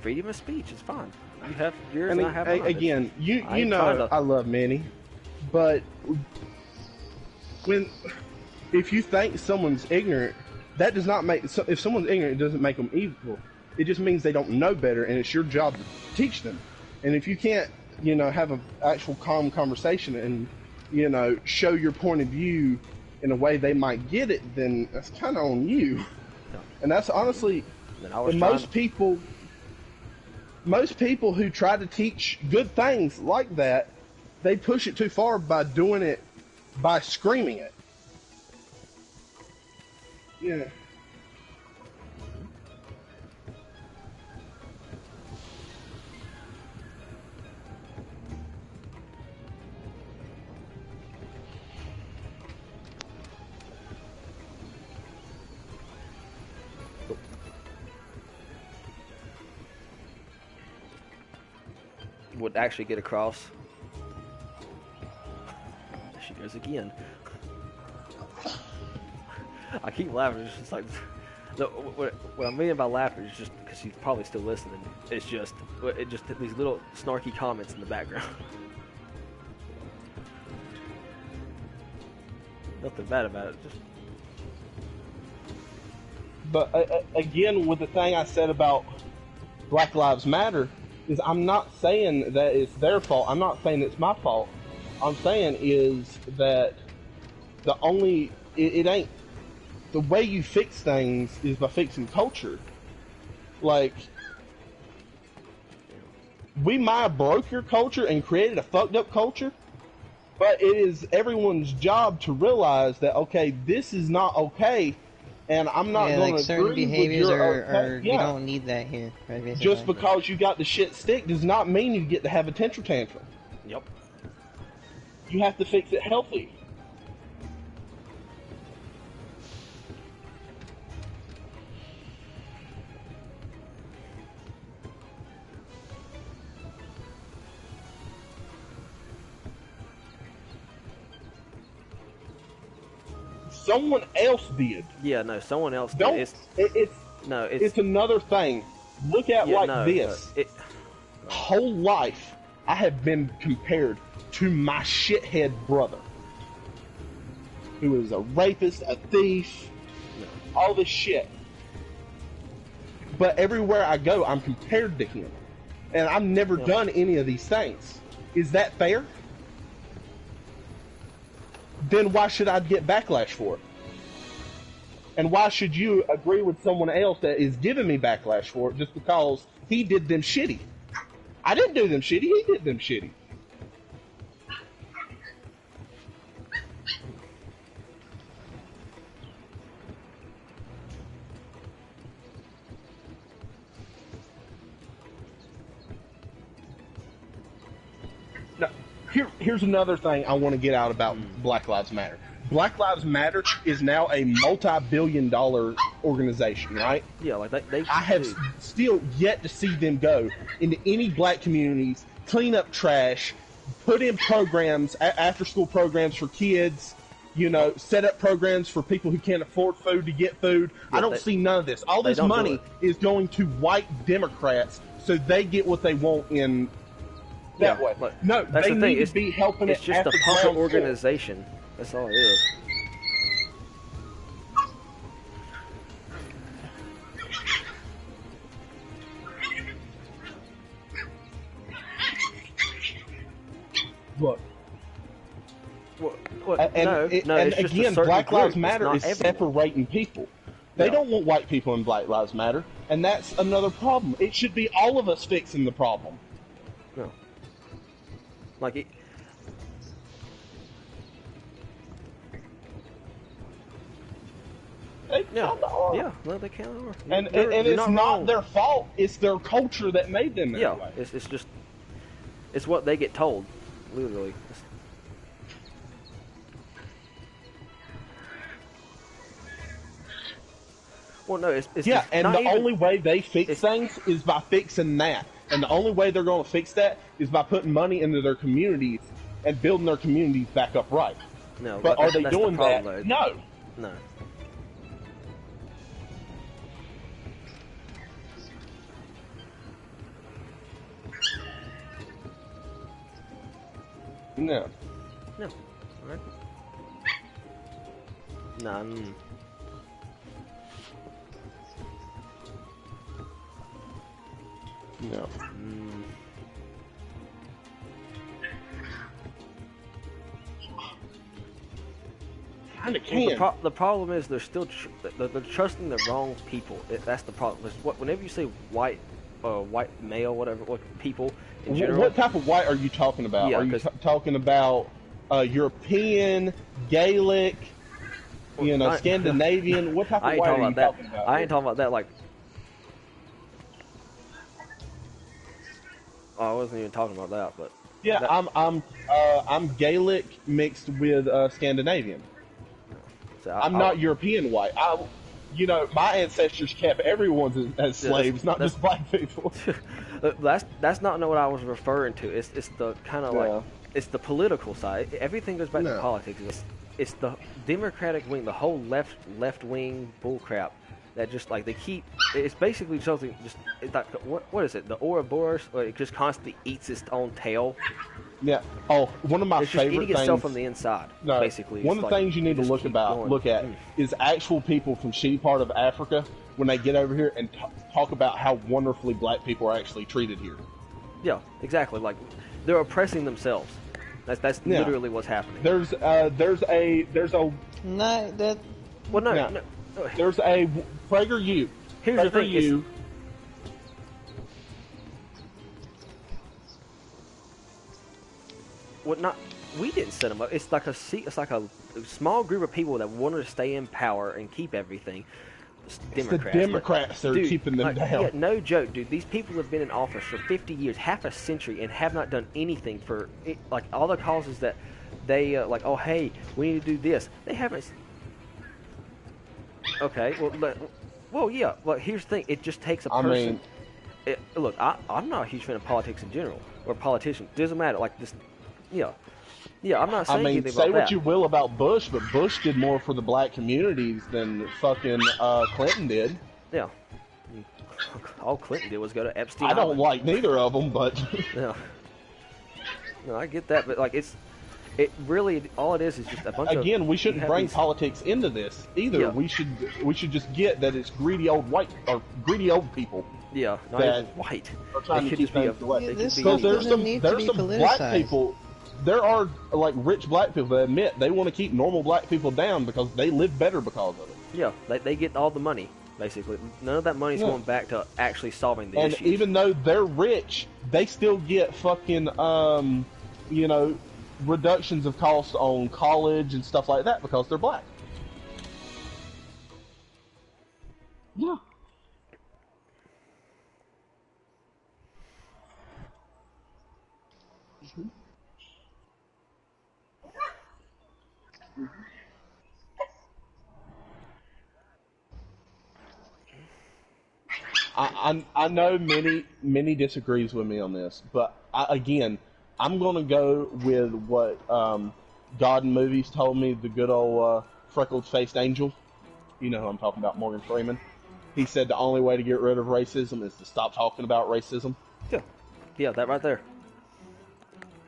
Freedom of speech is fine. You have yours, and I have mine. Again, you know I love Manny, but if you think someone's ignorant, that does not make... If someone's ignorant, it doesn't make them evil. It just means they don't know better, and it's your job to teach them. And if you can't, have an actual calm conversation and, show your point of view in a way they might get it, then that's kind of on you. And that's honestly, most people who try to teach good things like that, they push it too far by doing it, by screaming it. Yeah. Would actually get across. She goes again. I keep laughing. It's just like what I mean by laughing is just because she's probably still listening. It's just these little snarky comments in the background. Nothing bad about it. Just. But again, with the thing I said about Black Lives Matter. Is I'm not saying that it's their fault. I'm not saying it's my fault. I'm saying is that it ain't the way you fix things is by fixing culture. Like we might have broke your culture and created a fucked up culture, but it is everyone's job to realize that okay, this is not okay. And I'm not going to certain agree behaviors with your you don't need that here. Right? Just because you got the shit stick does not mean you get to have a temper tantrum. Yep. You have to fix it healthy. Someone else did. Yeah, no, someone else did. It's another thing. Look at this. Whole life, I have been compared to my shithead brother, who is a rapist, a thief, all this shit. But everywhere I go, I'm compared to him, and I've never done any of these things. Is that fair? Then why should I get backlash for it? And why should you agree with someone else that is giving me backlash for it just because he did them shitty? I didn't do them shitty, he did them shitty. Now, here's another thing I want to get out about Black Lives Matter. Black Lives Matter is now a multi-billion-dollar organization, right? Yeah, like they I have still yet to see them go into any black communities, clean up trash, put in programs, after-school programs for kids, you know, set up programs for people who can't afford food to get food. Yeah, I don't see none of this. All this money is going to white Democrats so they get what they want in that way. Like, no, they need to be helping it's just a puppet organization. That's all it is. Look. And again, Black Lives Matter is separating people. They don't want white people in Black Lives Matter, and that's another problem. It should be all of us fixing the problem. No. Like it. Yeah, no, they can't. And it's not their fault. It's their culture that made them that way. It's just, it's what they get told, literally. Well, no, it's yeah, and the only way they fix things is by fixing that. And the only way they're going to fix that is by putting money into their communities and building their communities back up right. No, but are they doing that? Though. No. No. No. No. Alright. None. No. Kinda can. The problem is they're still they're trusting the wrong people. That's the problem. Whenever you say white male, whatever, people in general. What type of white are you talking about? Yeah, are you talking about European, Gaelic, Scandinavian? What type of white are you talking about? I ain't talking about that. Like, I wasn't even talking about that, but yeah, I'm Gaelic mixed with Scandinavian. So I'm not European white. My ancestors kept everyone as slaves, not just black people. That's not what I was referring to. It's the kind of like it's the political side. Everything goes back to politics. It's the Democratic wing, the whole left wing bullcrap that just like they keep. It's basically something. Just it's like what is it? The Ouroboros, where it just constantly eats its own tail. Yeah. Oh, one of my it's favorite just eating things. itself from the inside. No, basically. One of the things you need to look at is actual people from shitty part of Africa when they get over here and talk about how wonderfully black people are actually treated here. Yeah, exactly. Like they're oppressing themselves. That's literally what's happening. There's a not that. Well, no. There's a PragerU. Here's the thing. We didn't set them up. It's like a small group of people that wanted to stay in power and keep everything. It's the Democrats that are keeping them down. Yeah, no joke, dude. These people have been in office for 50 years, half a century, and have not done anything for like all the causes that they like. Oh, hey, we need to do this. They haven't. Okay, well, yeah. Well, here's the thing. It just takes a person. Look, I'm not a huge fan of politics in general or politicians. Doesn't matter. Like this. Yeah, I'm not saying anything about that. Say what you will about Bush, but Bush did more for the black communities than fucking Clinton did. Yeah. All Clinton did was go to Epstein I don't like neither of them, but... Yeah. No, I get that, but like it really, all it is just a bunch of... Again, we shouldn't bring politics into this either. Yeah. We should just get that it's greedy old people. Yeah, not even white. They could just be there's some black people there are like rich black people that admit they want to keep normal black people down because they live better because of it. Yeah, they get all the money basically. None of that money's going back to actually solving the and issues. even though they're rich, they still get fucking you know, reductions of cost on college and stuff like that because they're black. Yeah. I know many disagrees with me on this, but again, I'm gonna go with what God in Movies told me. The good old freckled faced angel, you know who I'm talking about, Morgan Freeman. He said the only way to get rid of racism is to stop talking about racism. Yeah, that right there.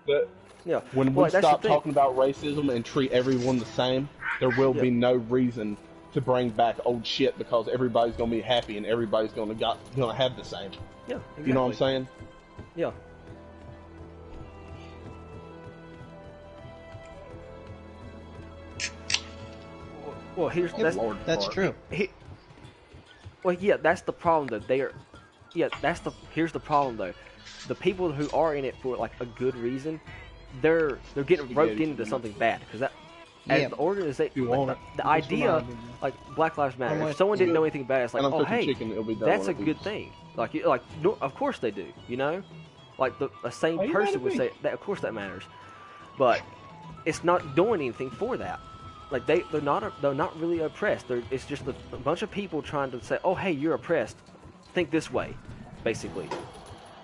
But yeah, when we stop talking about racism and treat everyone the same, there will be no reason to bring back old shit because everybody's gonna be happy and everybody's gonna have the same. Yeah, exactly. You know what I'm saying? Yeah. Well, that's true. Well, yeah, that's the problem though. Here's the problem though. The people who are in it for like a good reason, they're getting roped into something bad because that. As the organization, like, the idea, like Black Lives Matter. If someone didn't know anything about it, it's like, oh hey, that's a good thing. Like no, of course they do. You know, like the same person would say that. Of course that matters, but it's not doing anything for that. Like they're not really oppressed. It's just a bunch of people trying to say, oh hey, you're oppressed. Think this way, basically.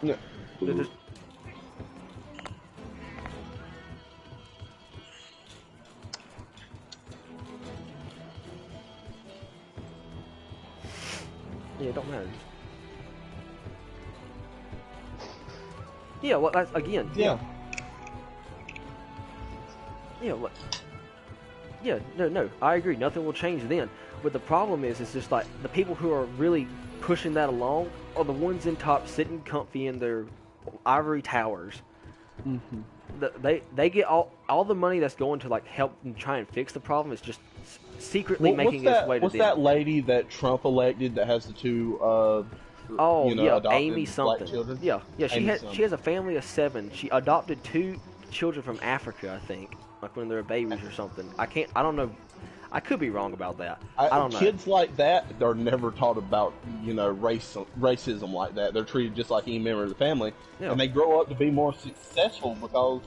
Yeah. Yeah, it don't matter. Yeah, well, that's, again. Yeah. Yeah, what? Yeah, no, I agree. Nothing will change then. But the problem is, it's just like the people who are really pushing that along are the ones in top, sitting comfy in their ivory towers. Mm-hmm. They get all the money that's going to like help and try and fix the problem is just secretly making its way to what's them. that lady that Trump elected that has the two Amy something. Children? Yeah, she has a family of 7. She adopted 2 children from Africa, I think, like when they were babies or something. I don't know. I could be wrong about that. I don't know. Kids like that are never taught about, racism like that. They're treated just like any member of the family, and they grow up to be more successful because,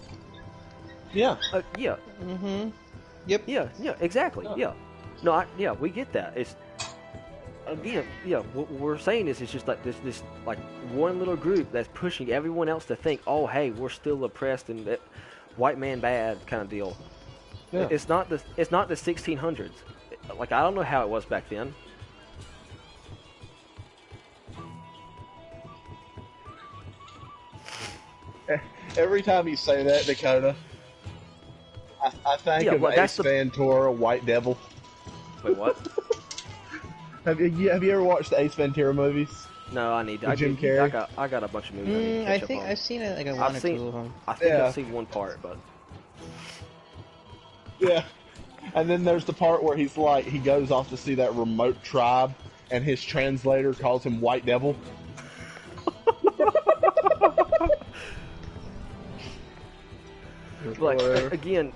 yeah. Mm-hmm. Yep. Yeah, exactly. Yeah. No, we get that. It's again, what we're saying is it's just like this like one little group that's pushing everyone else to think, oh, hey, we're still oppressed and white man bad kind of deal. Yeah. It's not the 1600s. Like I don't know how it was back then. Every time you say that, Dakota, I think of Ace Ventura, White Devil. Wait, what? Have you ever watched the Ace Ventura movies? No, I need to. Jim Carrey? I got a bunch of movies. I think I've seen it like one or two of them. I think I've seen one part, but yeah. And then there's the part where he goes off to see that remote tribe, and his translator calls him White Devil. Like again.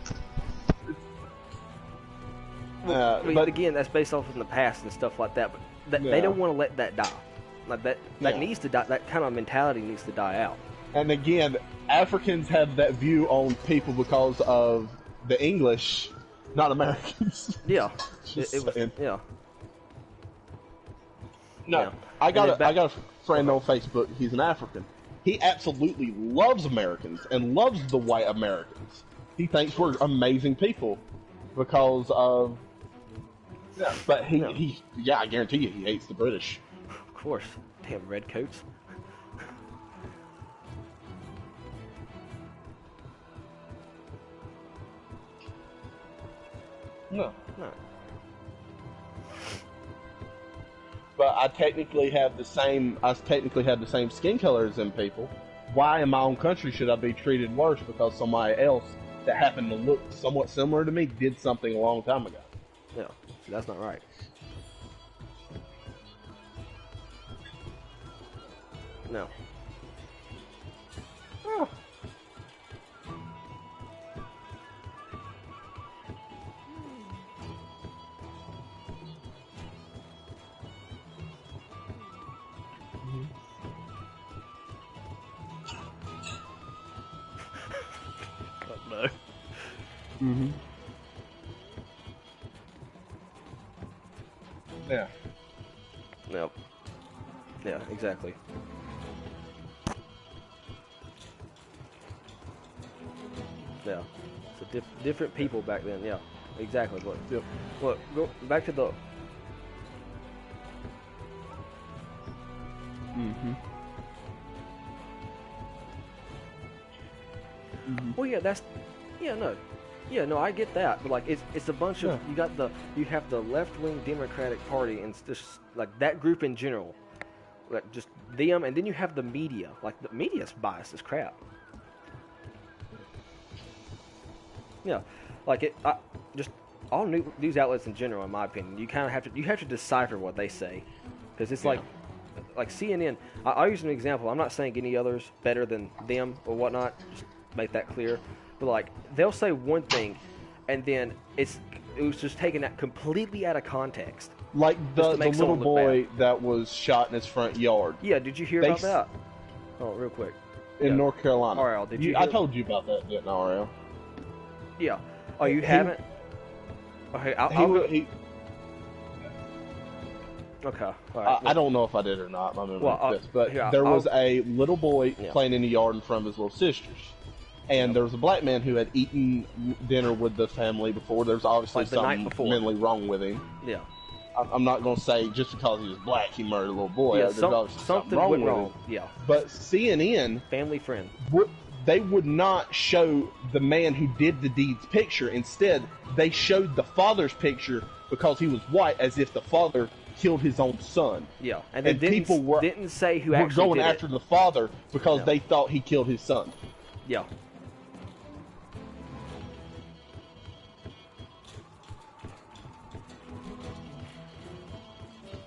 But again, that's based off in the past and stuff like that. But they don't want to let that die. Like that needs to die. That kind of mentality needs to die out. And again, Africans have that view on people because of the English, not Americans. Yeah, No, yeah. I got a friend on Facebook. He's an African. He absolutely loves Americans and loves the white Americans. He thinks we're amazing people because of. Yeah, but I guarantee you, he hates the British. Of course, damn redcoats. No. But I technically have the same skin color as them people, why in my own country should I be treated worse because somebody else that happened to look somewhat similar to me did something a long time ago? Yeah, so that's not right. No. Oh. No. Mm-hmm. Yeah. Yep. Yeah, exactly. Yeah. So different people back then. Yeah, exactly. Look. Yep. Look. Go back to the. Mm-hmm. Mm-hmm. Well, yeah, that's. Yeah, no. Yeah, no, I get that, but like it's a bunch of you have the left wing Democratic Party and it's just like that group in general, like just them, and then you have the media. Like the media's biased as crap. Yeah, like just all news outlets in general, in my opinion, you kind of have to decipher what they say, because it's like CNN. I'll use an example. I'm not saying any others better than them or whatnot. Just make that clear. But like they'll say one thing, and then it was just taken out completely out of context. Like the little boy that was shot in his front yard. Yeah, did you hear about that? Oh, real quick. In North Carolina. RL, did you? I told you about that, didn't I, RL? Yeah. Oh, you haven't? Okay, I'll go. Okay. All right. I don't know if I did or not. My memory well, but there was a little boy playing in the yard in front of his little sisters. And there was a black man who had eaten dinner with the family before. There's obviously something mentally wrong with him. Yeah. I'm not going to say just because he was black he murdered a little boy. Yeah, There's obviously something wrong with him. Yeah. But CNN... Family friend. They would not show the man who did the deed's picture. Instead, they showed the father's picture because he was white, as if the father killed his own son. Yeah. And people didn't say who actually going did after the father because they thought he killed his son. Yeah.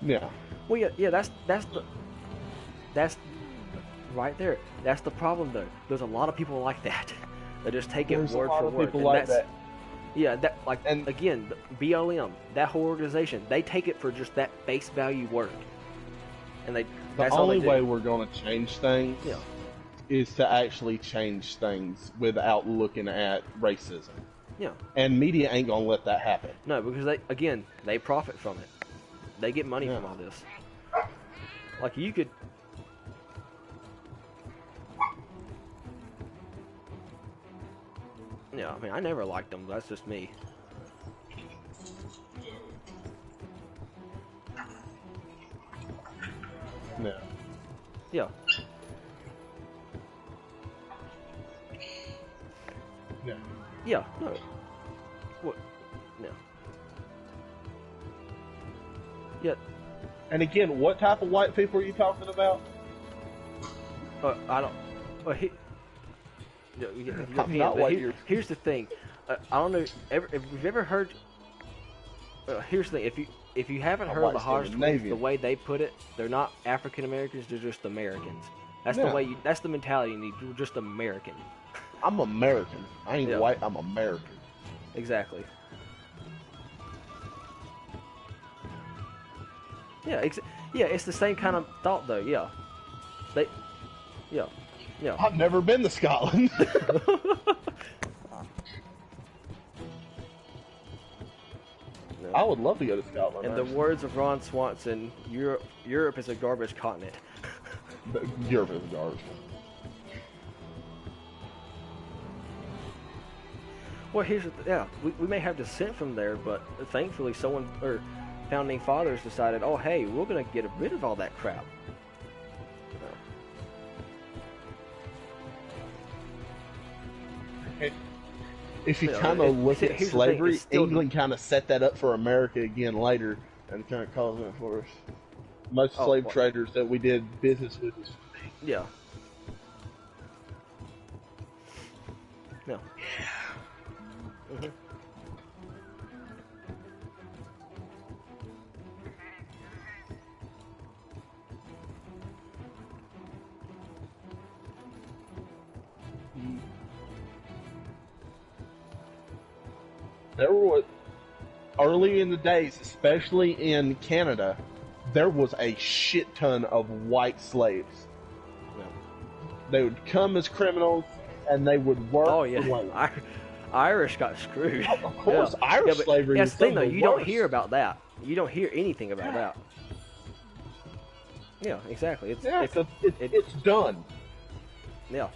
Yeah. Well, yeah. That's right there. That's the problem, though. There's a lot of people like that. They just take it word for word. People like that. Yeah, and again, the BLM, that whole organization, they take it for just that face value word, and the only way we're going to change things is to actually change things without looking at racism. Yeah. And media ain't going to let that happen. No, because they profit from it. They get money from all this. Like you could. Yeah, I mean, I never liked them. That's just me. Yeah. Yeah. Yeah. Yeah. No. What? No. Yeah. And again, what type of white people are you talking about? I don't. Here's the thing. I don't know. If you've ever heard. Here's the thing. If you haven't heard the Hodge twins, the way they put it, they're not African Americans. They're just Americans. That's the way. That's the mentality you need. You're just American. I'm American. I ain't white. I'm American. Exactly. Yeah. Yeah. It's the same kind of thought, though. Yeah. Yeah. Yeah. I've never been to Scotland. No. I would love to go to Scotland. In the words of Ron Swanson, Europe is a garbage continent. Europe is garbage. Well, we may have descent from there, but thankfully someone or founding fathers decided, oh hey, we're gonna get rid of all that crap. If you kind of look at slavery, England kind of set that up for America again later, and kind of caused it for us. Most slave traders that we did business with. Yeah. No. Mm-hmm. There was early in the days, especially in Canada, there was a shit ton of white slaves. No. They would come as criminals and they would work. Oh yeah, for Irish got screwed. Of course, yeah. Irish but slavery. That's is the thing, some though. of the You don't worst. hear about that. You don't hear anything about that. Yeah, exactly. It's done. Yeah.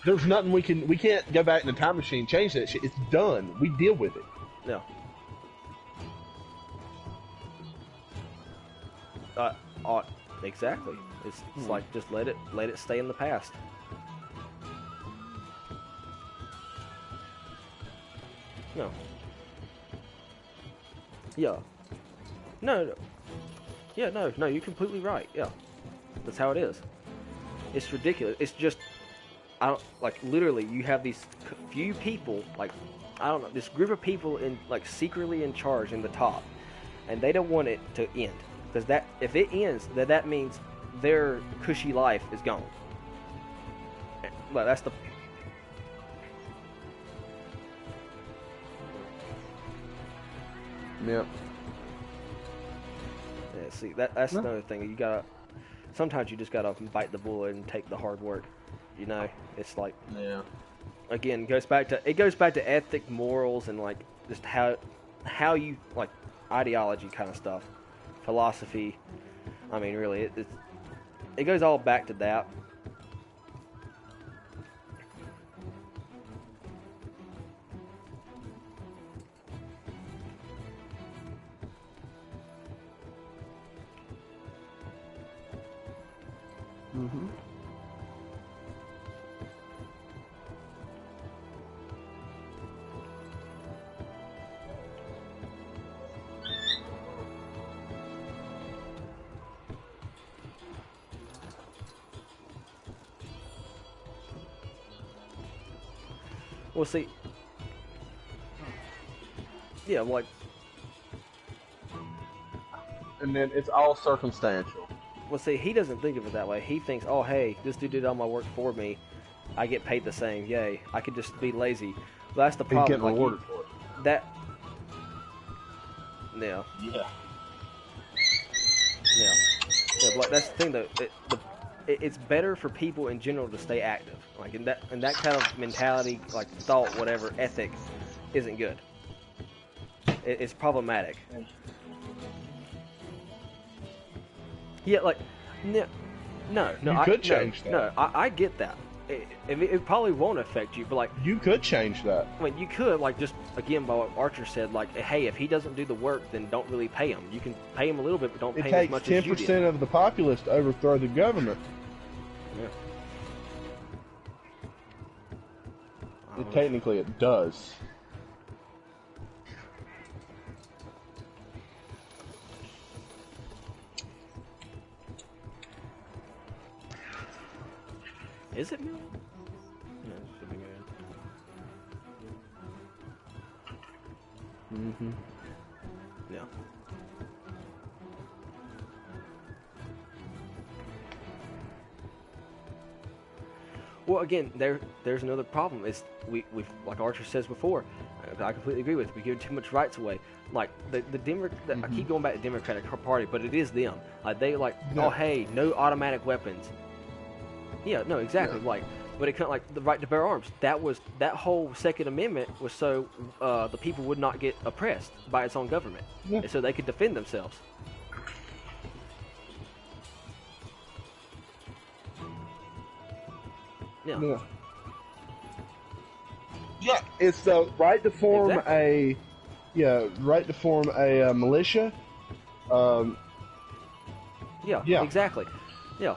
There's nothing we can't go back in the time machine and change that shit. It's done. We deal with it. No. Exactly. It's like just let it stay in the past. No. Yeah. No. Yeah, no, you're completely right. Yeah. That's how it is. It's ridiculous. It's just, I don't, like, literally, you have these few people, like, I don't know, this group of people in, like, secretly in charge in the top, and they don't want it to end. Because that, if it ends, that means their cushy life is gone. Well, that's the... Yep. Yeah, see, that's another thing. You gotta... Sometimes you just gotta bite the bullet and take the hard work. You know? It's like... Yeah. Again, it goes back to ethic, morals, and, like, just how you, like, ideology kind of stuff. Philosophy. I mean, really, it goes all back to that. Mm-hmm. Well, see, yeah, like, And then it's all circumstantial. well, see, he doesn't think of it that way. He thinks, oh, hey, this dude did all my work for me. I get paid the same. Yay. I could just be lazy. Well, that's the He's problem. getting Like, rewarded for it. that, yeah. Yeah. Yeah. Yeah, but like, that's the thing, though. It's better for people in general to stay active. Like, in that kind of mentality, like, thought, whatever, ethic, isn't good. It's problematic. Yeah, like, no. You could change that. No, I get that. It probably won't affect you, but, like... You could change that. I mean, you could, like, just, again, by what Archer said, like, hey, if he doesn't do the work, then don't really pay him. You can pay him a little bit, but don't pay him as much as you did. It takes 10% of the populace to overthrow the government. Yeah. Technically, it does. Is it million? No, it should be good. Mm-hmm. Yeah. Well, again, there's another problem. It's we've like Archer says before. I completely agree with. We give too much rights away. Like the I keep going back to the Democratic Party, but it is them. Like they like, oh hey, no automatic weapons. Yeah, no, exactly. Yeah. Like, but it kind of like the right to bear arms. That whole Second Amendment was so the people would not get oppressed by its own government, and so they could defend themselves. Yeah. Yeah, it's the right to form a militia. Yeah, exactly. Yeah.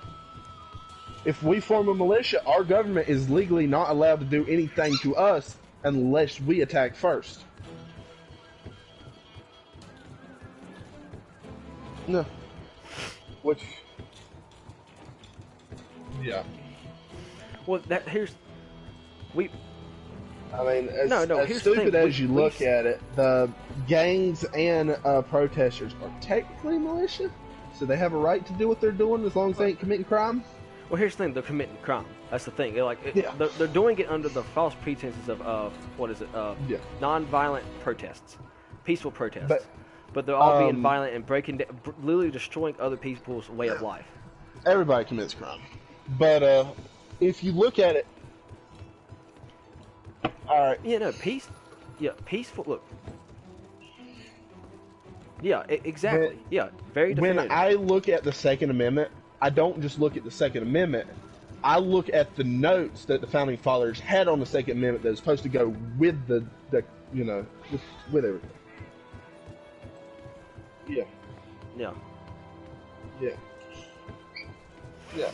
If we form a militia, our government is legally not allowed to do anything to us unless we attack first. No. Which. Yeah. Well, I mean, as here's stupid the thing. as you look at it, the gangs and protesters are technically militia, so they have a right to do what they're doing as long as they ain't committing crime. Well, here's the thing: they're committing crime. That's the thing. They're doing it under the false pretenses of what is it? Non-violent protests, peaceful protests. But they're all being violent and literally destroying other people's way of life. Everybody commits crime, but if you look at it. All right. Peaceful. Look. Yeah, exactly. Very definitive. When I look at the Second Amendment, I don't just look at the Second Amendment. I look at the notes that the Founding Fathers had on the Second Amendment that is supposed to go with the with everything. Yeah. Yeah. Yeah. Yeah.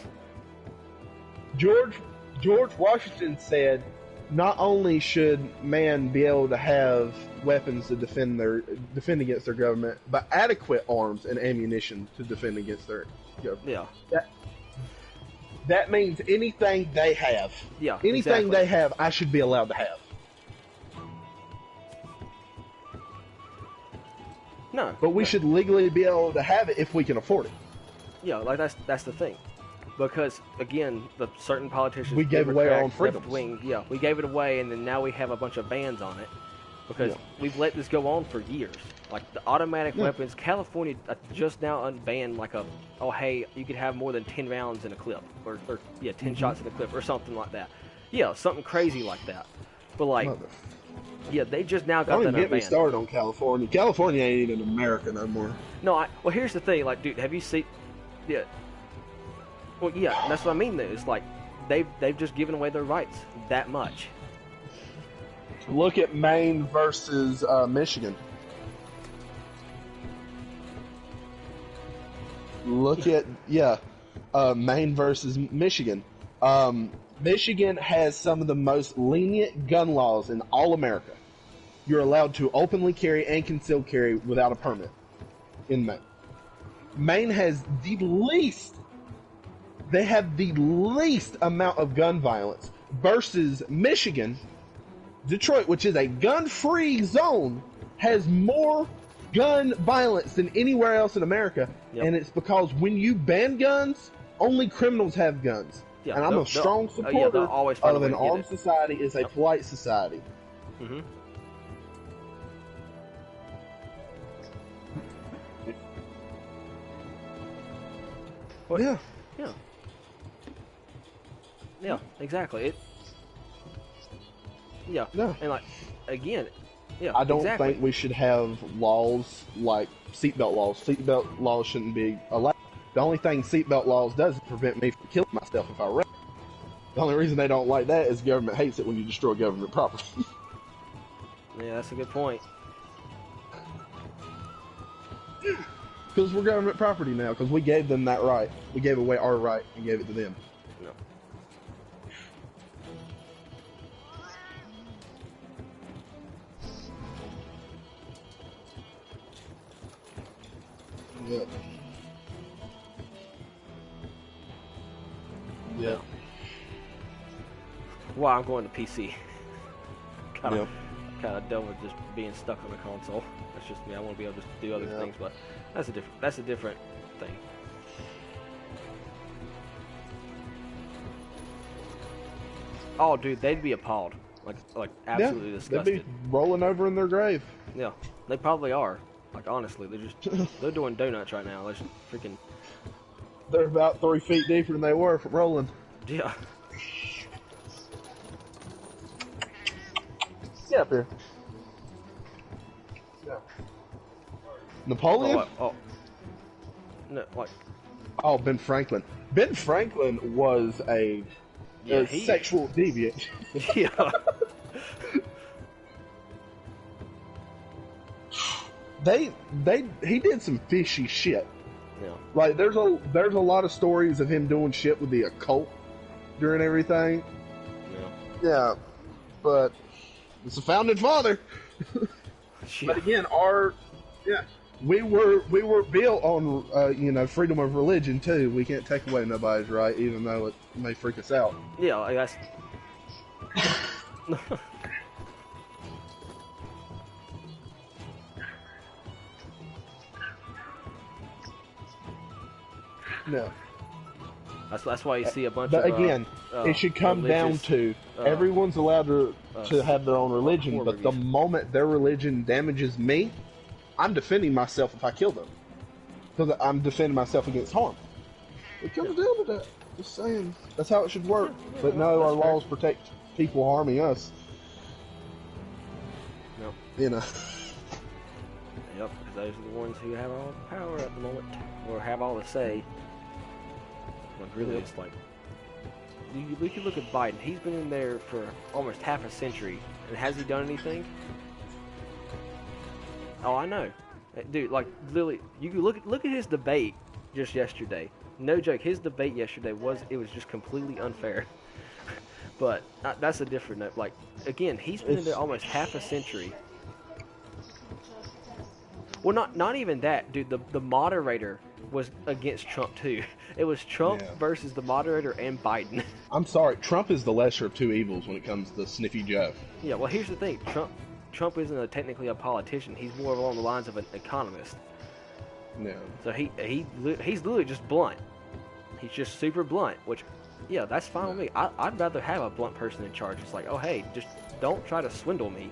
George Washington said, not only should man be able to have weapons to defend against their government, but adequate arms and ammunition to defend against their government. Yeah. That means anything they have. Yeah. Anything they have, I should be allowed to have. No. But we should legally be able to have it if we can afford it. Yeah, like that's the thing. Because again, the certain politicians we gave away our own freedoms. We gave it away, and then now we have a bunch of bans on it because we've let this go on for years. Like the automatic weapons, California just now unbanned hey, you could have more than 10 rounds in a clip, or 10 shots in a clip, or something like that. Yeah, something crazy like that. But they just now got that unbanned. Don't even get me started on California. California ain't even America no more. No, well, here's the thing. Like, dude, have you seen? Yeah. Well, yeah, that's what I mean. Though, it's like they've just given away their rights that much. Look at Maine versus Michigan. Look at Maine versus Michigan. Michigan has some of the most lenient gun laws in all America. You're allowed to openly carry and concealed carry without a permit in Maine. Maine has the least. They have the least amount of gun violence versus Michigan. Detroit, which is a gun-free zone, has more gun violence than anywhere else in America. Yep. And it's because when you ban guns, only criminals have guns. Yeah, and I'm a strong supporter of an armed society is a polite society. Mm-hmm. Well, yeah. Yeah, exactly. No. And again, I don't think we should have laws like seatbelt laws. Seatbelt laws shouldn't be allowed. The only thing seatbelt laws does is prevent me from killing myself if I wreck. The only reason they don't like that is government hates it when you destroy government property. Yeah, that's a good point. Because we're government property now, because we gave them that right. We gave away our right and gave it to them. No. Yeah. Yeah. Well, I'm going to PC. kind of done with just being stuck on a console. That's just me. I want to be able to do other things, but that's a different thing. Oh, dude, they'd be appalled, like absolutely disgusted. They'd be rolling over in their grave. Yeah, they probably are. Like honestly, they're doing donuts right now. They're freaking. They're about 3 feet deeper than they were from rolling. Yeah. Get up here. Yeah. Napoleon? No, Oh, Ben Franklin. Ben Franklin was a sexual deviant. Yeah. He did some fishy shit. Yeah. Like there's a lot of stories of him doing shit with the occult during everything. Yeah. Yeah. But it's a founding father. But again, we were built on freedom of religion too. We can't take away nobody's right, even though it may freak us out. Yeah, that's No. That's why you see a bunch But of. again, it should come down to everyone's allowed to have their own religion, but the moment their religion damages me, I'm defending myself if I kill them. Because I'm defending myself against harm. It comes down to that. Just saying. That's how it should work. But no, our laws protect people harming us. Yep. You know. Yep, because those are the ones who have all the power at the moment, or have all the say. Like, really, it's like... We could look at Biden. He's been in there for almost half a century, and has he done anything? Oh, I know. Dude, like, literally, you can look at his debate just yesterday. No joke, his debate yesterday was just completely unfair. But that's a different note. Like, again, he's been in there almost half a century. Well, not even that, dude. The moderator was against Trump too. It was Trump versus the moderator and Biden. I'm sorry, Trump is the lesser of two evils when it comes to Sniffy Joe. Yeah, well, here's the thing. Trump isn't technically a politician. He's more along the lines of an economist. No. So he's literally just blunt. He's just super blunt, which, yeah, that's fine with me. I'd rather have a blunt person in charge. It's like, oh, hey, just don't try to swindle me.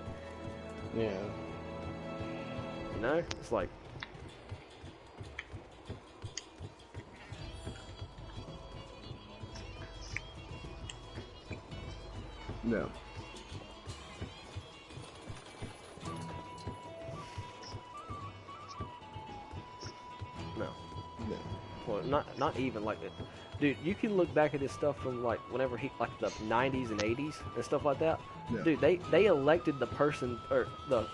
Yeah. You know? It's like... No. No. Well, not even like it. Dude, you can look back at this stuff from like whenever he like the 90s and 80s and stuff like that. Yeah. Dude, they elected the person or the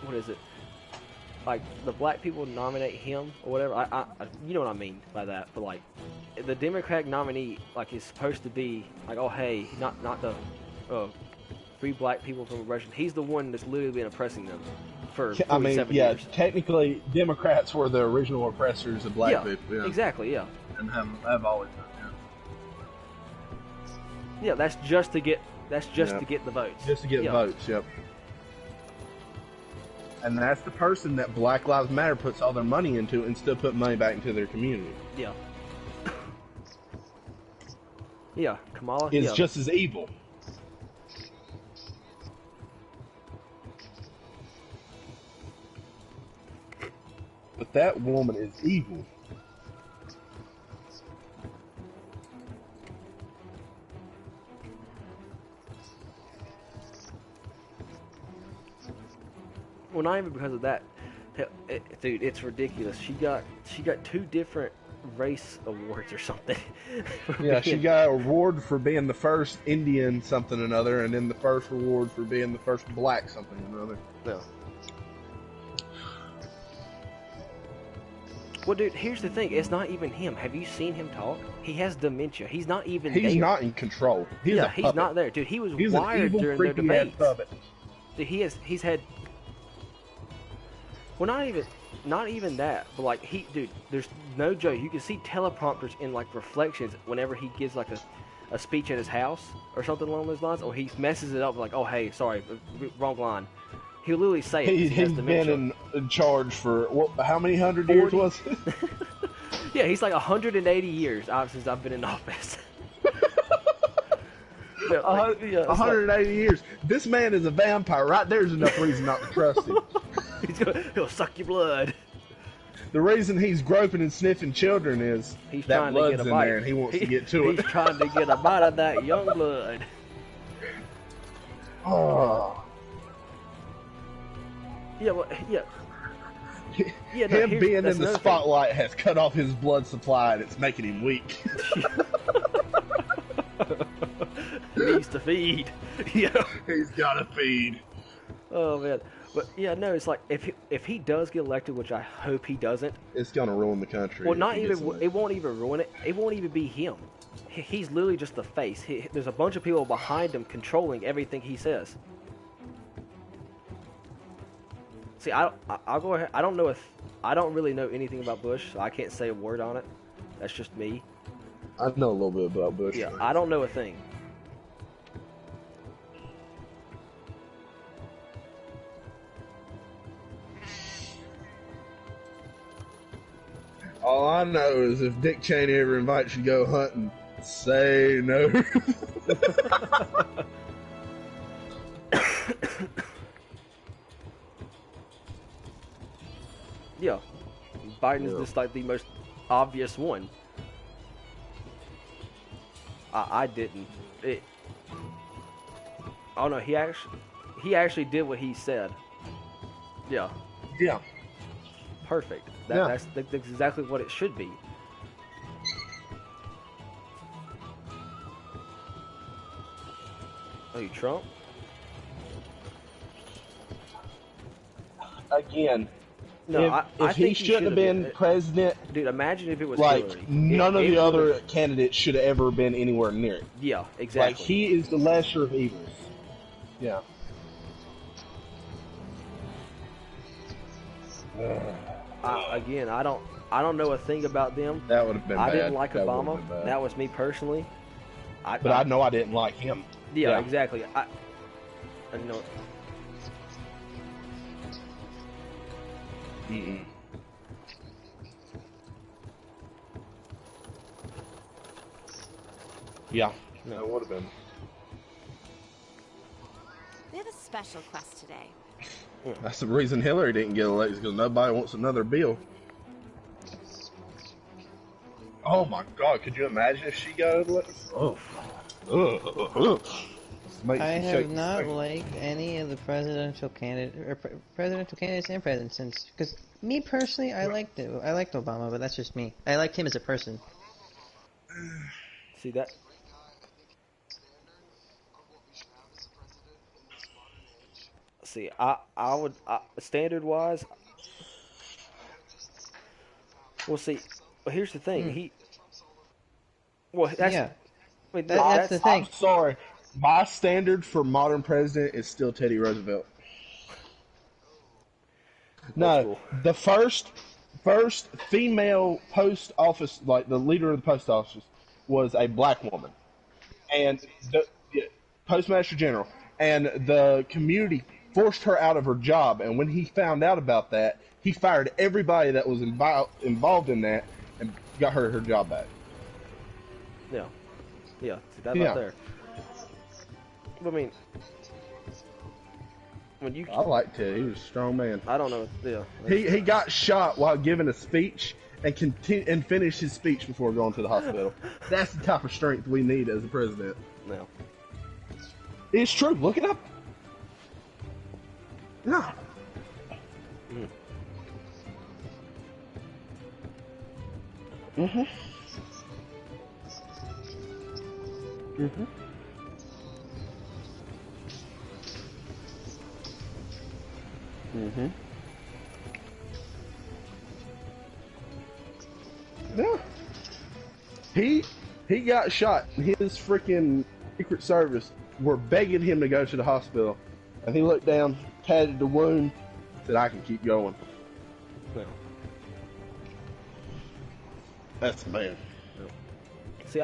what is it? Like the black people nominate him or whatever. I you know what I mean by that. But like the Democratic nominee like is supposed to be like, oh hey, not the free black people from oppression. He's the one that's literally been oppressing them for 47 years. Technically, Democrats were the original oppressors of black people. Yeah, exactly, yeah. And have always been, yeah. That's just to get to get the votes. Just to get votes, yep. And that's the person that Black Lives Matter puts all their money into and still put money back into their community. Yeah. Yeah, Kamala is just as evil. But that woman is evil. Well, not even because of that. Dude, it's ridiculous. She got 2 different race awards or something. Yeah, she got an award for being the first Indian something or another, and then the first award for being the first black something or another. No. Well, dude, here's the thing. It's not even him. Have you seen him talk? He has dementia. He's not even there. He's not in control. He's not there. Dude, he was wired during their debates. Dude, he's had... Well, not even that, but like dude, there's no joke. You can see teleprompters in like reflections whenever he gives like a speech at his house or something along those lines, or he messes it up like, oh hey, sorry, wrong line. He'll literally say it. He's been in charge for how many 100 years was it? Yeah, he's like 180 years since I've been in office. 180 years. This man is a vampire. Right there's enough reason not to trust him. He'll suck your blood. The reason he's groping and sniffing children is he's that trying blood's to get a in bite. there and he wants to get to it. He's trying to get a bite of that young blood. Oh. Yeah, well, yeah. Yeah, no, him being in the spotlight has cut off his blood supply and it's making him weak. Needs to feed. Yeah. He's gotta feed. Oh man. But yeah, no, it's like if he does get elected, which I hope he doesn't, it's gonna ruin the country. Well, not even it won't even ruin it. It won't even be him. He's literally just the face. There's a bunch of people behind him controlling everything he says. See, I'll go ahead. I don't really know anything about Bush, so I can't say a word on it. That's just me. I know a little bit about Bush. Yeah, I don't know a thing. All I know is if Dick Cheney ever invites you to go hunting, say no. Yeah, Biden is just like the most obvious one. I didn't. Oh no, he actually did what he said. Yeah. Yeah. Perfect. Yeah. That's exactly what it should be. Oh, you Trump? Again, No, if I he think shouldn't have been president, dude, imagine if it was like Hillary. none of the other candidates should have ever been anywhere near it. Yeah, exactly. Like he is the lesser of evils. Yeah. Again, I don't know a thing about them. That would have been I bad. didn't like That Obama. would have been bad. That was me personally. But I know I didn't like him. Yeah, exactly. I know. Mm-mm. Yeah, no, it would have been. We have a special quest today. That's the reason Hillary didn't get elected, because nobody wants another bill. Oh my God, could you imagine if she got elected? Oh. I have not liked any of the presidential candidates and presidents since, because me personally, I liked Obama, but that's just me. I liked him as a person. See that? See, I would standard wise. Well, see, well, here's the thing. That's the thing. I'm sorry. My standard for modern president is still Teddy Roosevelt. No, the first female post office, like the leader of the post office, was a black woman, and the postmaster general, and the community forced her out of her job. And when he found out about that, he fired everybody that was involved in that and got her job back. Yeah, see that right there. I mean, when you, I liked Ted. He was a strong man. I don't know. Yeah, he got shot while giving a speech and finished his speech before going to the hospital. That's the type of strength we need as a president. No, it's true. Look it up. No. Mhm. Mhm. Mhm. Yeah. He got shot. His freaking Secret Service were begging him to go to the hospital, and he looked down, patted the wound, said, "I can keep going." no. That's the man. No. See,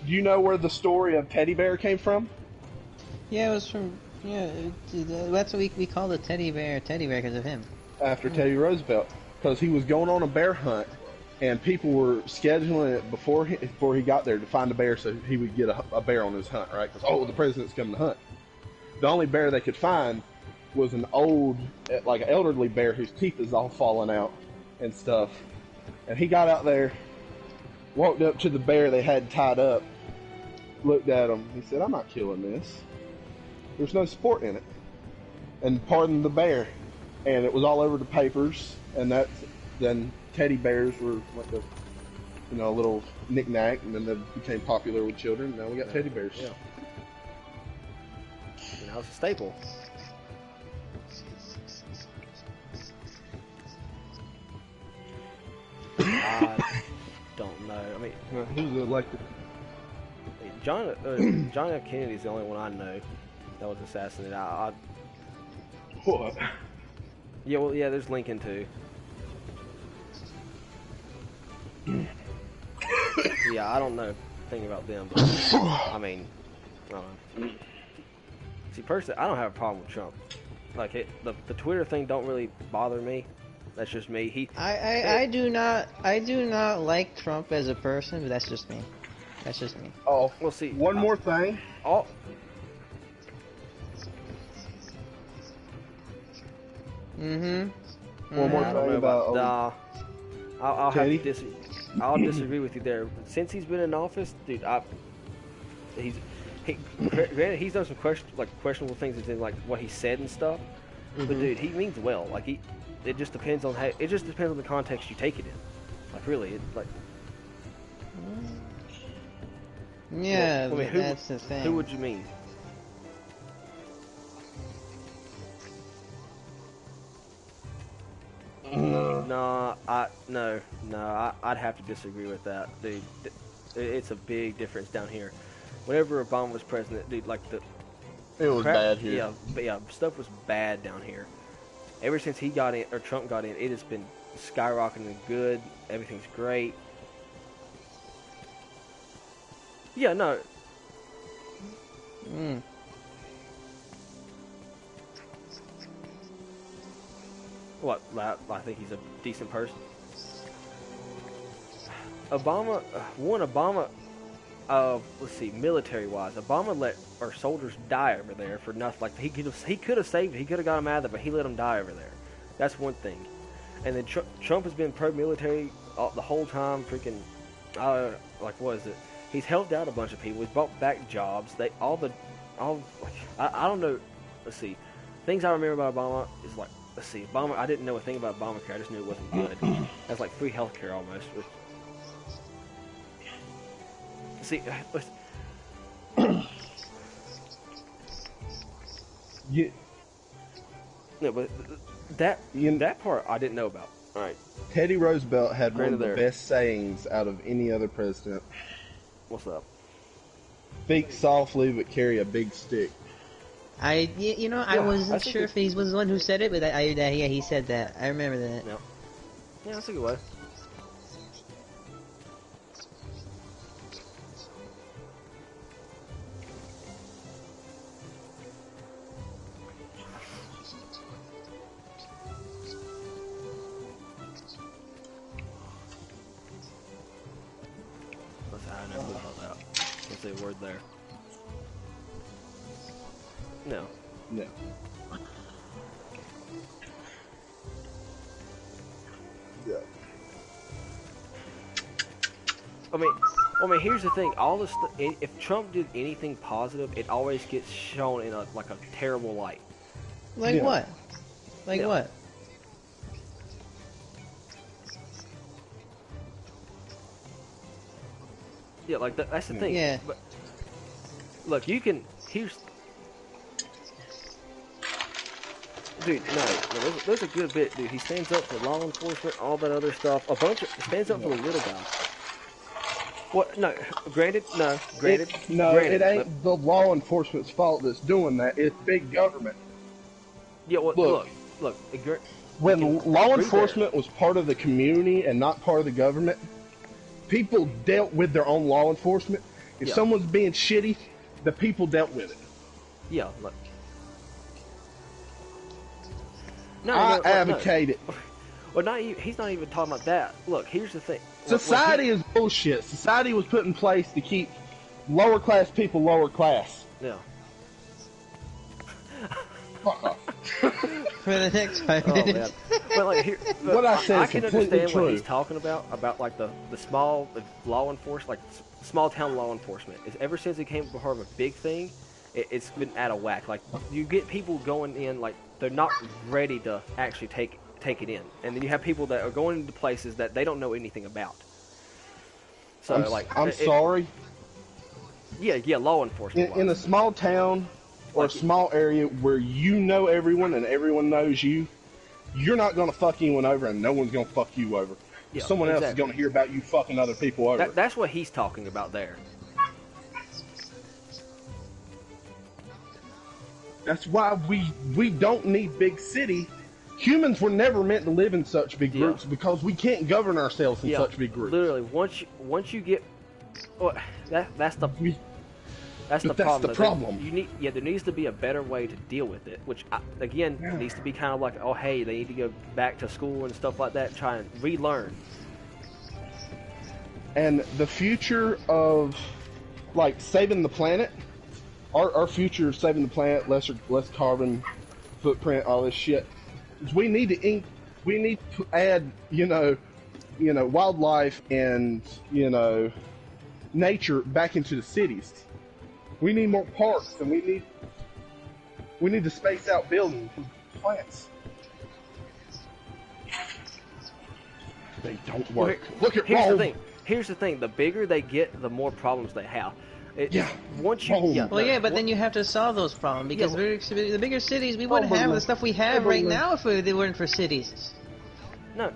You know where the story of Teddy Bear came from? Yeah, it was from. Yeah, that's what we call the teddy bear because of him. After Teddy Roosevelt, because he was going on a bear hunt, and people were scheduling it before he got there to find a bear so he would get a bear on his hunt, right? Because the president's coming to hunt. The only bear they could find was an old, like an elderly bear whose teeth is all falling out and stuff. And he got out there, walked up to the bear they had tied up, looked at him. He said, "I'm not killing this. There's no sport in it." And pardoned the bear. And it was all over the papers. And then teddy bears were like a little knick-knack, and then they became popular with children. Now we got teddy bears. Yeah. Now it's a staple. I don't know. I mean, who's elected? John F. Kennedy's the only one I know that was assassinated. What? Yeah, well, yeah. There's Lincoln too. Yeah, I don't know a thing about them, but I mean, I don't know. See, personally, I don't have a problem with Trump. Like the Twitter thing don't really bother me. That's just me. I do not like Trump as a person, but that's just me. That's just me. Oh, we'll see. One more thing. Oh. Mm-hmm. One more thing about I'll have Teddy? to disagree. I'll disagree with you there. Since he's been in office, dude, granted he's done some questionable things in like what he said and stuff. But dude, he means well. Like it just depends on the context you take it in. Like really, Yeah, well, I mean, that's the thing. Who would you mean? No, I'd have to disagree with that, dude. It's a big difference down here. Whenever Obama was president, dude, like it was bad here. Yeah, stuff was bad down here. Ever since he got in, or Trump got in, it has been skyrocketing good. Everything's great. Yeah, no. What? I think he's a decent person. Obama, let's see, military-wise, Obama let our soldiers die over there for nothing. Like he could have saved it. He could have got them out of there, but he let them die over there. That's one thing. And then Trump has been pro-military the whole time. Freaking, like what is it? He's helped out a bunch of people. He's brought back jobs. I don't know. Let's see. Things I remember about Obama is like, let's see, Obama. I didn't know a thing about Obamacare. I just knew it wasn't good. That's like free healthcare almost. See, yeah. No, but that part I didn't know about. All right. Teddy Roosevelt had one of the best sayings out of any other president. What's up? Speak softly, but carry a big stick. I wasn't sure if he was the one who said it, but he said that. I remember that. Yep. Yeah, that's a good way. Say a word there. No. No. Yeah. I mean, here's the thing. All this, if Trump did anything positive, it always gets shown in a terrible light. Like what? Like what? Yeah, like that's the thing. Yeah. But look, dude. No, there's a good bit, dude. He stands up for law enforcement, all that other stuff. Stands up for the little guy. What? No, granted. It ain't the law enforcement's fault that's doing that. It's big government. Yeah. Well, look. When law enforcement was part of the community and not part of the government, people dealt with their own law enforcement. If someone's being shitty, the people dealt with it. Yeah, look. I advocate it. Well, he's not even talking about that. Look, here's the thing. Society is bullshit. Society was put in place to keep lower class people lower class. Yeah. For the next 5 minutes. But what I said I is can completely understand true. what he's talking about like the small law enforcement, like small town law enforcement. Is ever since it came before of a big thing, it's been out of whack. Like you get people going in like they're not ready to actually take it in, and then you have people that are going into places that they don't know anything about. So I'm sorry. Yeah, law enforcement. In a small town or a small area where you know everyone and everyone knows you, you're not going to fuck anyone over, and no one's going to fuck you over. Yeah, Someone else is going to hear about you fucking other people over. That's what he's talking about there. That's why we don't need big city. Humans were never meant to live in such big groups because we can't govern ourselves in such big groups. Literally, once you get, well, that's That's But the that's problem. the problem. There needs to be a better way to deal with it. Which again needs to be kind of like, oh hey, they need to go back to school and stuff like that, try and relearn. And the future of like saving the planet, our future of saving the planet, less carbon footprint, all this shit, is we need to add wildlife and nature back into the cities. We need more parks, and we need to space out buildings and plants. They don't work. Look at Rome. Here's the thing. The bigger they get, the more problems they have. Once you, but then you have to solve those problems because the bigger cities, we wouldn't have the stuff we have right now if they weren't for cities. No.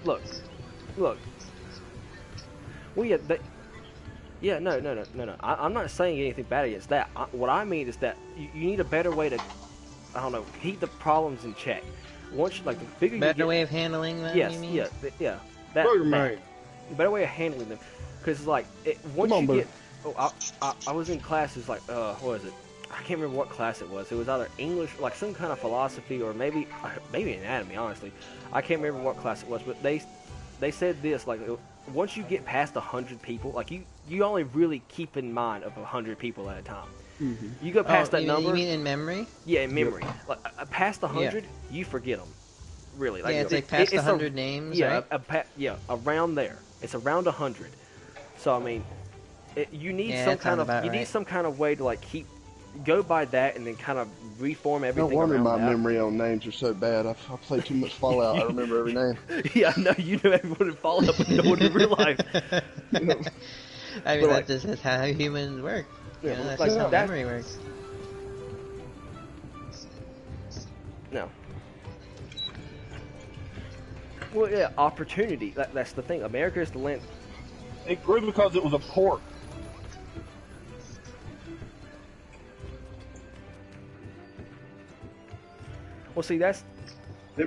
Look. No. I'm not saying anything bad against that. What I mean is that you need a better way to, I don't know, keep the problems in check. Once the bigger better way of handling them. Yes, you mean? yeah. That better way of handling them, because once you get. Oh, I was in classes what was it? I can't remember what class it was. It was either English, like some kind of philosophy, or maybe anatomy. Honestly, I can't remember what class it was. But they said this, once you get past 100 people, you only really keep in mind of 100 people at a time. Mm-hmm. You go past that number. You mean in memory? Yeah, in memory. Yep. Past 100, you forget them. Really, it's past 100 names. Yeah, right? Around there. It's around 100. So I mean, you need some kind of way to go by that and then kind of reform everything. No wonder my that. memory on names are so bad. I play too much Fallout. I remember every name. Yeah, no, you know everyone in Fallout, but no one in real life. I mean, that's just how humans work. Yeah, that's just how memory works. No. Well, yeah, opportunity. That's the thing. America is the land. It grew because it was a port. Well, see, them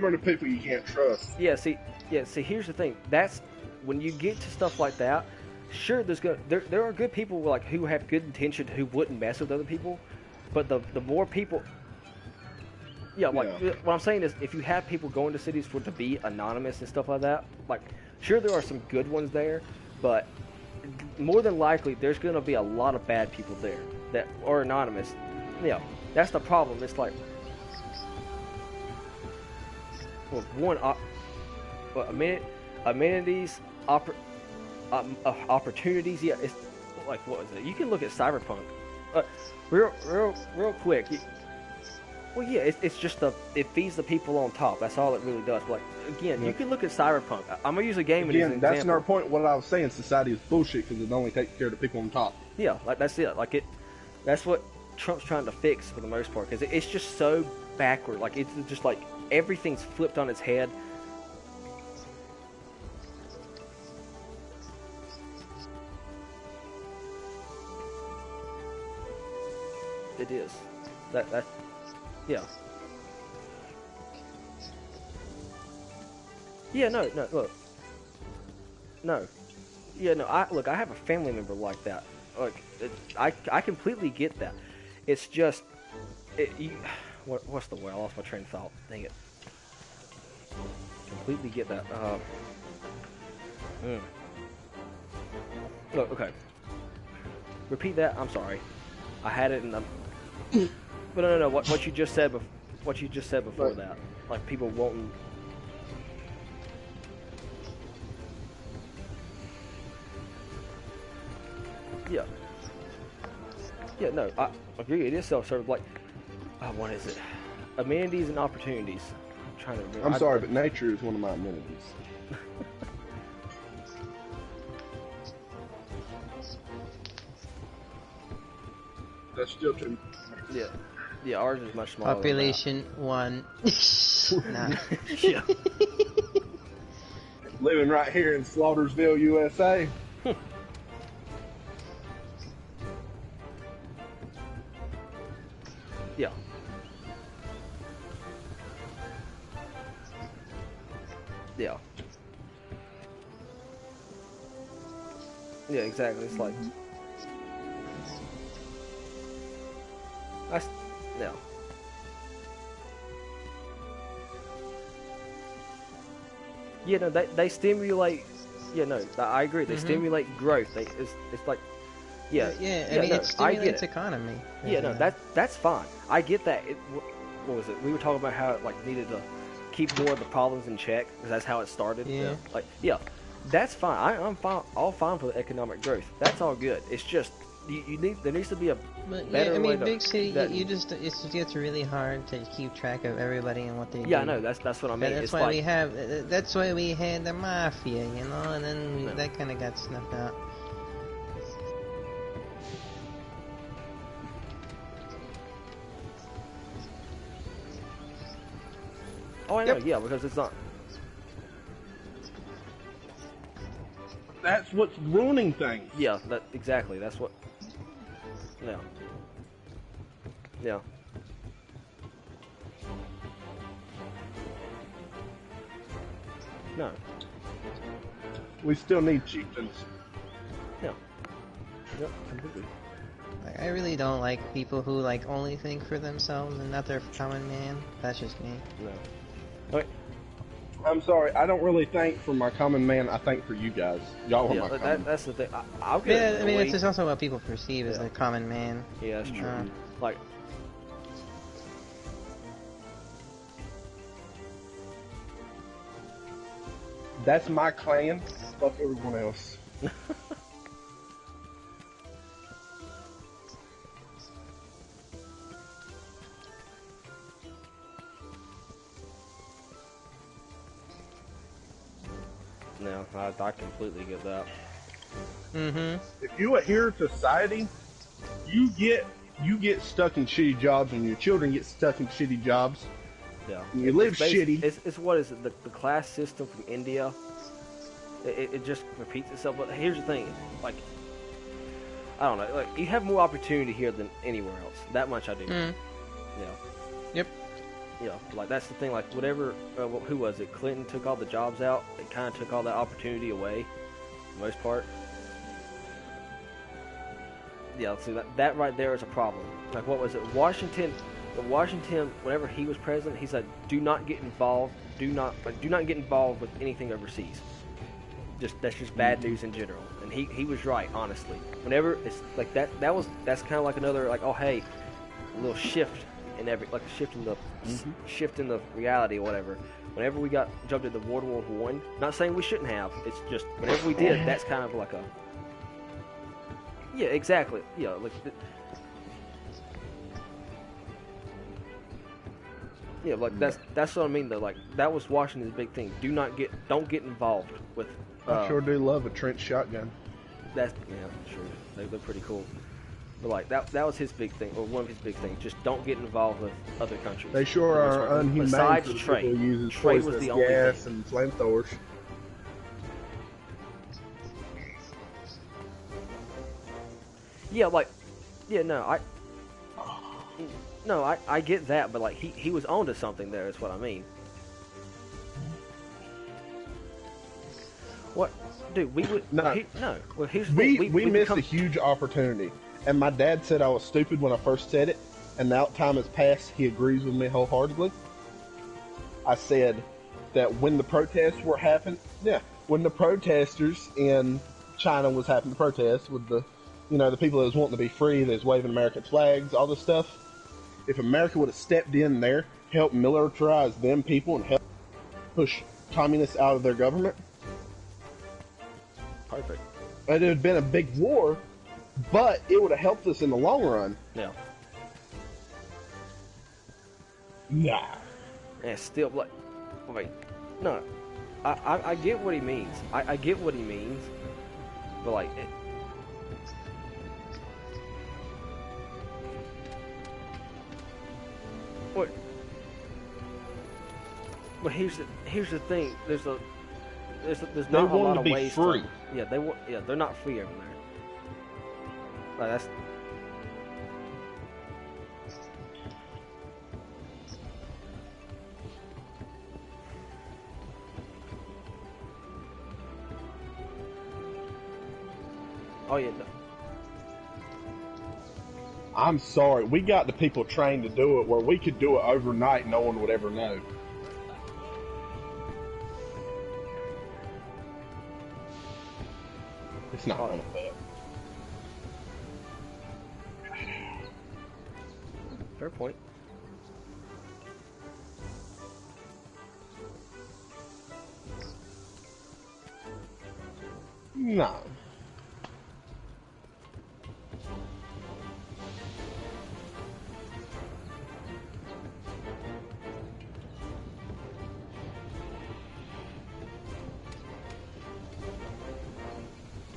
are the people you can't trust. Yeah, see, here's the thing. That's when you get to stuff like that. Sure, there are good people who have good intention who wouldn't mess with other people, but the more people. What I'm saying is, if you have people going to cities to be anonymous and stuff like that, sure there are some good ones there, but more than likely there's going to be a lot of bad people there that are anonymous. That's the problem. It's amenities, opportunities. Yeah, it's what was it? You can look at Cyberpunk. Real quick. Well, yeah, it's just it feeds the people on top. That's all it really does. But again, you can look at Cyberpunk. I'm gonna use a game as an example. That's another point. What I was saying, society is bullshit because it only takes care of the people on top. Yeah, that's it. That's what Trump's trying to fix for the most part because it's just so backward. It's just everything's flipped on its head. It is. That. Yeah. Yeah, no, look. No. Yeah, no, I have a family member like that. I completely get that. It's just, what's the word? I lost my train of thought. Dang it. Completely get that. Look, okay. Repeat that. I'm sorry. I had it in the. But no. What you just said before right. that, people wanting. Yeah. Yeah. No, I agree. It is self-serving. What is it? Amenities and opportunities. I'm trying to remember. I'm sorry, but nature is one of my amenities. That's still too. Yeah. Yeah, ours is much smaller. Population 1. Nah. Yeah. Living right here in Slaughtersville, USA. Yeah. Yeah. Yeah, exactly. It's That's no. Yeah, no, they stimulate. Yeah, no, I agree. They stimulate growth. It's like, yeah, yeah. I yeah, mean, no, it I get stimulates it. economy. Yeah, no, that's fine. I get that. What was it? We were talking about how it like needed to keep more of the problems in check because that's how it started. Yeah. Like, yeah, that's fine. I'm fine. All fine for the economic growth. That's all good. It's just you need there needs to be a But better yeah, I way mean, to. big city, That, it gets really hard to keep track of everybody and what they do. yeah, I know. That's what I mean. That's It's why like, we have. That's why we had the mafia, you know, and then No. that kind of got snuffed out. oh, I know. Yeah, because it's not. That's what's ruining things. Yeah, that exactly. That's what. Yeah. Yeah. No. We still need chieftains. Yeah. Yep. Completely. Like, I really don't like people who like only think for themselves and not their common man. That's just me. No. Okay. I'm sorry, I don't really think for my common man. I think for you guys. Y'all are my common. That's the thing. I'll get Yeah, I mean, annoyed. it's just also what people perceive as Yeah. the common man. Yeah, that's true. Like, That's my clan. Fuck everyone else. no, I completely get that. If you adhere to society, you get stuck in shitty jobs, and your children get stuck in shitty jobs. Yeah. And you live It's shitty. It's what is it? The class system from India. It just repeats itself. But here's the thing, like, I don't know, like you have more opportunity here than anywhere else. That much I do. Yeah. Yep. Yeah, like that's the thing. Like whatever, who was it? Clinton took all the jobs out. It kind of took all that opportunity away, for the most part. Yeah, see that right there is a problem. Like what was it? Washington, whenever he was president, he said, "Do not get involved. Do not get involved with anything overseas." That's just bad news in general. And he was right, honestly. Whenever it's like that's kind of like another like, oh hey, a little shift in like a shift in the reality or whatever. Whenever we jumped into World War I, not saying we shouldn't have. It's just whenever we did, that's kind of like a exactly like. Yeah, like that's what I mean though. Like that was Washington's big thing. Don't get involved with. I sure do love a trench shotgun. That's sure. They're pretty cool. But like that was his big thing, or one of his big things. Just don't get involved with other countries. They sure are unhumane. Besides to the trade, people who uses trade was poisonous the only gas thing. and flamethrowers. Yeah, like, I get that, but like he was onto something there. Is what I mean. What, dude? We would No. Well, here's the We thing. missed become, a huge opportunity, and my dad said I was stupid when I first said it, and now time has passed. He agrees with me wholeheartedly. I said that when the protests were happening, when the protesters in China was having the protests with the people that was wanting to be free, that was waving American flags, all this stuff. If America would have stepped in there, helped militarize them people, and help push communists out of their government, perfect. it would have been a big war, but it would have helped us in the long run. Yeah. Nah. And still, like, wait, no, I get what he means. I get what he means, but like, what? But here's the thing. There's not a lot of ways free. They're not free over there. Like that's. Oh yeah. No. I'm sorry. We got the people trained to do it where we could do it overnight. No one would ever know. It's not going to fit. Fair point. No.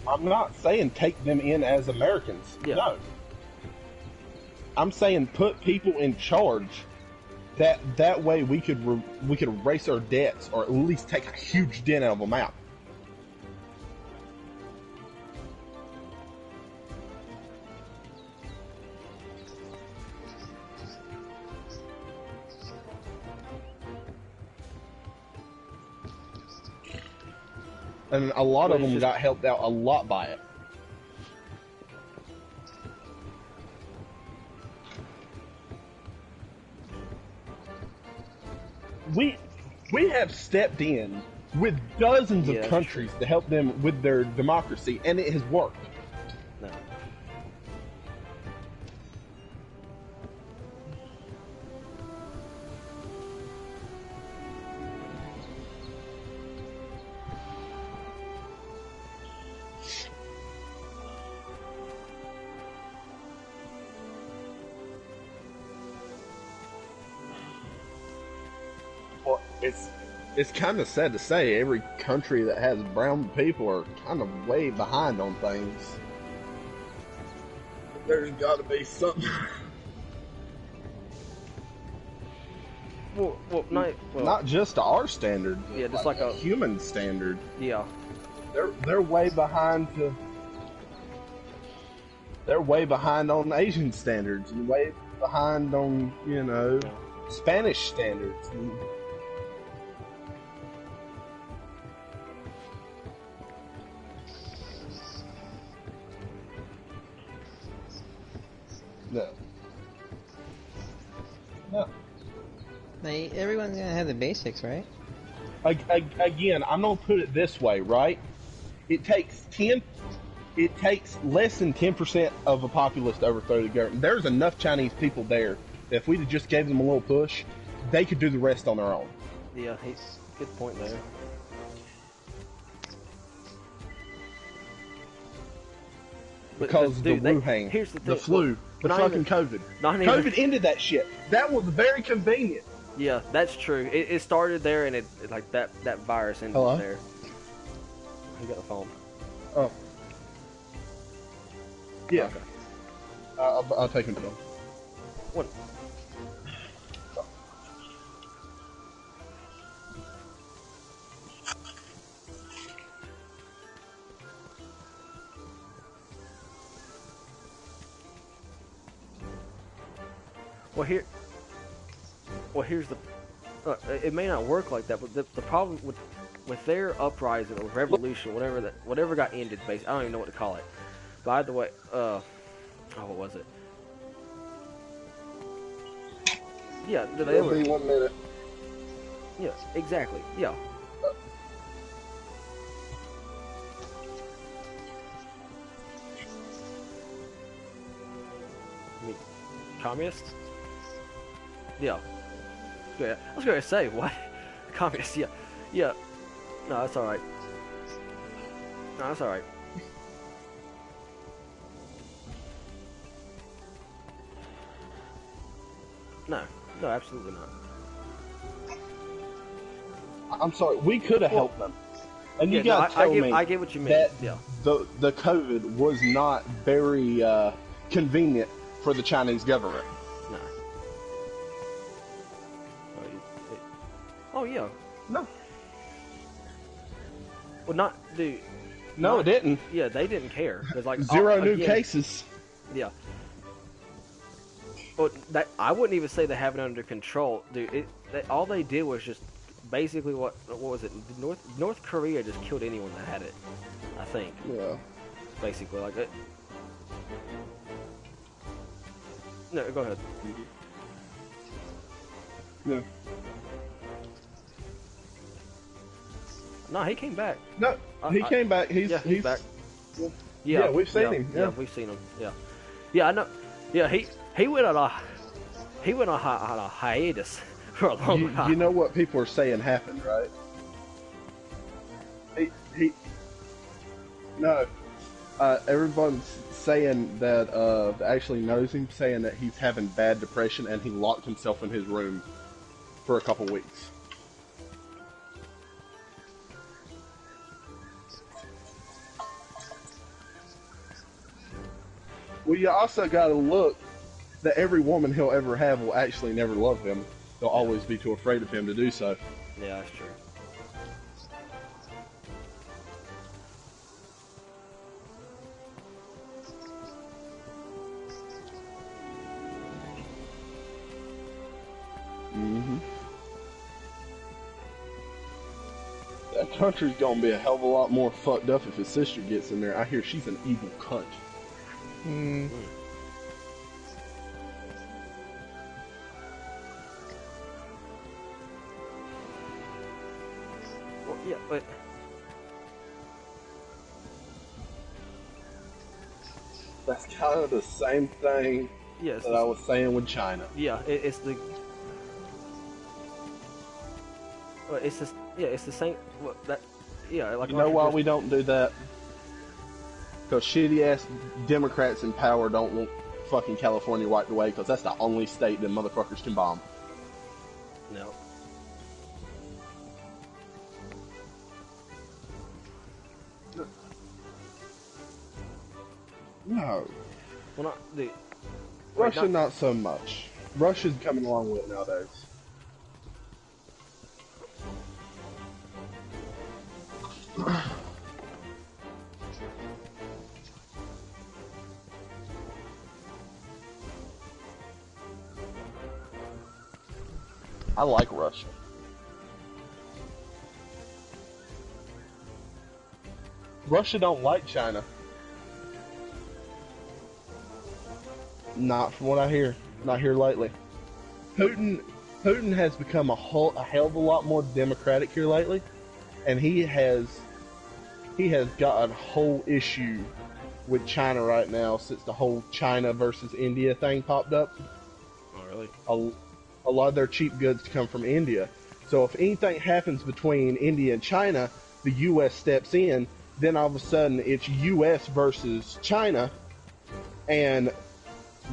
I'm not saying take them in as Americans. Yeah. No. I'm saying put people in charge. That way we could erase our debts, or at least take a huge dent out of them out. And a lot of them got helped out a lot by it. We have stepped in with dozens of countries to help them with their democracy, and it has worked. No. Well, it's kind of sad to say every country that has brown people are kind of way behind on things. There's got to be something. Not just to our standard. Yeah, just like a human standard. Yeah. They're way behind to. They're way behind on Asian standards and way behind on Spanish standards. No. No. Everyone's gonna have the basics, right? Again, I'm gonna put it this way, right? It takes less than 10% of a populace to overthrow the government. There's enough Chinese people there that if we just gave them a little push, they could do the rest on their own. Yeah, good point there. Because the Wuhan, the flu, the fucking COVID. COVID ended that shit. That was very convenient. Yeah, that's true. It started there, and it like that virus ended there. He got the phone. Oh. Yeah. Okay. I'll take him to him. What? Here's the. It may not work like that, but the problem with their uprising or revolution, whatever got ended, basically, I don't even know what to call it. By the way, what was it? Yeah, It'll be 1 minute. Yeah, exactly. Yeah. I mean, communists? Yeah. I was gonna say, what? Communists, yeah. Yeah. No, that's alright. No, that's alright. No, absolutely not. I'm sorry, we could have helped them. And you gotta tell me I get what you mean. That yeah. The COVID was not very convenient for the Chinese government. No. Oh yeah. No. Well, not dude. No, it didn't. Yeah, they didn't care. There's like zero new cases. Yeah. But I wouldn't even say they have it under control, dude. All they did was just basically what was it? North Korea just killed anyone that had it. I think. Yeah. Basically, like it. No, go ahead. Yeah. No, he came back. No, he came back. He's back. Yeah, we've seen him. Yeah, we've seen him. Yeah, yeah, I know. Yeah, he went on a hiatus for a long time. You know what people are saying happened, right? No. Everyone's saying that actually knows him, saying that he's having bad depression and he locked himself in his room for a couple weeks. Well, you also got to look that every woman he'll ever have will actually never love him. They'll always be too afraid of him to do so. Yeah, that's true. Mm-hmm. That country's gonna be a hell of a lot more fucked up if his sister gets in there. I hear she's an evil cunt. Hmm. Well, yeah, but That's kind of the same thing yes, that I was saying with China. yeah, it's the. Well, it's just it's the same. Well, that like You know why we don't do that? Because shitty ass Democrats in power don't want fucking California wiped away. Because that's the only state that motherfuckers can bomb. No. No. Well, not the. Russia, not so much. Russia's coming along with it nowadays. I like Russia. Russia don't like China. Not from what I hear. Not here lately. Putin has become a hell of a lot more democratic here lately, and he has got a whole issue with China right now since the whole China versus India thing popped up. Oh, really? A lot of their cheap goods come from India. So if anything happens between India and China, the U.S. steps in. Then all of a sudden it's U.S. versus China, and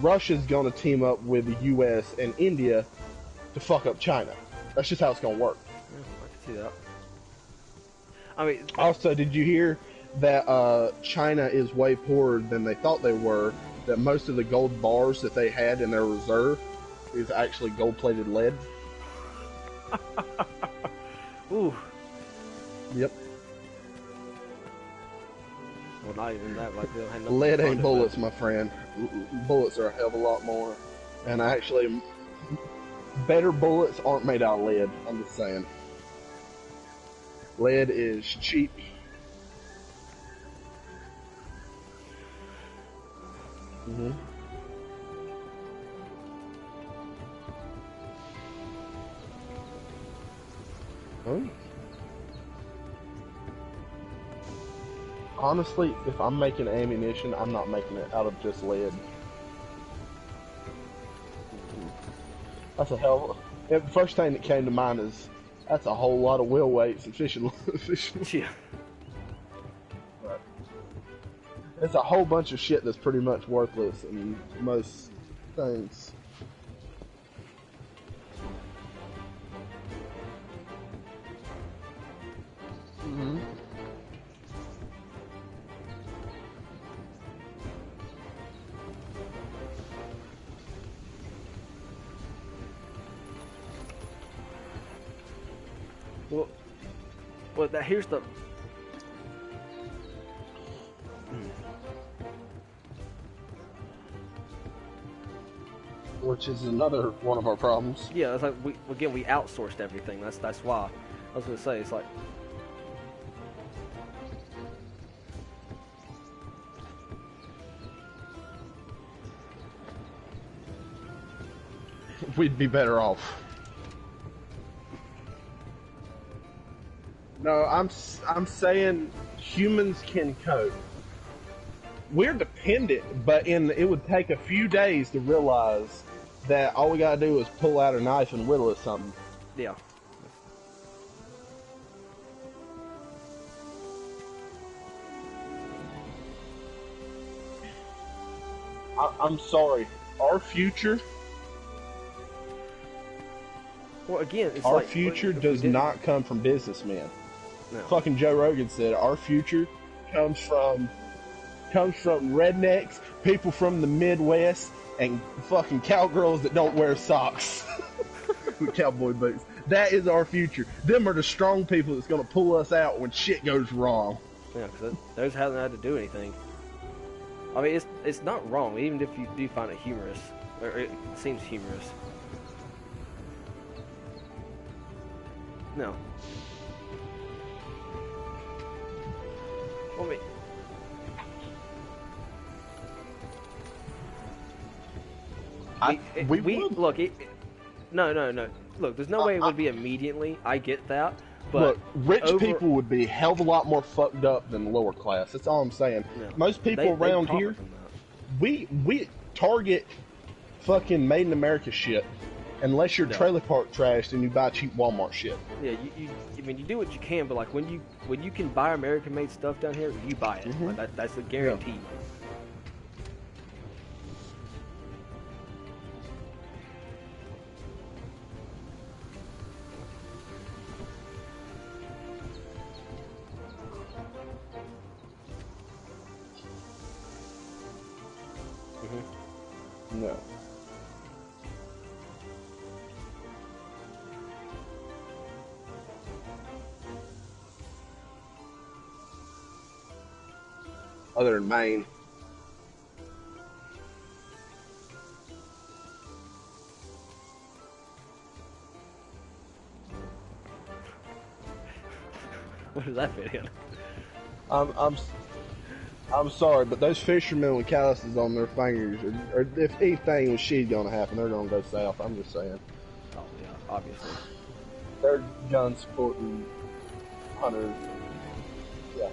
Russia's going to team up with the U.S. and India to fuck up China. That's just how it's going to work. Yeah, I can see that. I mean, also, did you hear that China is way poorer than they thought they were? That most of the gold bars that they had in their reserve is actually gold-plated lead. Ooh. Yep. Well, not even that. Like, they don't have Lead ain't bullets, my friend. Bullets are a hell of a lot more. And actually, better bullets aren't made out of lead. I'm just saying. Lead is cheap. Mm-hmm. Oh. Honestly, if I'm making ammunition, I'm not making it out of just lead. That's a hell of a... The first thing that came to mind is, that's a whole lot of wheel weights and fishing. Yeah. But it's a whole bunch of shit that's pretty much worthless in most things. Mm-hmm. Well, here's the. Which is another one of our problems. Yeah, it's like we outsourced everything. That's why. I was gonna say it's like. we'd be better off. No, I'm saying humans can cope. We're dependent, but it would take a few days to realize that all we gotta do is pull out a knife and whittle at something. Yeah. I'm sorry. Our future. Well, again, it's our like, future does not come from businessmen. No. Fucking Joe Rogan said our future comes from rednecks, people from the Midwest, and fucking cowgirls that don't wear socks with cowboy boots. That is our future. Them are the strong people that's gonna pull us out when shit goes wrong. Yeah, because those haven't had to do anything. I mean, it's not wrong, even if you do find it humorous, or it seems humorous. No. Well, I mean, we look. No. Look, there's no way it would be immediately. I get that, but look, rich people would be a hell of a lot more fucked up than the lower class. That's all I'm saying. Yeah. Most people around here, we target fucking made in America shit. Unless you're trailer park trashed and you buy cheap Walmart shit. Yeah, I mean, you do what you can, but like when you can buy American-made stuff down here, you buy it. Mm-hmm. Like that's a guarantee. Mm-hmm. No. Other than Maine. What does that fit in? I'm sorry, but those fishermen with calluses on their fingers, or if anything with shit gonna happen, they're gonna go south. I'm just saying. Oh yeah, obviously. They're gun sporting hunters. Yeah.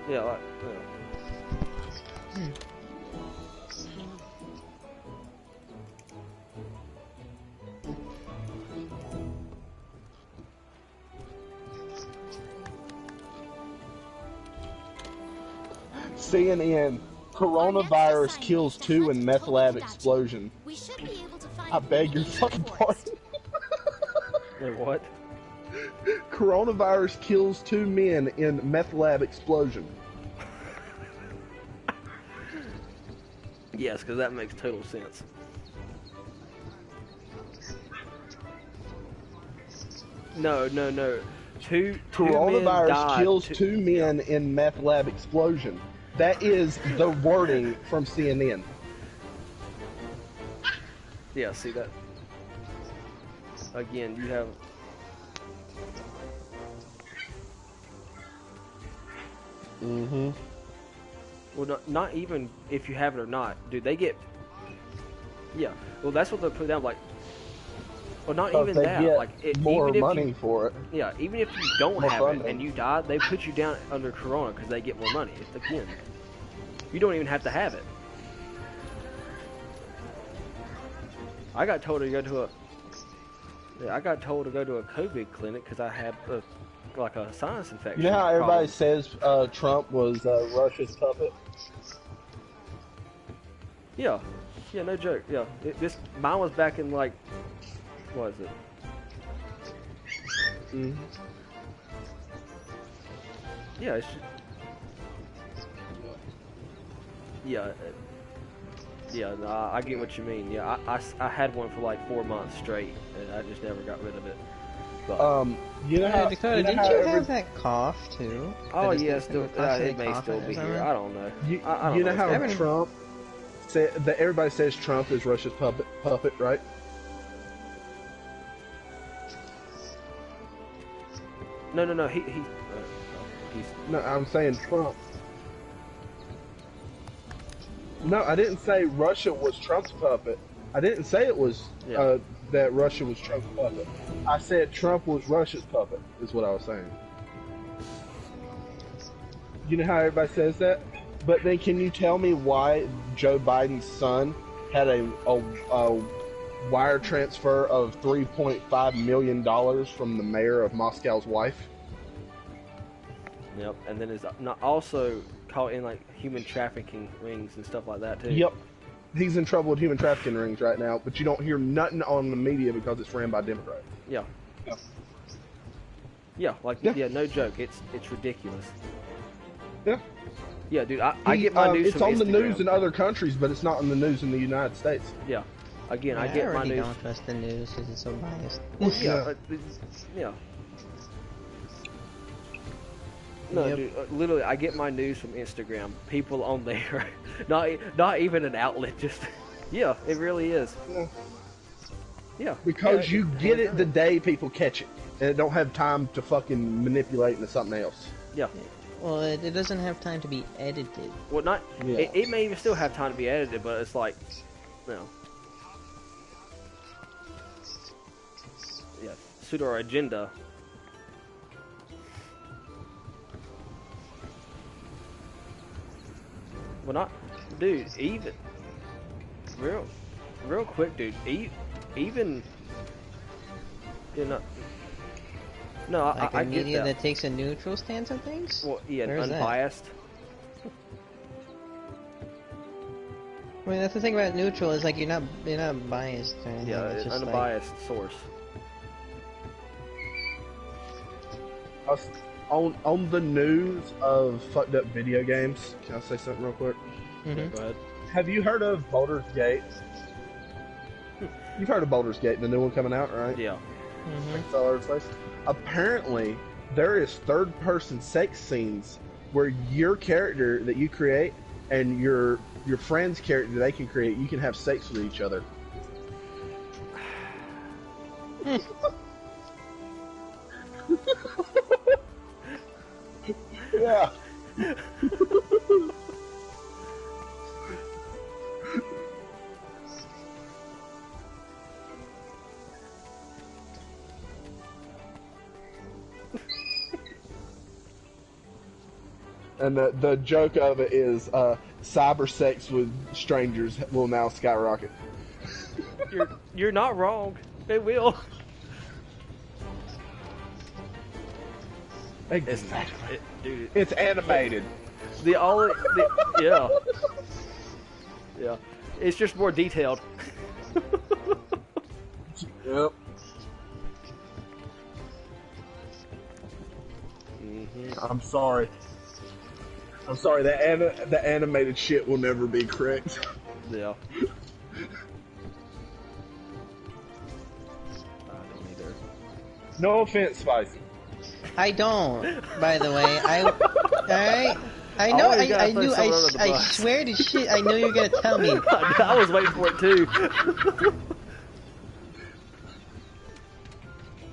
Yeah, like, CNN, coronavirus kills 2 in meth lab explosion. We should be able to find I beg your fucking pardon. Wait, what? Coronavirus kills 2 men in meth lab explosion. Yes, because that makes total sense. No. Coronavirus kills 2 men in meth lab explosion. That is the wording from CNN. Yeah, see that? Again, you have... Mm-hmm. Well, not even if you have it or not. Dude, they get... Yeah. Well, that's what they put down, like... Well, not even they that. Get like more even money for it. Yeah, even if you don't More have funding. it and you die, they put you down under Corona because they get more money. It's, again, you don't even have to have it. I got told to go to a... Yeah, I got told to go to a COVID clinic because I had like a sinus infection. You know how everybody says Trump was Russia's puppet? Yeah. Yeah, no joke. Yeah. Mine was back in like... What is it? Mm-hmm. Yeah, it's... Yeah. Yeah, no, I get what you mean. Yeah, I had one for like 4 months straight, and I just never got rid of it. But, you know how... Dakota, didn't you have that cough, too? Oh, yeah, it may still be here. I don't know. You know how Trump everybody says Trump is Russia's puppet, right? No. He's No, I'm saying Trump. No, I didn't say Russia was Trump's puppet. I didn't say it was that Russia was Trump's puppet. I said Trump was Russia's puppet, is what I was saying. You know how everybody says that? But then can you tell me why Joe Biden's son had a wire transfer of $3.5 million from the mayor of Moscow's wife? Yep, and then is not also caught in like human trafficking rings and stuff like that too. Yep. He's in trouble with human trafficking rings right now, but you don't hear nothing on the media because it's ran by Democrats. Yeah. Yeah. No joke. It's ridiculous. Yeah. Yeah, dude. I get my news. It's from on the Instagram. news in other countries, but it's not on the news in the United States. Yeah. Again, Yeah, I get my already news. don't trust the news because it's so biased. Well, yeah. Yeah. No, Yep. dude. Literally, I get my news from Instagram. People on there, not even an outlet. Just, yeah, it really is. Yeah. Yeah. Because you get it the day people catch it, and don't have time to fucking manipulate into something else. Yeah. Well, it doesn't have time to be edited. Well, not. Yeah. It may even still have time to be edited, but it's like, no. Yeah. Pseudo agenda. Well, not, dude. Even real quick, dude. Even you know. No, Like I a get media that. that takes a neutral stance on things? Well, yeah, Where's that? unbiased. I mean, that's the thing about neutral is like you're not biased or anything. Yeah, it's just unbiased source. On the news of fucked up video games, can I say something real quick? Like, Yeah, go ahead. Have you heard of Baldur's Gate? You've heard of Baldur's Gate, the new one coming out, right? Yeah. Mhm. All over the place. Apparently, there is third-person sex scenes where your character that you create and your friend's character they can create, you can have sex with each other. Yeah. And the joke of it is cyber sex with strangers will now skyrocket. You're not wrong. It will. Exactly. Dude, It's animated. yeah. Yeah. It's just more detailed. Yep. I'm sorry. The animated shit will never be correct. Yeah. I don't either. No offense, Spicy. I don't, by the way. Alright? I know, Always gotta I throw knew, someone under the I bus. swear to shit, I knew you were gonna tell me. I was waiting for it too.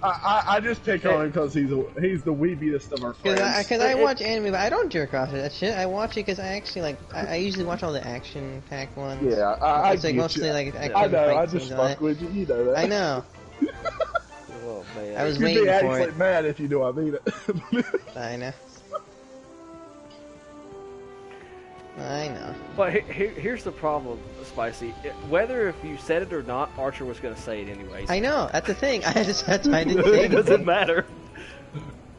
I just pick on him because he's the weebiest of our friends. Because I watch anime, but I don't jerk off to that shit. I watch it because I actually like. I usually watch all the action-packed ones. Yeah, I It's like get mostly you. like action I know. fight I just scenes on fuck it. with you. You know that. I know. Oh man. I was You'd waiting be for actually it. mad if you knew I mean it. I know. I know. But here's the problem, Spicy. Whether if you said it or not, Archer was going to say it anyways. I know. That's the thing. That's why I didn't say It doesn't anything. matter.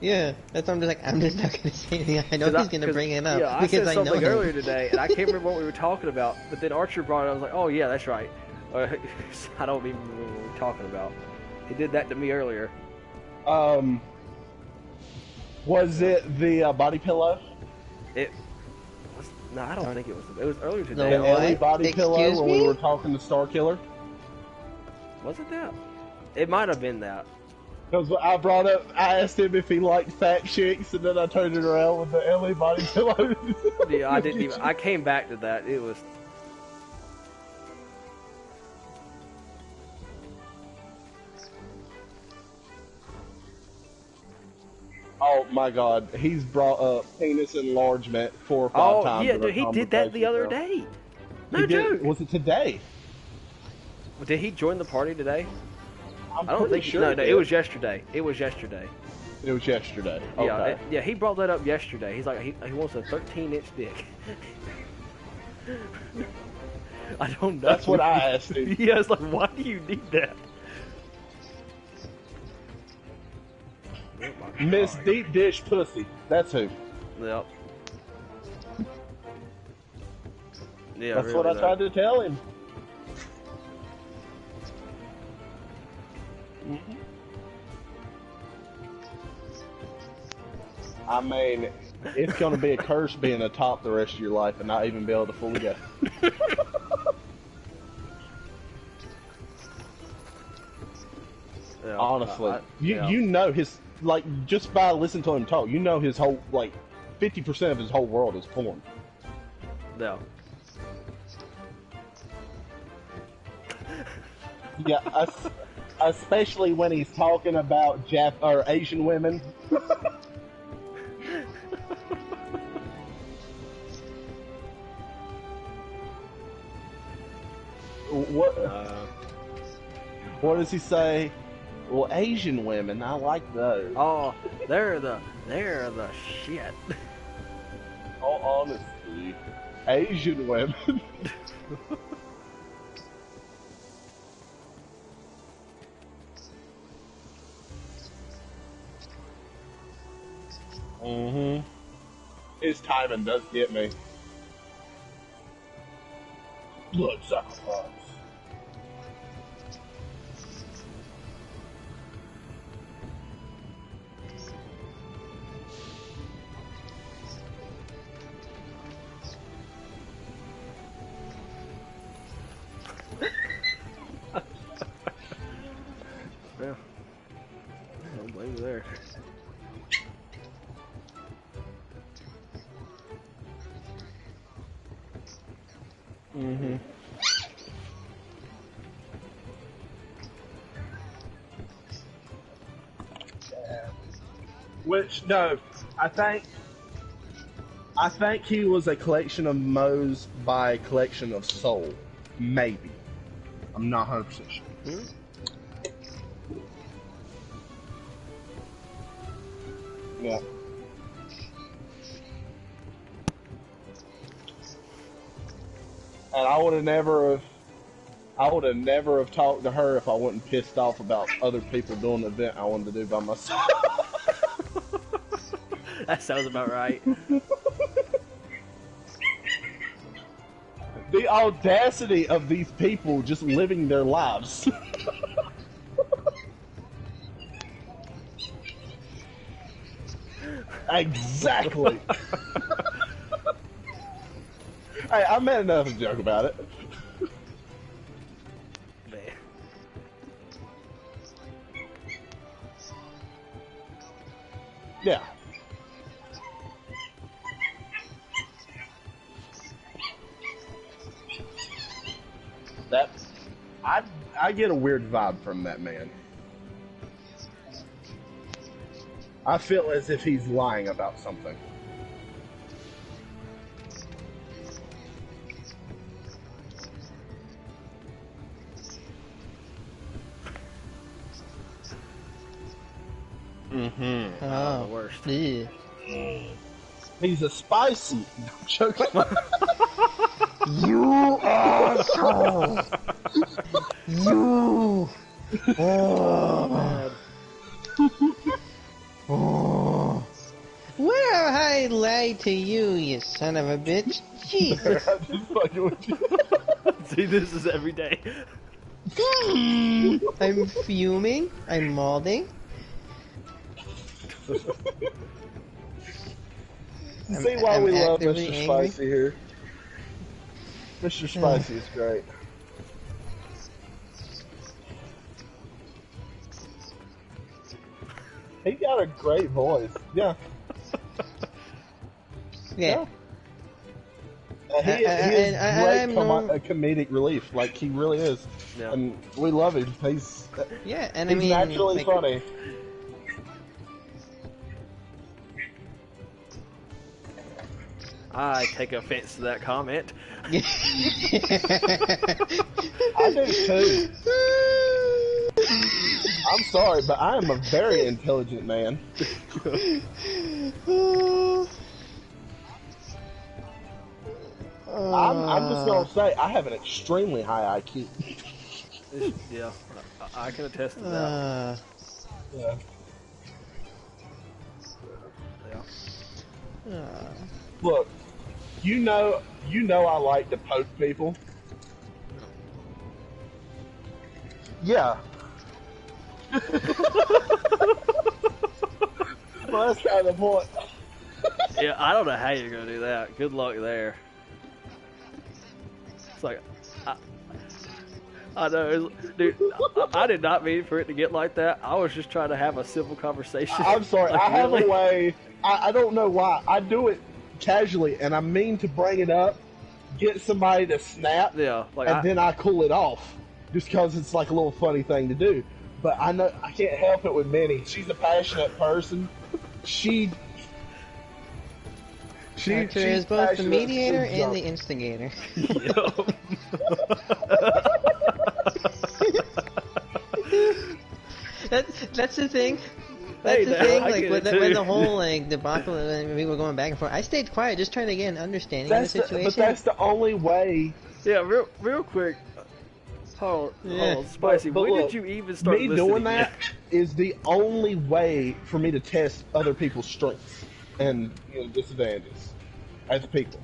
Yeah, that's why I'm just like, I'm just not gonna say anything. I know he's gonna bring it up Yeah, I because said I know something him. earlier today, and I can't remember what we were talking about. But then Archer brought it. I was like, oh yeah, that's right. I don't even remember what we were talking about. He did that to me earlier. Was it the body pillow? It was no, I don't think it was. It was earlier The today. The Ellie what? body pillow Excuse when we me? were talking to Star Killer? Was it that? It might have been that. Because I asked him if he liked fat chicks, and then I turned it around with the Ellie body pillow. Yeah, I didn't even. I came back to that. It was. Oh my God, he's brought up penis enlargement 4 or 5 times. Yeah, in dude, our he did that the other conversations day. now. No He did. joke. Was it today? Did he join the party today? I'm I don't pretty think. sure. No, he no, did. it was yesterday. It was yesterday. It was yesterday. Yeah, Okay. yeah. He brought that up yesterday. He's like, he wants a 13-inch dick. I don't know. That's what I asked him. Yeah, it's like, why do you need that? Oh Miss Deep Dish Pussy. That's who. Yep. Yeah, That's really what I though. tried to tell him. I mean, it's going to be a curse being a top the rest of your life and not even be able to fully go. Yeah, Honestly, yeah. you know his, like, just by listening to him talk, you know his whole, like, 50% of his whole world is porn. No. Yeah, especially when he's talking about or Asian women. What does he say? Well, Asian women, I like those. Oh, they're the shit. Oh, honestly, Asian women. His timing does get me. Blood sacrifice. Yeah. I don't blame you there. Which, no, I think he was a collection of Moe's by a collection of Soul. Maybe. I'm not 100% sure. Yeah. And I would have never have talked to her if I wasn't pissed off about other people doing the event I wanted to do by myself. That sounds about right. The audacity of these people just living their lives. Exactly. Hey, I made another joke about it. Man. Yeah. That I get a weird vibe from that man. I feel as if he's lying about something. Oh, the worst. Yeah. He's a spicy. Joke. You asshole! You! Oh. Oh. Well, I lied to you, you son of a bitch. Jesus. See, this is every day. I'm fuming. I'm mauling. See why we love Mr. actively Spicy here. Mr. Spicy is great. He got a great voice. Yeah. Yeah. He is great I'm comedic relief. Like, he really is. Yeah. And we love him. He's Yeah, and he's I mean, naturally like, funny. I take offense to that comment. I do too. I'm sorry, but I am a very intelligent man. I'm just gonna say I have an extremely high IQ. Yeah, I can attest to that. Yeah. Look, you know I like to poke people. Yeah. Well, that's kind of the point. Yeah, I don't know how you're gonna do that. Good luck there. It's like, I know, dude. I did not mean for it to get like that. I was just trying to have a civil conversation. I'm sorry. Like, I have really? a way. I don't know why. I do it casually, and I mean to bring it up, get somebody to snap, Yeah, like and then I cool it off, just because it's like a little funny thing to do. But I know I can't help it with Minnie. She's a passionate person. She is both the mediator and the instigator. That's the thing. That's the thing. Like when the whole like debacle and we were going back and forth, I stayed quiet, just trying to get an understanding of the situation. But that's the only way. Yeah, real quick. Hold on, Spicy. But when look, did you even start me listening? doing that is the only way for me to test other people's strengths and disadvantages as people.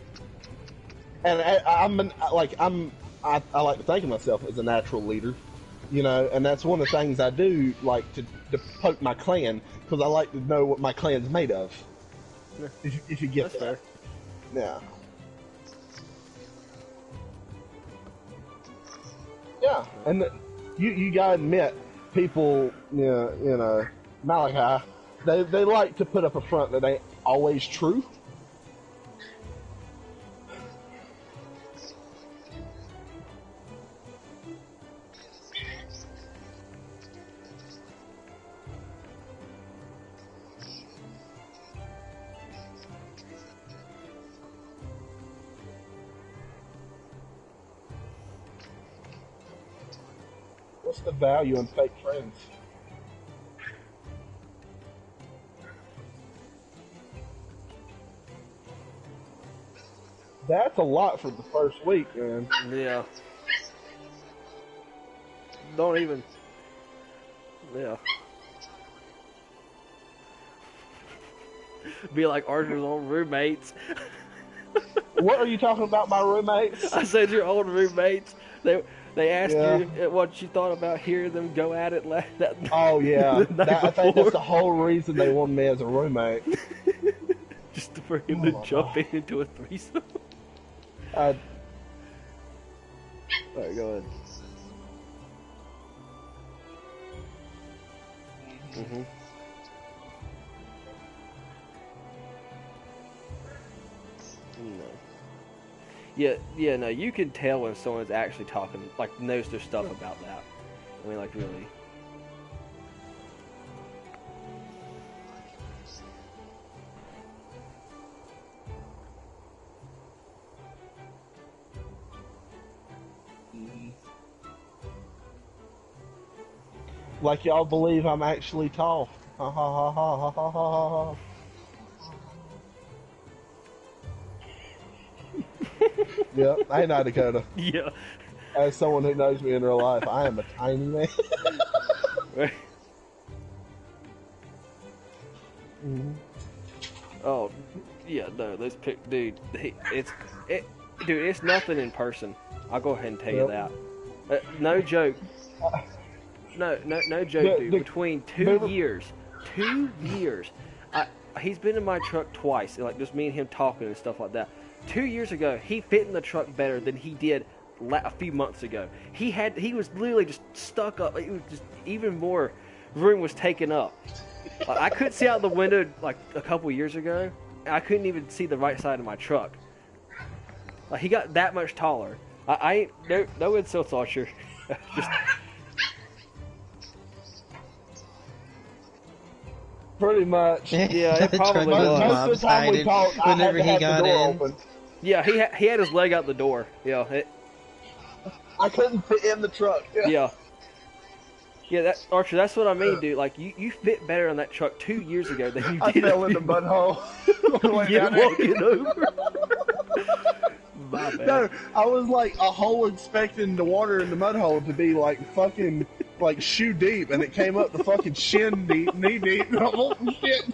And I like to think of myself as a natural leader, and that's one of the things I do, like to poke my clan, because I like to know what my clan's made of. Yeah. If you get That's that. fair. Yeah. Yeah, and you gotta admit, people, Malachi, they like to put up a front that ain't always true. What's the value in fake friends? That's a lot for the first week, man. Yeah. Don't even. Yeah. Be like Archer's old roommates. What are you talking about, my roommates? I said your old roommates. They asked you what you thought about hearing them go at it that. Oh yeah, I think that's before. the whole reason they wanted me as a roommate. Just for him to jump into a threesome. Alright, go ahead. Mm-hmm. No. Yeah, no, you can tell when someone's actually talking, like, knows their stuff about that. I mean, like, really. Like y'all believe I'm actually tall. Ha ha ha ha ha ha ha. Yep, I know, Dakota. Yeah. As someone who knows me in real life, I am a tiny man. Right. Mm-hmm. Oh, yeah, no, this pic, dude, it's nothing in person. I'll go ahead and tell you that. No joke. No joke, dude. Between 2 years, he's been in my truck twice, like just me and him talking and stuff like that. 2 years ago, he fit in the truck better than he did a few months ago. He was literally just stuck up. It was just even more room was taken up. Like, I couldn't see out the window like a couple years ago. And I couldn't even see the right side of my truck. Like, he got that much taller. I ain't no insults, Archer. Just. Pretty much. Yeah, it probably was. Most of the time we talked, I had to have the door open. Yeah, he had his leg out the door. Yeah, I couldn't fit in the truck. Yeah. Yeah, Archer, that's what I mean, dude. Like, you fit better on that truck 2 years ago than you did. I fell in the butthole. Walking over. My bad. No, I was like a hole expecting the water in the mud hole to be like fucking like shoe deep, and it came up the fucking shin deep, knee deep. Oh shit!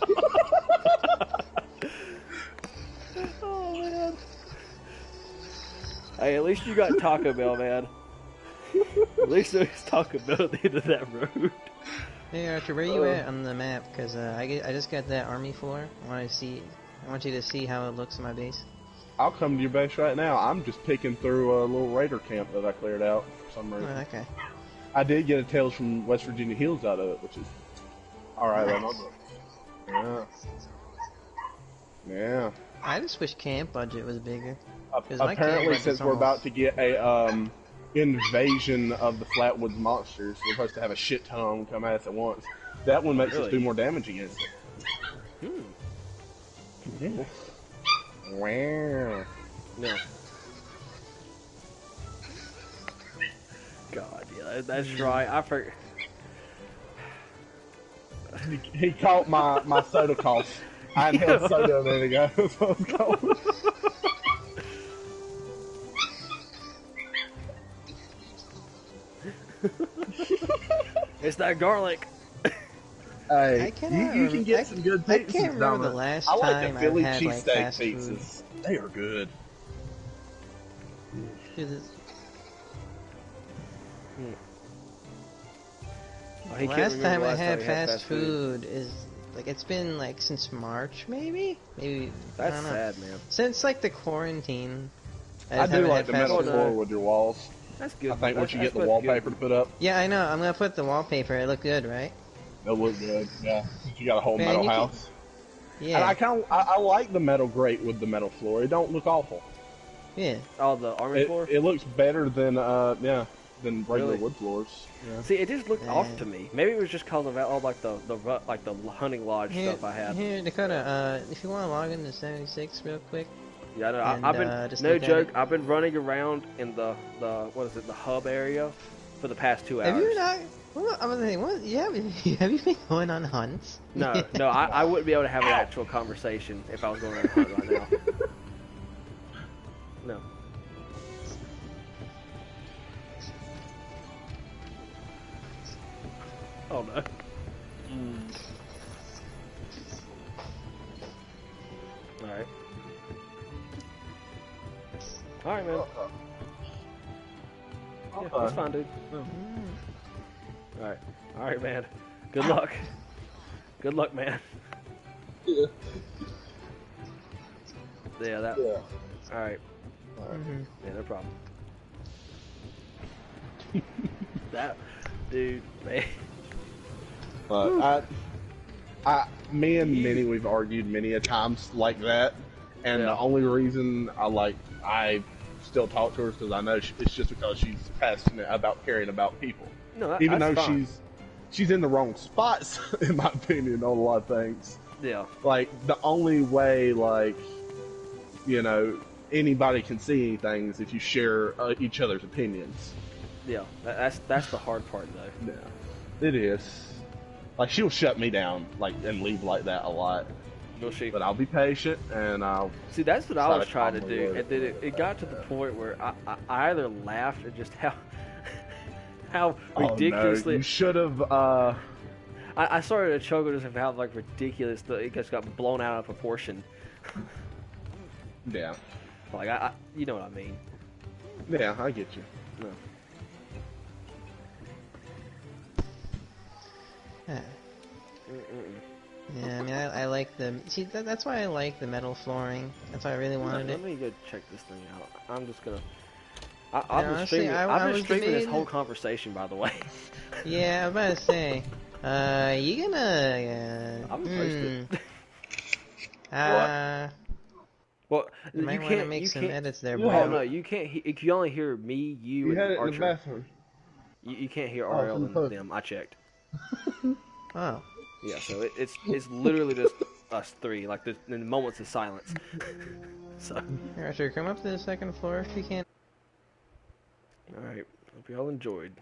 Oh man. Hey, at least you got Taco Bell, man. At least there's Taco Bell at the end of that road. Hey Archer, where you at on the map? Cause I just got that army floor. I want you to see how it looks in my base. I'll come to your base right now. I'm just picking through a little raider camp that I cleared out for some reason. Oh, okay. I did get a Tales from West Virginia Hills out of it, which is alright. Nice. Yeah. Yeah. I just wish camp budget was bigger. Apparently, since we're about to get a invasion of the Flatwoods monsters, we're supposed to have a shit ton of them come at us at once. That one makes us do more damage against it. Yeah. Wow. No. God, yeah, that's right. I forgot. He caught my soda cough. I inhaled soda a minute ago. That's what it's called. It's that garlic. Hey, you can get some good pizzas. I can't remember the last I like time the Philly I've had like cheesesteak fast pizzas. food. They are good. The last time I had fast food is like it's been like since March, maybe. That's I don't know. Sad, man. Since like the quarantine. I do like the metal floor with your walls. That's good. I think once you get the wallpaper to put up. Yeah, I know. I'm gonna put the wallpaper. It look good, right? It'll look good. Yeah, you got a whole metal house. Yeah. And I like the metal grate with the metal floor. It don't look awful. Yeah. Oh, the army floor. It looks better than than regular wood floors. Yeah. See, it just looked off to me. Maybe it was just because of all like the hunting lodge stuff I had. Here, Dakota. If you want to log into 76 real quick. Yeah, I know. And, I've been no joke. I've been running around in the what is it, the hub area, for the past 2 hours. Have you not? I was thinking, have you been going on hunts? No, I wouldn't be able to have an actual conversation if I was going on a hunt right now. No. Oh no. Alright. Alright, man. Yeah, that's fine, dude. Alright. Alright, man. Good luck. Good luck, man. Yeah. Yeah, that. Yeah. Alright. Yeah, no problem. That. Dude, man. Me and Minnie, we've argued many a times like that, and the only reason I still talk to her is because I know it's just because she's passionate about caring about people. No, even though fine. she's in the wrong spots, in my opinion, on a lot of things. Yeah. Like the only way, anybody can see anything is if you share each other's opinions. Yeah, that's the hard part, though. Yeah, it is. Like she'll shut me down, and leave like that a lot. Will she? But I'll be patient, and I'll see. That's what I was trying to do, and then it got to the point where I either laughed at just how ridiculously. No, you should have. I started to chuckle just about how ridiculous it just got blown out of proportion. Yeah. Like you know what I mean. Yeah, I get you. No. Yeah, I mean, I like the... See, that's why I like the metal flooring. That's why I really wanted it. Let me go check this thing out. I'm just gonna... I've been streaming this whole conversation, by the way. Yeah, I was about to say... you gonna... I'm posted. Well, you might want to make some edits there, bro. Oh, no, you can't... You can only hear me, you, and Archer. In the bathroom. You can't hear RL and them. I checked. Oh. Yeah, so it's literally just us three, like the moments of silence. So. Here, Archer, come up to the second floor if you can. All right. Hope you all enjoyed.